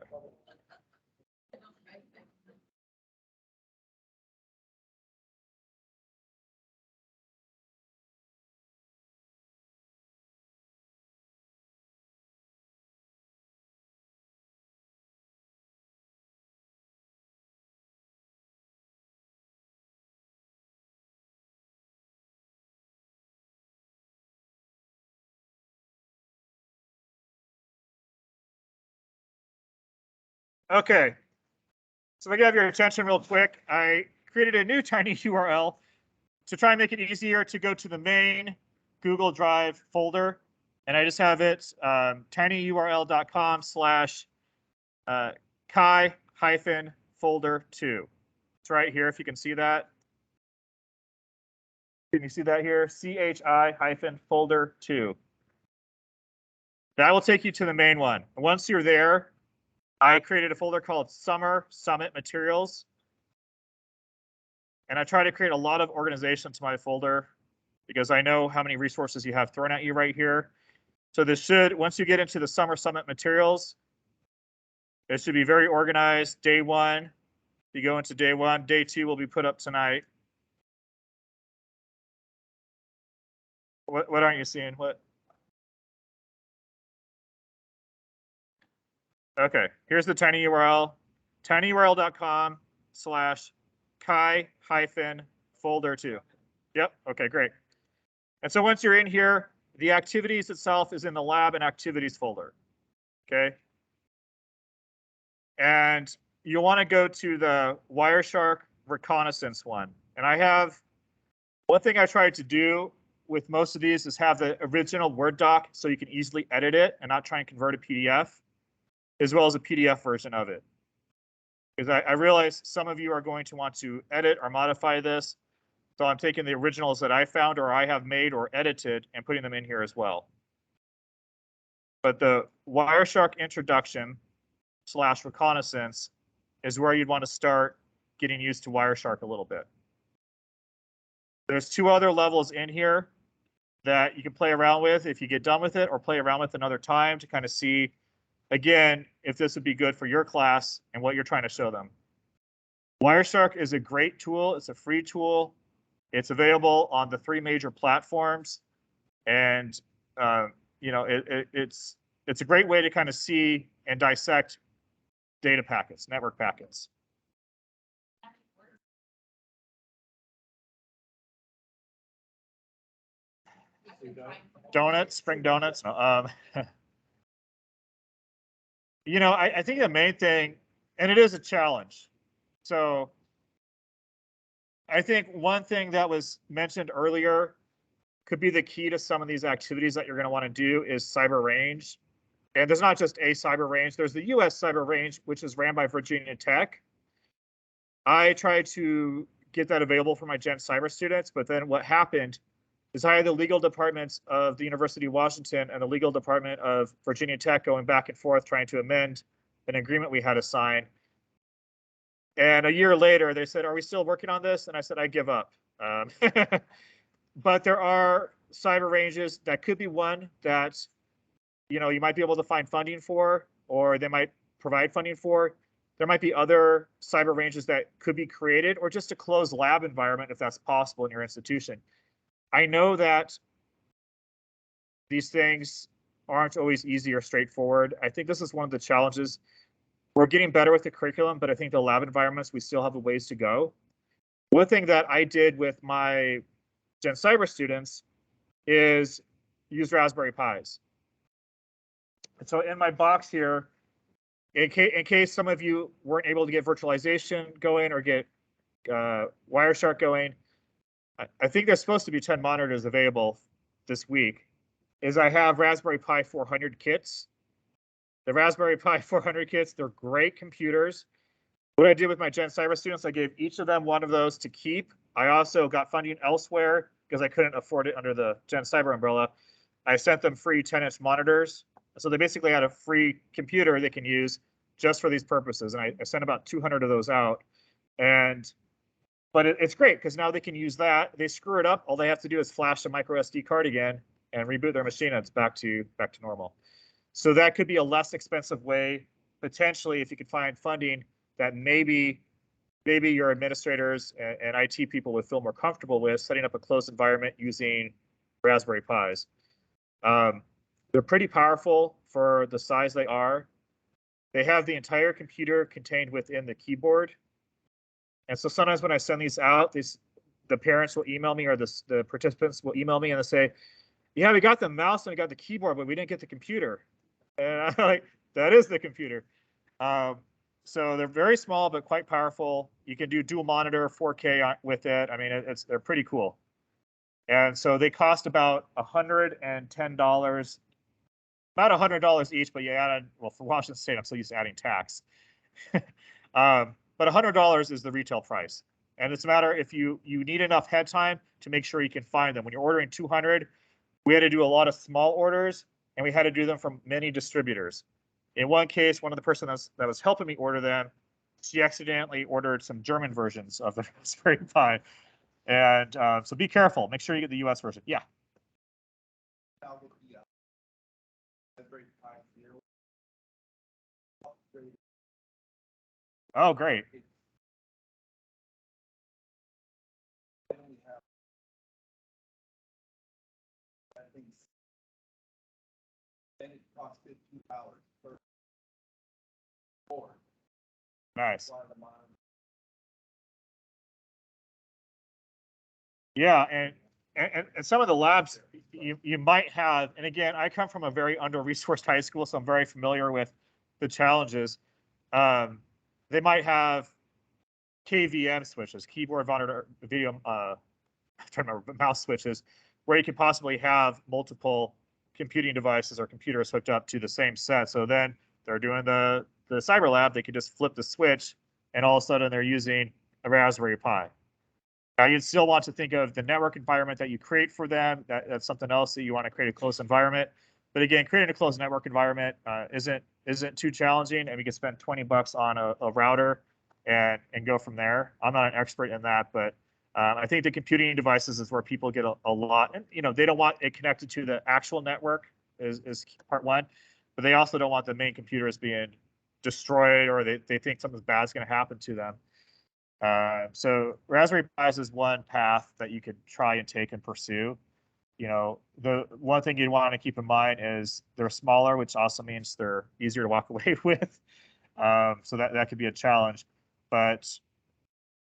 Okay. So if I have your attention real quick, I created a new tiny URL to try and make it easier to go to the main Google Drive folder. And I just have it tinyurl.com/chi-folder2. It's right here, if you can see that. Can you see that here? CHI-folder2. That will take you to the main one. And once you're there, I created a folder called Summer Summit Materials. And I try to create a lot of organization to my folder because I know how many resources you have thrown at you right here. So this should, once you get into the Summer Summit Materials, it should be very organized. Day 1, you go into day 1. Day 2 will be put up tonight. What aren't you seeing? What? Okay, here's the tiny URL, tinyurl.com/chi-folder2. Yep, okay, great. And so once you're in here, the activities itself is in the lab and activities folder, okay? And you'll want to go to the Wireshark reconnaissance one. And I have, one thing I tried to do with most of these is have the original Word doc so you can easily edit it and not try and convert a PDF, as well as a PDF version of it. Because I realize some of you are going to want to edit or modify this. So I'm taking the originals that I found or I have made or edited and putting them in here as well. But the Wireshark introduction/reconnaissance is where you'd want to start getting used to Wireshark a little bit. There's 2 other levels in here that you can play around with if you get done with it, or play around with another time to kind of see again, if this would be good for your class and what you're trying to show them. Wireshark is a great tool. It's a free tool. It's available on the 3 major platforms, and you know, it's a great way to kind of see and dissect data packets, network packets. Donuts, spring donuts. No, you know, I think the main thing, and it is a challenge. So I think one thing that was mentioned earlier could be the key to some of these activities that you're going to want to do is cyber range. And there's not just a cyber range, there's the US cyber range, which is ran by Virginia Tech. I tried to get that available for my Gen Cyber students, but then what happened is I had the legal departments of the University of Washington and the legal department of Virginia Tech going back and forth trying to amend an agreement we had to sign. And a year later, they said, "Are we still working on this?" And I said, "I give up." But there are cyber ranges that could be one that, you know, you might be able to find funding for, or they might provide funding for. There might be other cyber ranges that could be created, or just a closed lab environment if that's possible in your institution. I know that these things aren't always easy or straightforward. I think this is one of the challenges. We're getting better with the curriculum, but I think the lab environments, we still have a ways to go. One thing that I did with my Gen Cyber students is use Raspberry Pis. And so in my box here, in case some of you weren't able to get virtualization going or get Wireshark going, I think there's supposed to be 10 monitors available this week, is I have Raspberry Pi 400 kits. The Raspberry Pi 400 kits, they're great computers. What I did with my Gen Cyber students, I gave each of them one of those to keep. I also got funding elsewhere because I couldn't afford it under the Gen Cyber umbrella. I sent them free 10-inch monitors. So they basically had a free computer they can use just for these purposes. And I sent about 200 of those out. But it's great because now they can use that. They screw it up, all they have to do is flash a micro SD card again and reboot their machine, and it's back to normal. So that could be a less expensive way, potentially, if you could find funding that maybe your administrators and IT people would feel more comfortable with setting up a closed environment using Raspberry Pis. They're pretty powerful for the size they are. They have the entire computer contained within the keyboard. And so sometimes when I send these out, the parents will email me, or the participants will email me and they'll say, "Yeah, we got the mouse and we got the keyboard, but we didn't get the computer." And I'm like, that is the computer. So they're very small, but quite powerful. You can do dual monitor 4K with it. I mean, they're pretty cool. And so they cost about $110, about $100 each, but you add, well, for Washington State, I'm still used to adding tax. But $100 is the retail price. And it's a matter if you need enough head time to make sure you can find them. When you're ordering 200, we had to do a lot of small orders, and we had to do them from many distributors. In one case, one of the person that was helping me order them, she accidentally ordered some German versions of the Raspberry Pi. And so be careful. Make sure you get the US version. Yeah. Oh, great. Then it costs $15 per board. Nice. Yeah, and some of the labs you might have, and again, I come from a very under-resourced high school, so I'm very familiar with the challenges. They might have KVM switches, keyboard monitor video, I'm trying to remember, mouse switches, where you could possibly have multiple computing devices or computers hooked up to the same set. So then they're doing the cyber lab, they could just flip the switch, and all of a sudden they're using a Raspberry Pi. Now, you'd still want to think of the network environment that you create for them. That's something else that you want to create a closed environment. But again, creating a closed network environment isn't too challenging, and we can spend $20 on a router and go from there. I'm not an expert in that, but I think the computing devices is where people get a lot. And they don't want it connected to the actual network is part one. but they also don't want the main computers being destroyed, or they think something bad is going to happen to them. So Raspberry Pis is one path that you could try and take and pursue. You know, the one thing you'd want to keep in mind is they're smaller, which also means they're easier to walk away with. So that could be a challenge. But,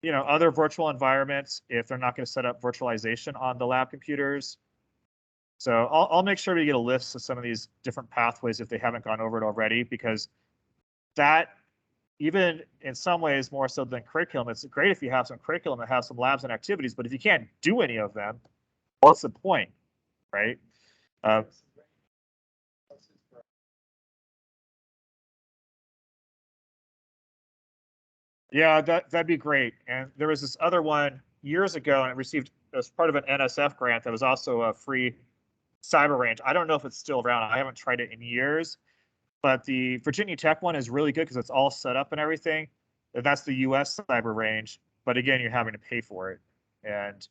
you know, other virtual environments, if they're not going to set up virtualization on the lab computers. So I'll make sure we get a list of some of these different pathways if they haven't gone over it already, because that, even in some ways more so than curriculum, it's great if you have some curriculum that has some labs and activities, but if you can't do any of them, what's the point, right? Yeah, that'd be great. And there was this other one years ago, and it received as part of an NSF grant that was also a free cyber range. I don't know if it's still around. I haven't tried it in years, but the Virginia Tech one is really good because it's all set up and everything. And that's the US cyber range. But again, you're having to pay for it. And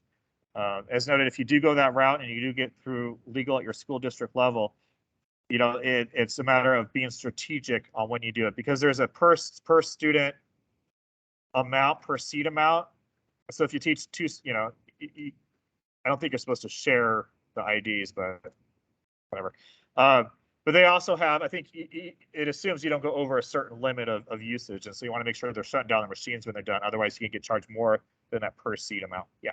as noted, if you do go that route and you do get through legal at your school district level, you know, it's a matter of being strategic on when you do it, because there's a per student amount, per seat amount. So if you teach two, you know, I don't think you're supposed to share the IDs, but whatever. But they also have, I think it assumes you don't go over a certain limit of usage. And so you want to make sure they're shutting down the machines when they're done. Otherwise, you can get charged more than that per seat amount. Yeah.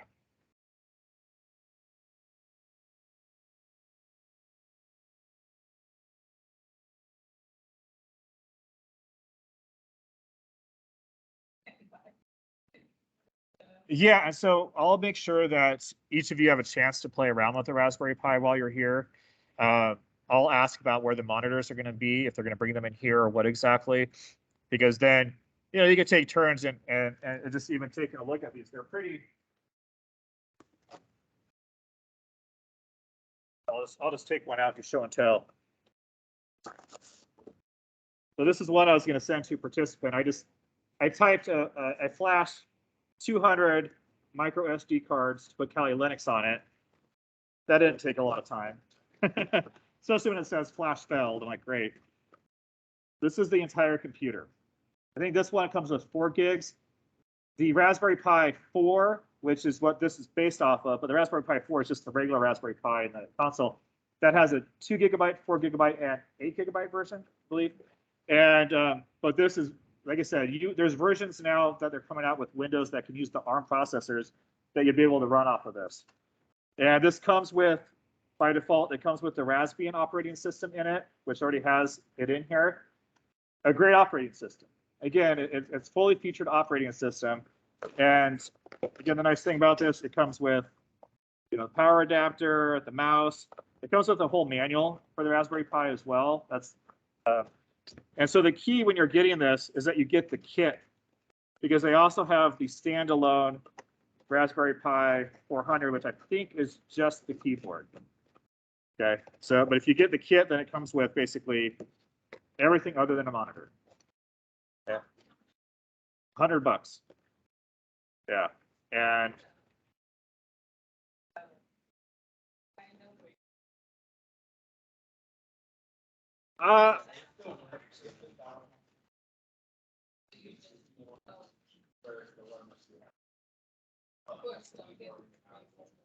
Yeah, and so I'll make sure that each of you have a chance to play around with the Raspberry Pi while you're here. I'll ask about where the monitors are going to be, if they're going to bring them in here or what exactly, because then, you know, you can take turns and just even taking a look at these. They're pretty. I'll just take one out to show and tell. So this is one I was going to send to a participant. I typed a flash 200 micro SD cards to put Kali Linux on it. That didn't take a lot of time. Especially when it says flash failed. I'm like, great. This is the entire computer. I think this one comes with 4 gigs. The Raspberry Pi 4, which is what this is based off of, but the Raspberry Pi 4 is just the regular Raspberry Pi in the console. That has a 2 gigabyte, 4 gigabyte, and 8 gigabyte version, I believe. And but this is, like I said, there's versions now that they're coming out with Windows that can use the ARM processors that you'll be able to run off of this. And this comes with, by default, it comes with the Raspbian operating system in it, which already has it in here. A great operating system. Again, it's fully featured operating system. And again, the nice thing about this, it comes with, you know, power adapter, the mouse. It comes with a whole manual for the Raspberry Pi as well. That's and so the key when you're getting this is that you get the kit, because they also have the standalone Raspberry Pi 400, which I think is just the keyboard. Okay, so but if you get the kit, then it comes with basically everything other than a monitor. Yeah, $100. Yeah, and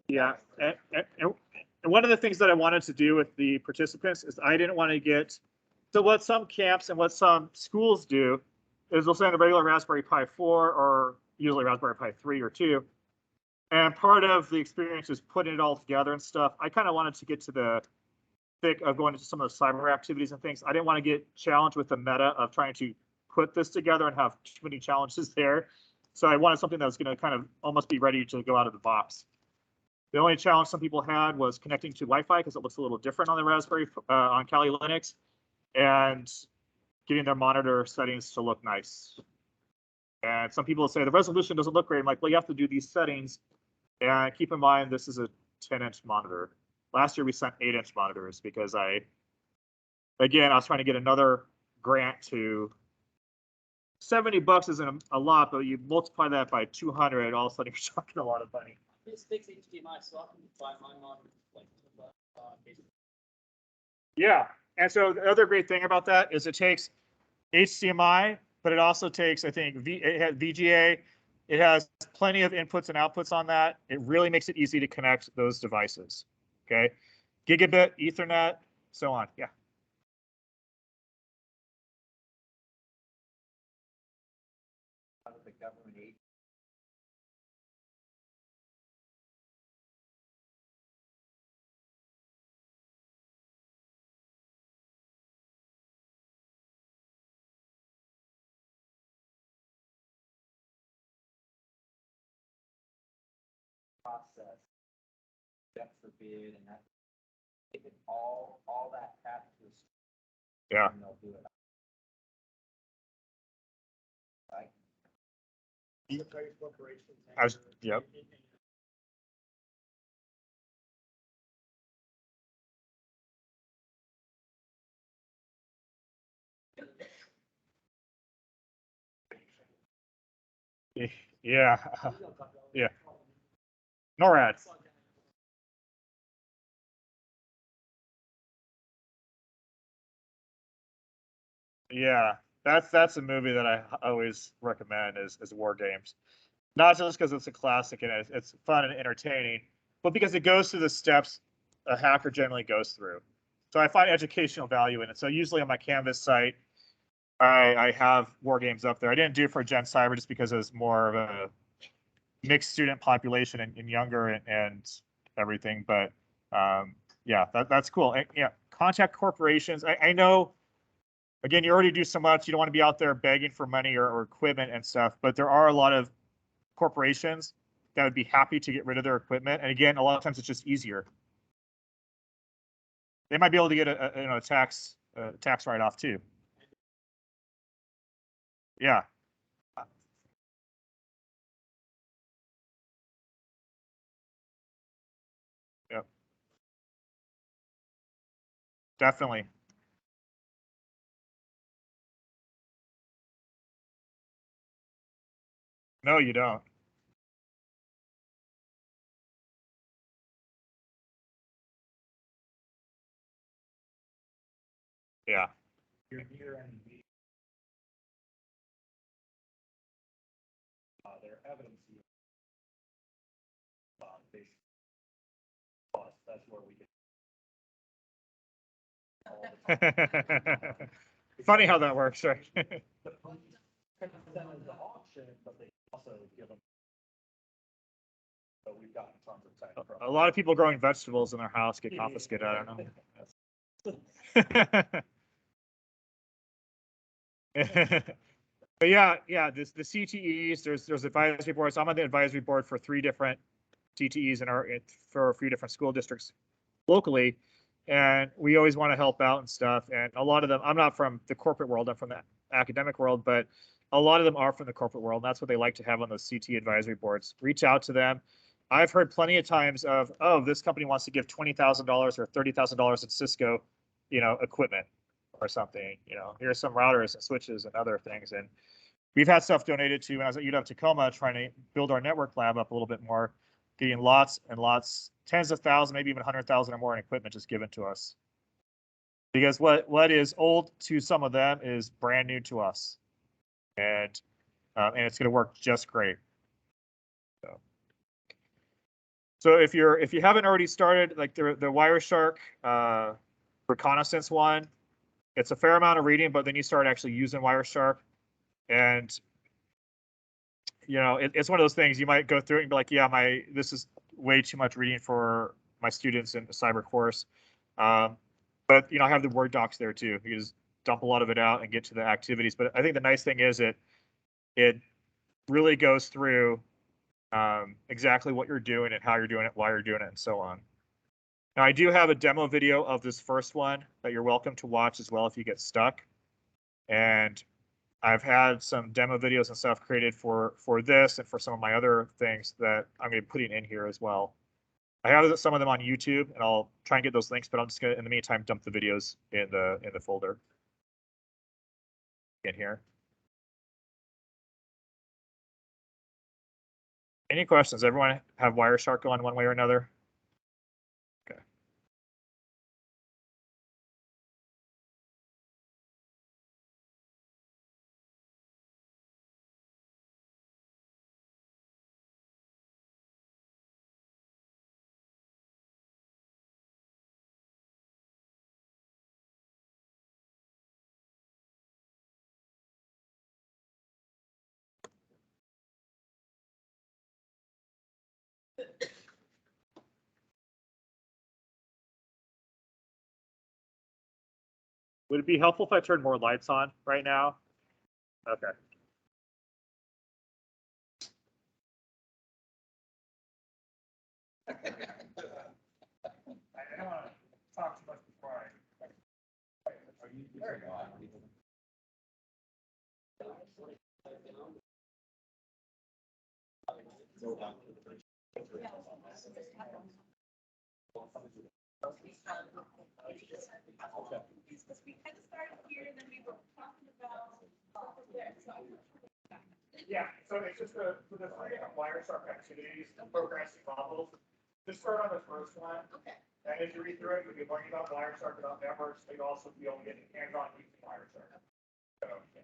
yeah, and one of the things that I wanted to do with the participants is I didn't want to get, so what some camps and what some schools do is they'll send a regular Raspberry Pi 4 or usually Raspberry Pi 3 or 2. And part of the experience is putting it all together and stuff. I kind of wanted to get to the thick of going into some of the cyber activities and things. I didn't want to get challenged with the meta of trying to put this together and have too many challenges there. So I wanted something that was going to kind of almost be ready to go out of the box. The only challenge some people had was connecting to Wi-Fi because it looks a little different on the Raspberry on Kali Linux, and getting their monitor settings to look nice. And some people say the resolution doesn't look great. I'm like, well, you have to do these settings, and keep in mind this is a 10-inch monitor. Last year we sent 8-inch monitors because I was trying to get another grant to. $70 isn't a lot, but you multiply that by 200, all of a sudden you're talking a lot of money. It's fixed HDMI, so I can buy my monitor like Yeah, And so the other great thing about that is it takes HDMI, but it also takes, I think, it has VGA. It has plenty of inputs and outputs on that. It really makes it easy to connect those devices. Okay, gigabit, Ethernet, so on. Yeah. Out of the government aid. Process, depth forbid, and that, if it all that passes. Yeah. And they'll do it. Right? I was, yep. Yeah. Yeah. NORAD. Yeah, that's a movie that I always recommend is War Games. Not just because it's a classic and it's fun and entertaining, but because it goes through the steps a hacker generally goes through. So I find educational value in it. So usually on my Canvas site, I have War Games up there. I didn't do it for Gen Cyber just because it was more of a mixed student population and younger and everything. But yeah, that's cool. And, yeah, contact corporations. I know. Again, you already do so much. You don't want to be out there begging for money or equipment and stuff. But there are a lot of corporations that would be happy to get rid of their equipment. And again, a lot of times it's just easier. They might be able to get a tax write-off too. Yeah. Yep. Definitely. No, you don't. Yeah. You're near any their evidence. Based, that's where we get. Funny how that works, right? The auction, but they also give them. So we've gotten tons of tech. A lot of people growing vegetables in their house get confiscated. I don't know. But yeah, the CTEs. There's advisory boards. I'm on the advisory board for 3 different CTEs for a few different school districts locally, and we always want to help out and stuff. And a lot of them, I'm not from the corporate world. I'm from the academic world, but a lot of them are from the corporate world. And that's what they like to have on those CT advisory boards. Reach out to them. I've heard plenty of times of, oh, this company wants to give $20,000 or $30,000 in Cisco, equipment or something. Here's some routers and switches and other things. And we've had stuff donated to when I was at UW-Tacoma trying to build our network lab up a little bit more, getting lots and lots, tens of thousands, maybe even 100,000 or more in equipment just given to us. Because what is old to some of them is brand new to us, and it's going to work just great. So if you haven't already started, like the Wireshark reconnaissance one, it's a fair amount of reading, but then you start actually using Wireshark, and it's one of those things you might go through it and be like, yeah, this is way too much reading for my students in the cyber course. But I have the Word docs there too. You just dump a lot of it out and get to the activities. But I think the nice thing is it really goes through exactly what you're doing and how you're doing it, why you're doing it, and so on. Now, I do have a demo video of this first one that you're welcome to watch as well if you get stuck. And I've had some demo videos and stuff created for this and for some of my other things that I'm going to be putting in here as well. I have some of them on YouTube, and I'll try and get those links, but I'm just going to, in the meantime, dump the videos in the folder in here. Any questions? Everyone have Wireshark on one way or another? Okay. Would it be helpful if I turned more lights on right now? Okay. I don't want to talk too much before I. Are you? Because we kind of started here, and then we were talking about over there, so I'm not sure. Yeah, so it's just for the three Wireshark activities, progressing models. Just start on the first one, Okay. and as you read through it, you'll be learning about Wireshark, about networks, but you'll also be able to get hands-on using Wireshark. So,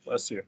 Bless you.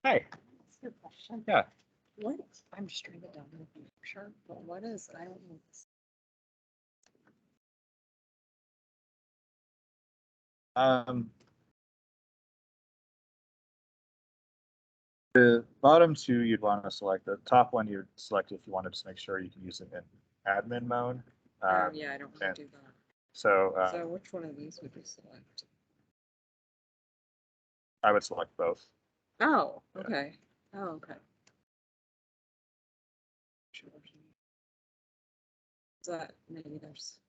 Hey, That's a good question. yeah. What, I'm just trying to download the picture, but what is, I don't know. This. The bottom two you'd want to select. The top one you'd select if you wanted to make sure you can use it in admin mode. Oh, yeah, I don't want and to do that. So So which one of these would you select? I would select both. Oh, okay. Oh, okay. So that maybe there's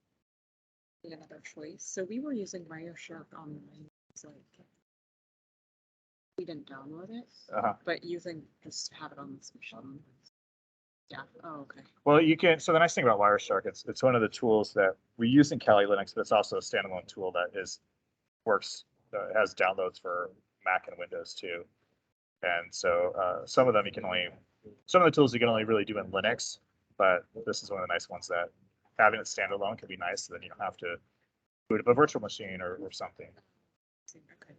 another choice. So we were using Wireshark online. It's like we didn't download it, Uh-huh. but using just have it on this machine. Yeah, oh, okay. Well, you can, so the nice thing about Wireshark, it's one of the tools that we use in Kali Linux, but it's also a standalone tool that works, has downloads for Mac and Windows too. And so some of the tools you can only really do in Linux, but this is one of the nice ones that having it standalone can be nice, so then you don't have to boot up a virtual machine or something. Okay.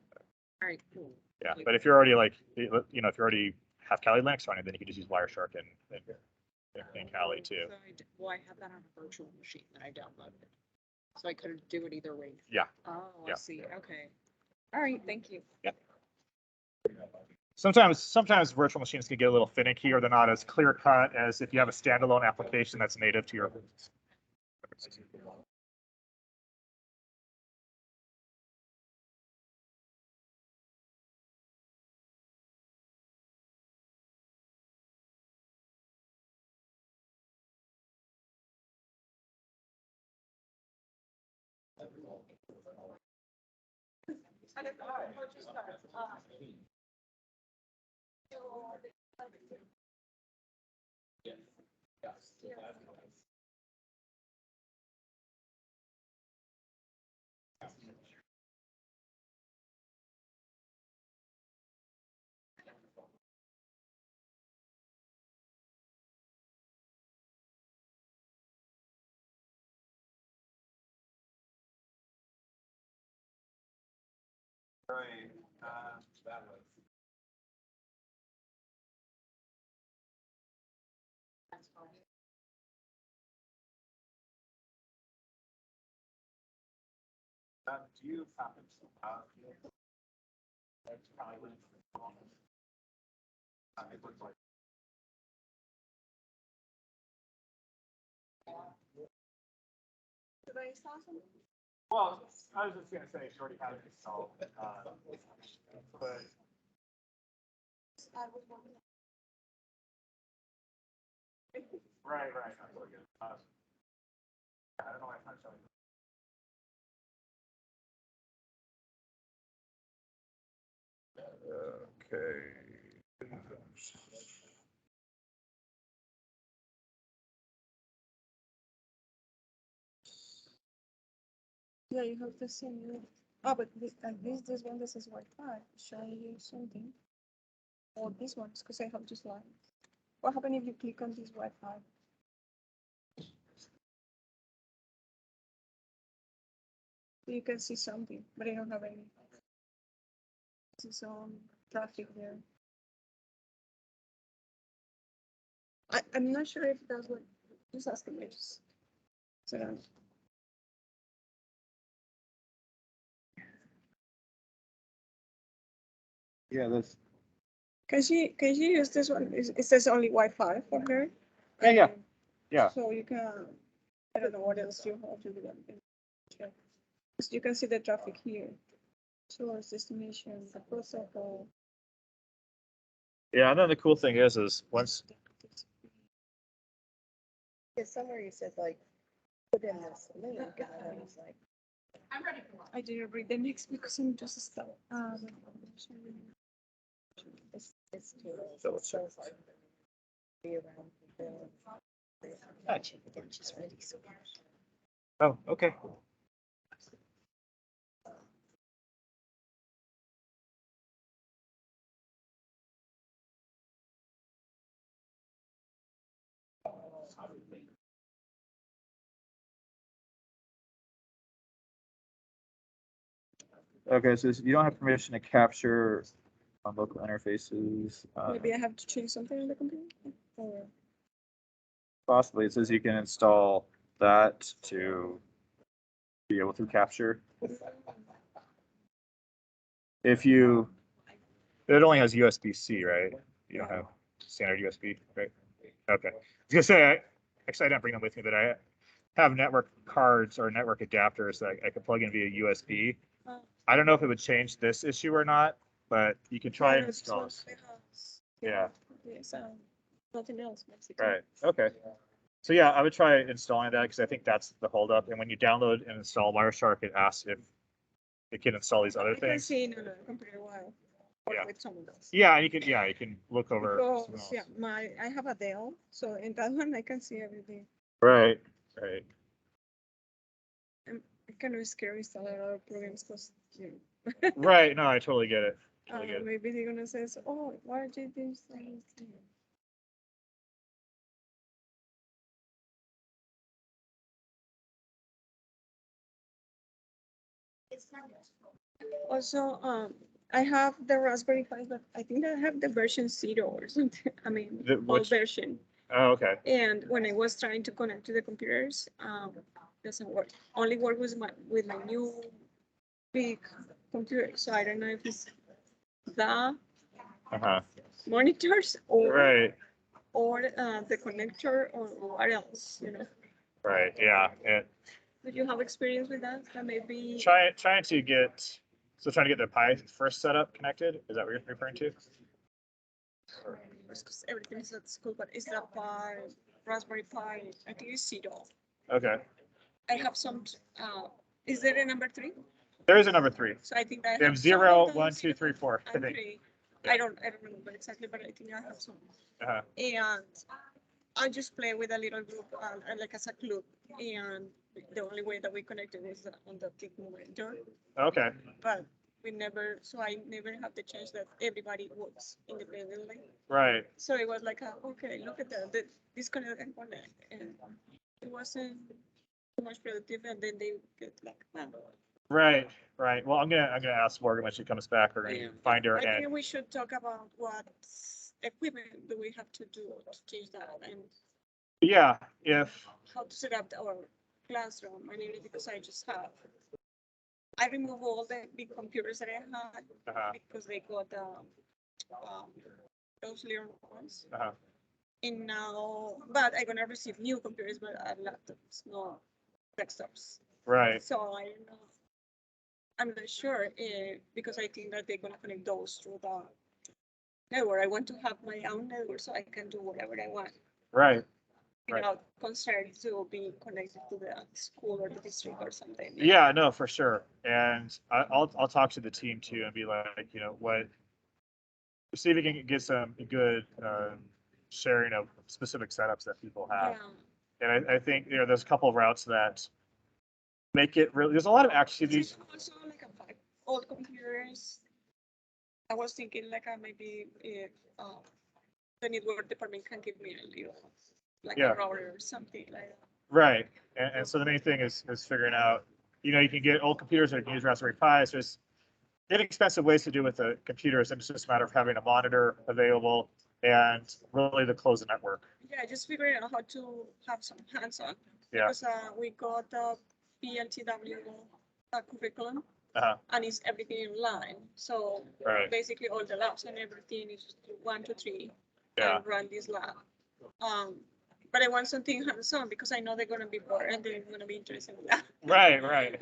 All right, cool. Yeah, but if you're already like, if you already have Kali Linux running, then you can just use Wireshark and Kali too. So well, I have that on a virtual machine that I downloaded. So I could do it either way. Yeah. Oh, Yeah. I see. Okay. All right, thank you. Yeah. Sometimes virtual machines can get a little finicky, or they're not as clear cut as if you have a standalone application that's native to your. Do you happen to have? Well, I was just gonna say, she already had it installed, but. Right. That's really good. I don't know why it's not showing. Okay. Yeah, you have the same. Oh, but this one, this is Wi-Fi, showing you something. Or this one, because I have just line. What happens if you click on this Wi-Fi? You can see something, but I don't have any. See some traffic there. I'm not sure if that's what, just asking me. So, Yeah, that's. can she use this one? It says only Wi-Fi for her. Yeah. So you can, I don't know what else you have to do. Check. So you can see the traffic here. Source, destination, the protocol. Yeah, and then the cool thing is once. Yeah, somewhere you said like, put in this link, and then it's like. I'm ready for one. I didn't read the next because I'm just stuck. It's too. So it's- so hard to be around people. Gotcha, again, she's ready, so. Oh, okay. Okay, so you don't have permission to capture on local interfaces. Maybe I have to change something on the computer. Or Possibly, it says you can install that to be able to capture. If you, it only has USB-C, right? You don't have standard USB, right? Okay. I was gonna say, actually, I didn't bring them with me, but I have network cards or network adapters that I could plug in via USB. I don't know if it would change this issue or not, but you can try and install it. Yeah. Yes, nothing else, basically. Right. Okay. So yeah, I would try installing that because I think that's the holdup. And when you download and install Wireshark, it asks if it can install these other I can things. see it on the computer while. or Yeah. with someone else. Yeah, you can look over. Because, someone else. yeah, I have a Dell, so in that one I can see everything. Right, right. It can be scary installing other programs because, Right, no, I totally get it. Totally get it. maybe they're gonna say, oh, why did this thing? Also, I have the Raspberry Pi, but I think I have the version 0 or something. I mean, The- old which- version. Oh, okay. And when I was trying to connect to the computers, doesn't work. Only work with my new big computer. So I don't know if it's the Uh-huh. monitors or Right, the connector or what else, right, yeah. And Did you have experience with that? That maybe trying to get the Pi first setup connected. Is that what you're referring to? because everything is at school, but it's the Pi, Raspberry Pi, I think it's 0. Okay. I have some, is there a number 3? There is a number 3. So I think I They have have 0, some 1, 2, 3, 4. I and think. 3. Yeah. I don't remember exactly, but I think I have some. Uh-huh. And I just play with a little group, like as a club. And the only way that we connected is on the tick monitor. Okay. But I never have the chance that everybody works independently. Right. So it was like, okay, look at the disconnect and connect. And it wasn't too much productive. And then they get like, Right. Right. Well, I'm gonna ask Morgan when she comes back. We're gonna yeah. find her I and think we should talk about what equipment do we have to do to change that and yeah, if how to set up our classroom. I need it because I remove all the big computers that I had uh-huh, because they got those little ones. uh-huh. And now, but I'm gonna receive new computers, but laptops, no desktops. Right. So I don't know. I'm not sure because I think that they're gonna connect those through the network. I want to have my own network so I can do whatever I want Right. without concern to be connected to the school or the district or something. Yeah, no, for sure. And I'll talk to the team too and be like, see if we can get some good sharing of specific setups that people have. Yeah. And I think there's a couple of routes that make it really. There's a lot of activities. Also, like old computers. I was thinking like maybe if the network department can give me a little, like Yeah. a router or something like that. Right. And so the main thing is figuring out, you can get old computers or you can use Raspberry Pis. There's inexpensive ways to do with the computers. And it's just a matter of having a monitor available and really to close the network. Yeah, just figuring out how to have some hands-on. Yeah. Because we got the PLTW curriculum. Uh-huh. And it's everything in line. So Right. basically all the labs and everything is 1, 2, 3 Yeah. and run this lab. But I want something hands-on because I know they're gonna be bored and they're gonna be interested in that. Right, right.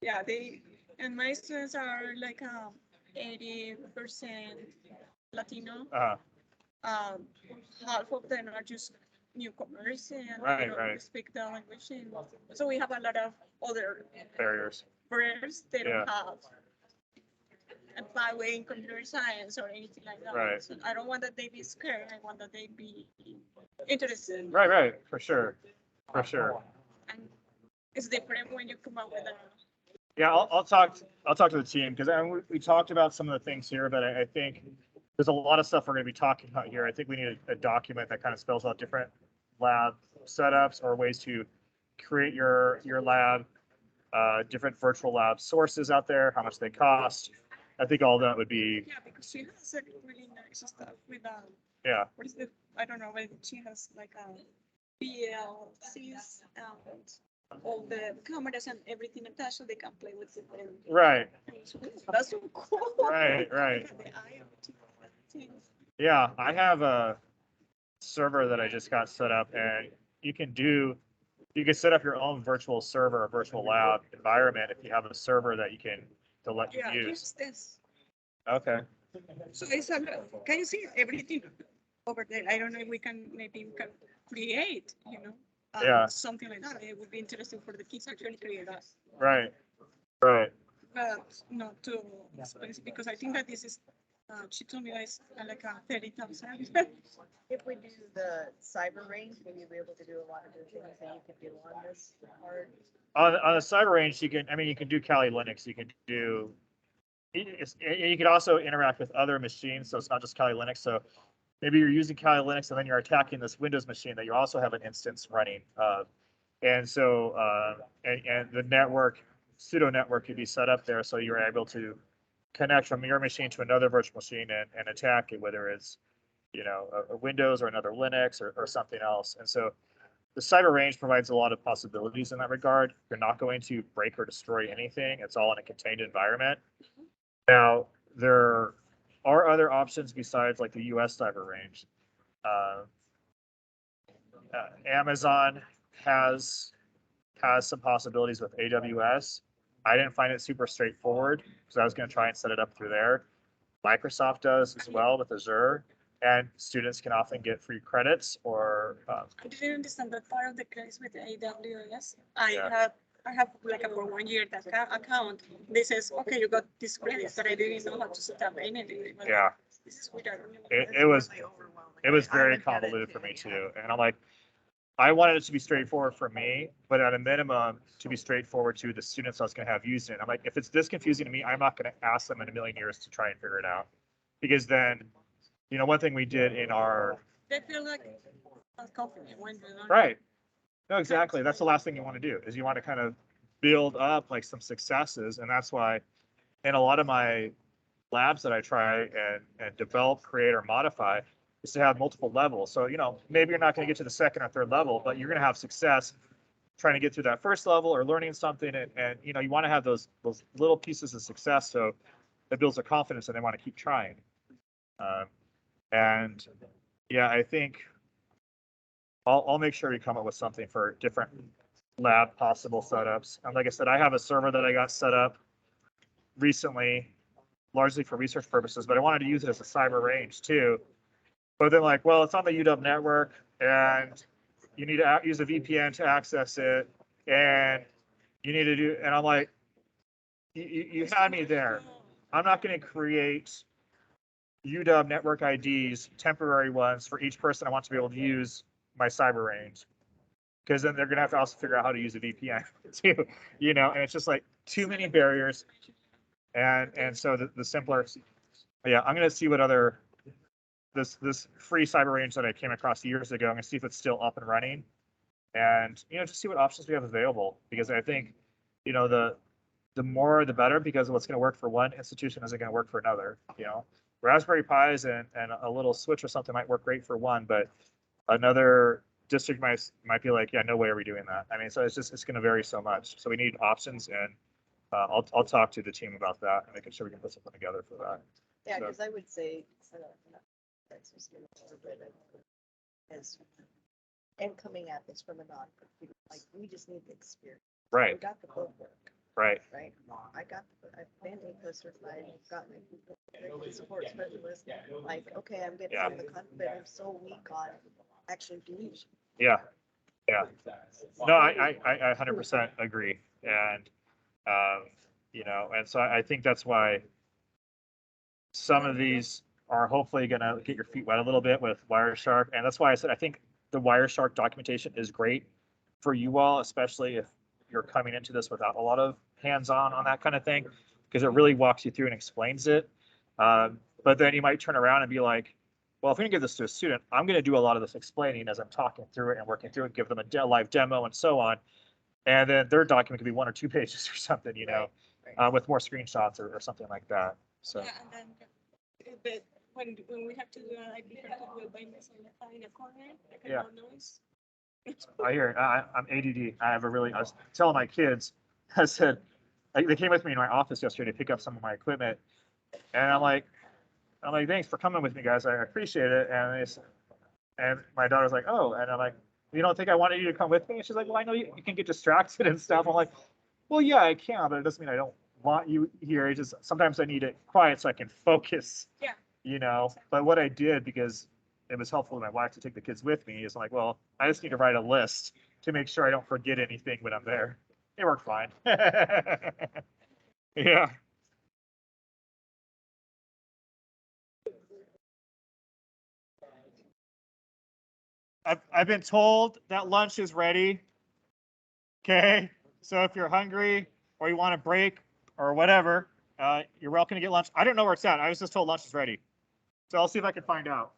Yeah, and my students are like 80% Latino. Uh-huh. Half of them are just newcomers and Right, they don't right. speak the language. So we have a lot of other Barriers. barriers they don't Yeah. have. And by way in computer science or anything like that. Right. So I don't want that they be scared. I want that they be interested. Right, for sure. For sure. And it's different when you come up with a. Yeah, I'll talk to the team because we talked about some of the things here, but I think there's a lot of stuff we're going to be talking about here. I think we need a document that kind of spells out different lab setups or ways to create your lab, different virtual lab sources out there, how much they cost. I think all that would be. Yeah, because she has a really nice stuff with Yeah. What is it? I don't know, but she has like PLCs and all the cameras and everything attached so they can play with it. Right. That's so cool. Right. The IoT things. Yeah, I have a server that I just got set up, and you can set up your own virtual server or virtual lab environment if you have a server that you can let you Yeah, use. here's this. Okay. So it's can you see everything over there? I don't know if we can create, Yeah. something like that. It would be interesting for the kids actually create that. Right. But but not too expensive, because I think that this is, she told me that it's like 30,000. If we do the cyber range, will you be able to do a lot of the things that you can do on this part? On a cyber range, you can, I mean, you can do Kali Linux, you can do, you can also interact with other machines, so it's not just Kali Linux. So maybe you're using Kali Linux and then you're attacking this Windows machine that you also have an instance running. And so, and the network, pseudo network could be set up there so you're able to connect from your machine to another virtual machine and attack it, whether it's, you know, a Windows or another Linux or something else. And so the cyber range provides a lot of possibilities in that regard. You're not going to break or destroy anything. It's all in a contained environment. Now, there are other options besides like the US cyber range. Amazon has some possibilities with AWS. I didn't find it super straightforward because I was going to try and set it up through there. Microsoft does as well with Azure, and students can often get free credits or. I didn't understand that part of the case with AWS. Yeah. I have like a for 1 year that account. They says, okay, you got this credits, but I didn't know how to set up anything. Yeah. This is weird. I don't know. It was Really overwhelming. it was I very looked at it convoluted for me too. too, and I'm like, I wanted it to be straightforward for me, but at a minimum to be straightforward to the students I was going to have using it. I'm like, if it's this confusing to me, I'm not going to ask them in a million years to try and figure it out, because then, you know, one thing we did in our They feel like confident when you don't. right. No, exactly. That's the last thing you want to do is you want to kind of build up like some successes. And that's why in a lot of my labs that I try and develop, create, or modify is to have multiple levels. So, you know, maybe you're not going to get to the second or third level, but you're going to have success trying to get through that first level or learning something. And you know, you want to have those little pieces of success. So it builds their confidence and they want to keep trying. And yeah, I think I'll make sure we come up with something for different lab possible setups. And like I said, I have a server that I got set up recently, largely for research purposes, but I wanted to use it as a cyber range too. But then like, well, it's on the UW network and you need to use a VPN to access it. And you need to do, and I'm like, you had me there. I'm not going to create UW network IDs, temporary ones for each person I want to be able to use my cyber range, because then they're gonna have to also figure out how to use a VPN too, you know, and it's just like too many barriers. And so the simpler, yeah, I'm gonna see what other this free cyber range that I came across years ago. I'm gonna see if it's still up and running, and you know, just see what options we have available, because I think, you know, the more the better, because what's gonna work for one institution isn't gonna work for another. You know, Raspberry Pis and a little switch or something might work great for one, but another district might be like, yeah, no way are we doing that. I mean, so it's going to vary so much. So we need options, and I'll talk to the team about that and making sure we can put something together for that. Yeah, So- because I would say, that's just a little bit of, as, and coming at this from a non-computer, like, we just need the experience. We Right, got the book work, right. right? I've been ACO certified, I've got my executive support specialist, like, okay, I'm getting some of the confidence, but I'm so weak on actually doing it. Yeah, yeah. No, I 100% agree, and you know, and so I think that's why some of these are hopefully going to get your feet wet a little bit with Wireshark, and that's why I said I think the Wireshark documentation is great for you all, especially if you're coming into this without a lot of hands-on on that kind of thing, because it really walks you through and explains it. But then you might turn around and be like, well, if I'm going to give this to a student, I'm going to do a lot of this explaining as I'm talking through it and working through it, give them a live demo and so on. And then their document could be 1 or 2 pages or something, you know, Right. with more screenshots or something like that. So, Yeah, and then but when we have to do it, I prefer to do it by myself in a corner, like Yeah. no noise. I hear it. I'm ADD. I was telling my kids, I said, they came with me in my office yesterday to pick up some of my equipment. And I'm like, thanks for coming with me, guys. I appreciate it. And my daughter's like, oh, and I'm like, you don't think I wanted you to come with me? And she's like, well, I know you can get distracted and stuff. I'm like, well, yeah, I can, but it doesn't mean I don't want you here. It's just sometimes I need it quiet so I can focus. Yeah. You know, but what I did, because it was helpful to my wife to take the kids with me, is like, well, I just need to write a list to make sure I don't forget anything when I'm there. It worked fine. Yeah. I've been told that lunch is ready. Okay. So if you're hungry or you want a break or whatever, you're welcome to get lunch. I don't know where it's at. I was just told lunch is ready. So I'll see if I can find out.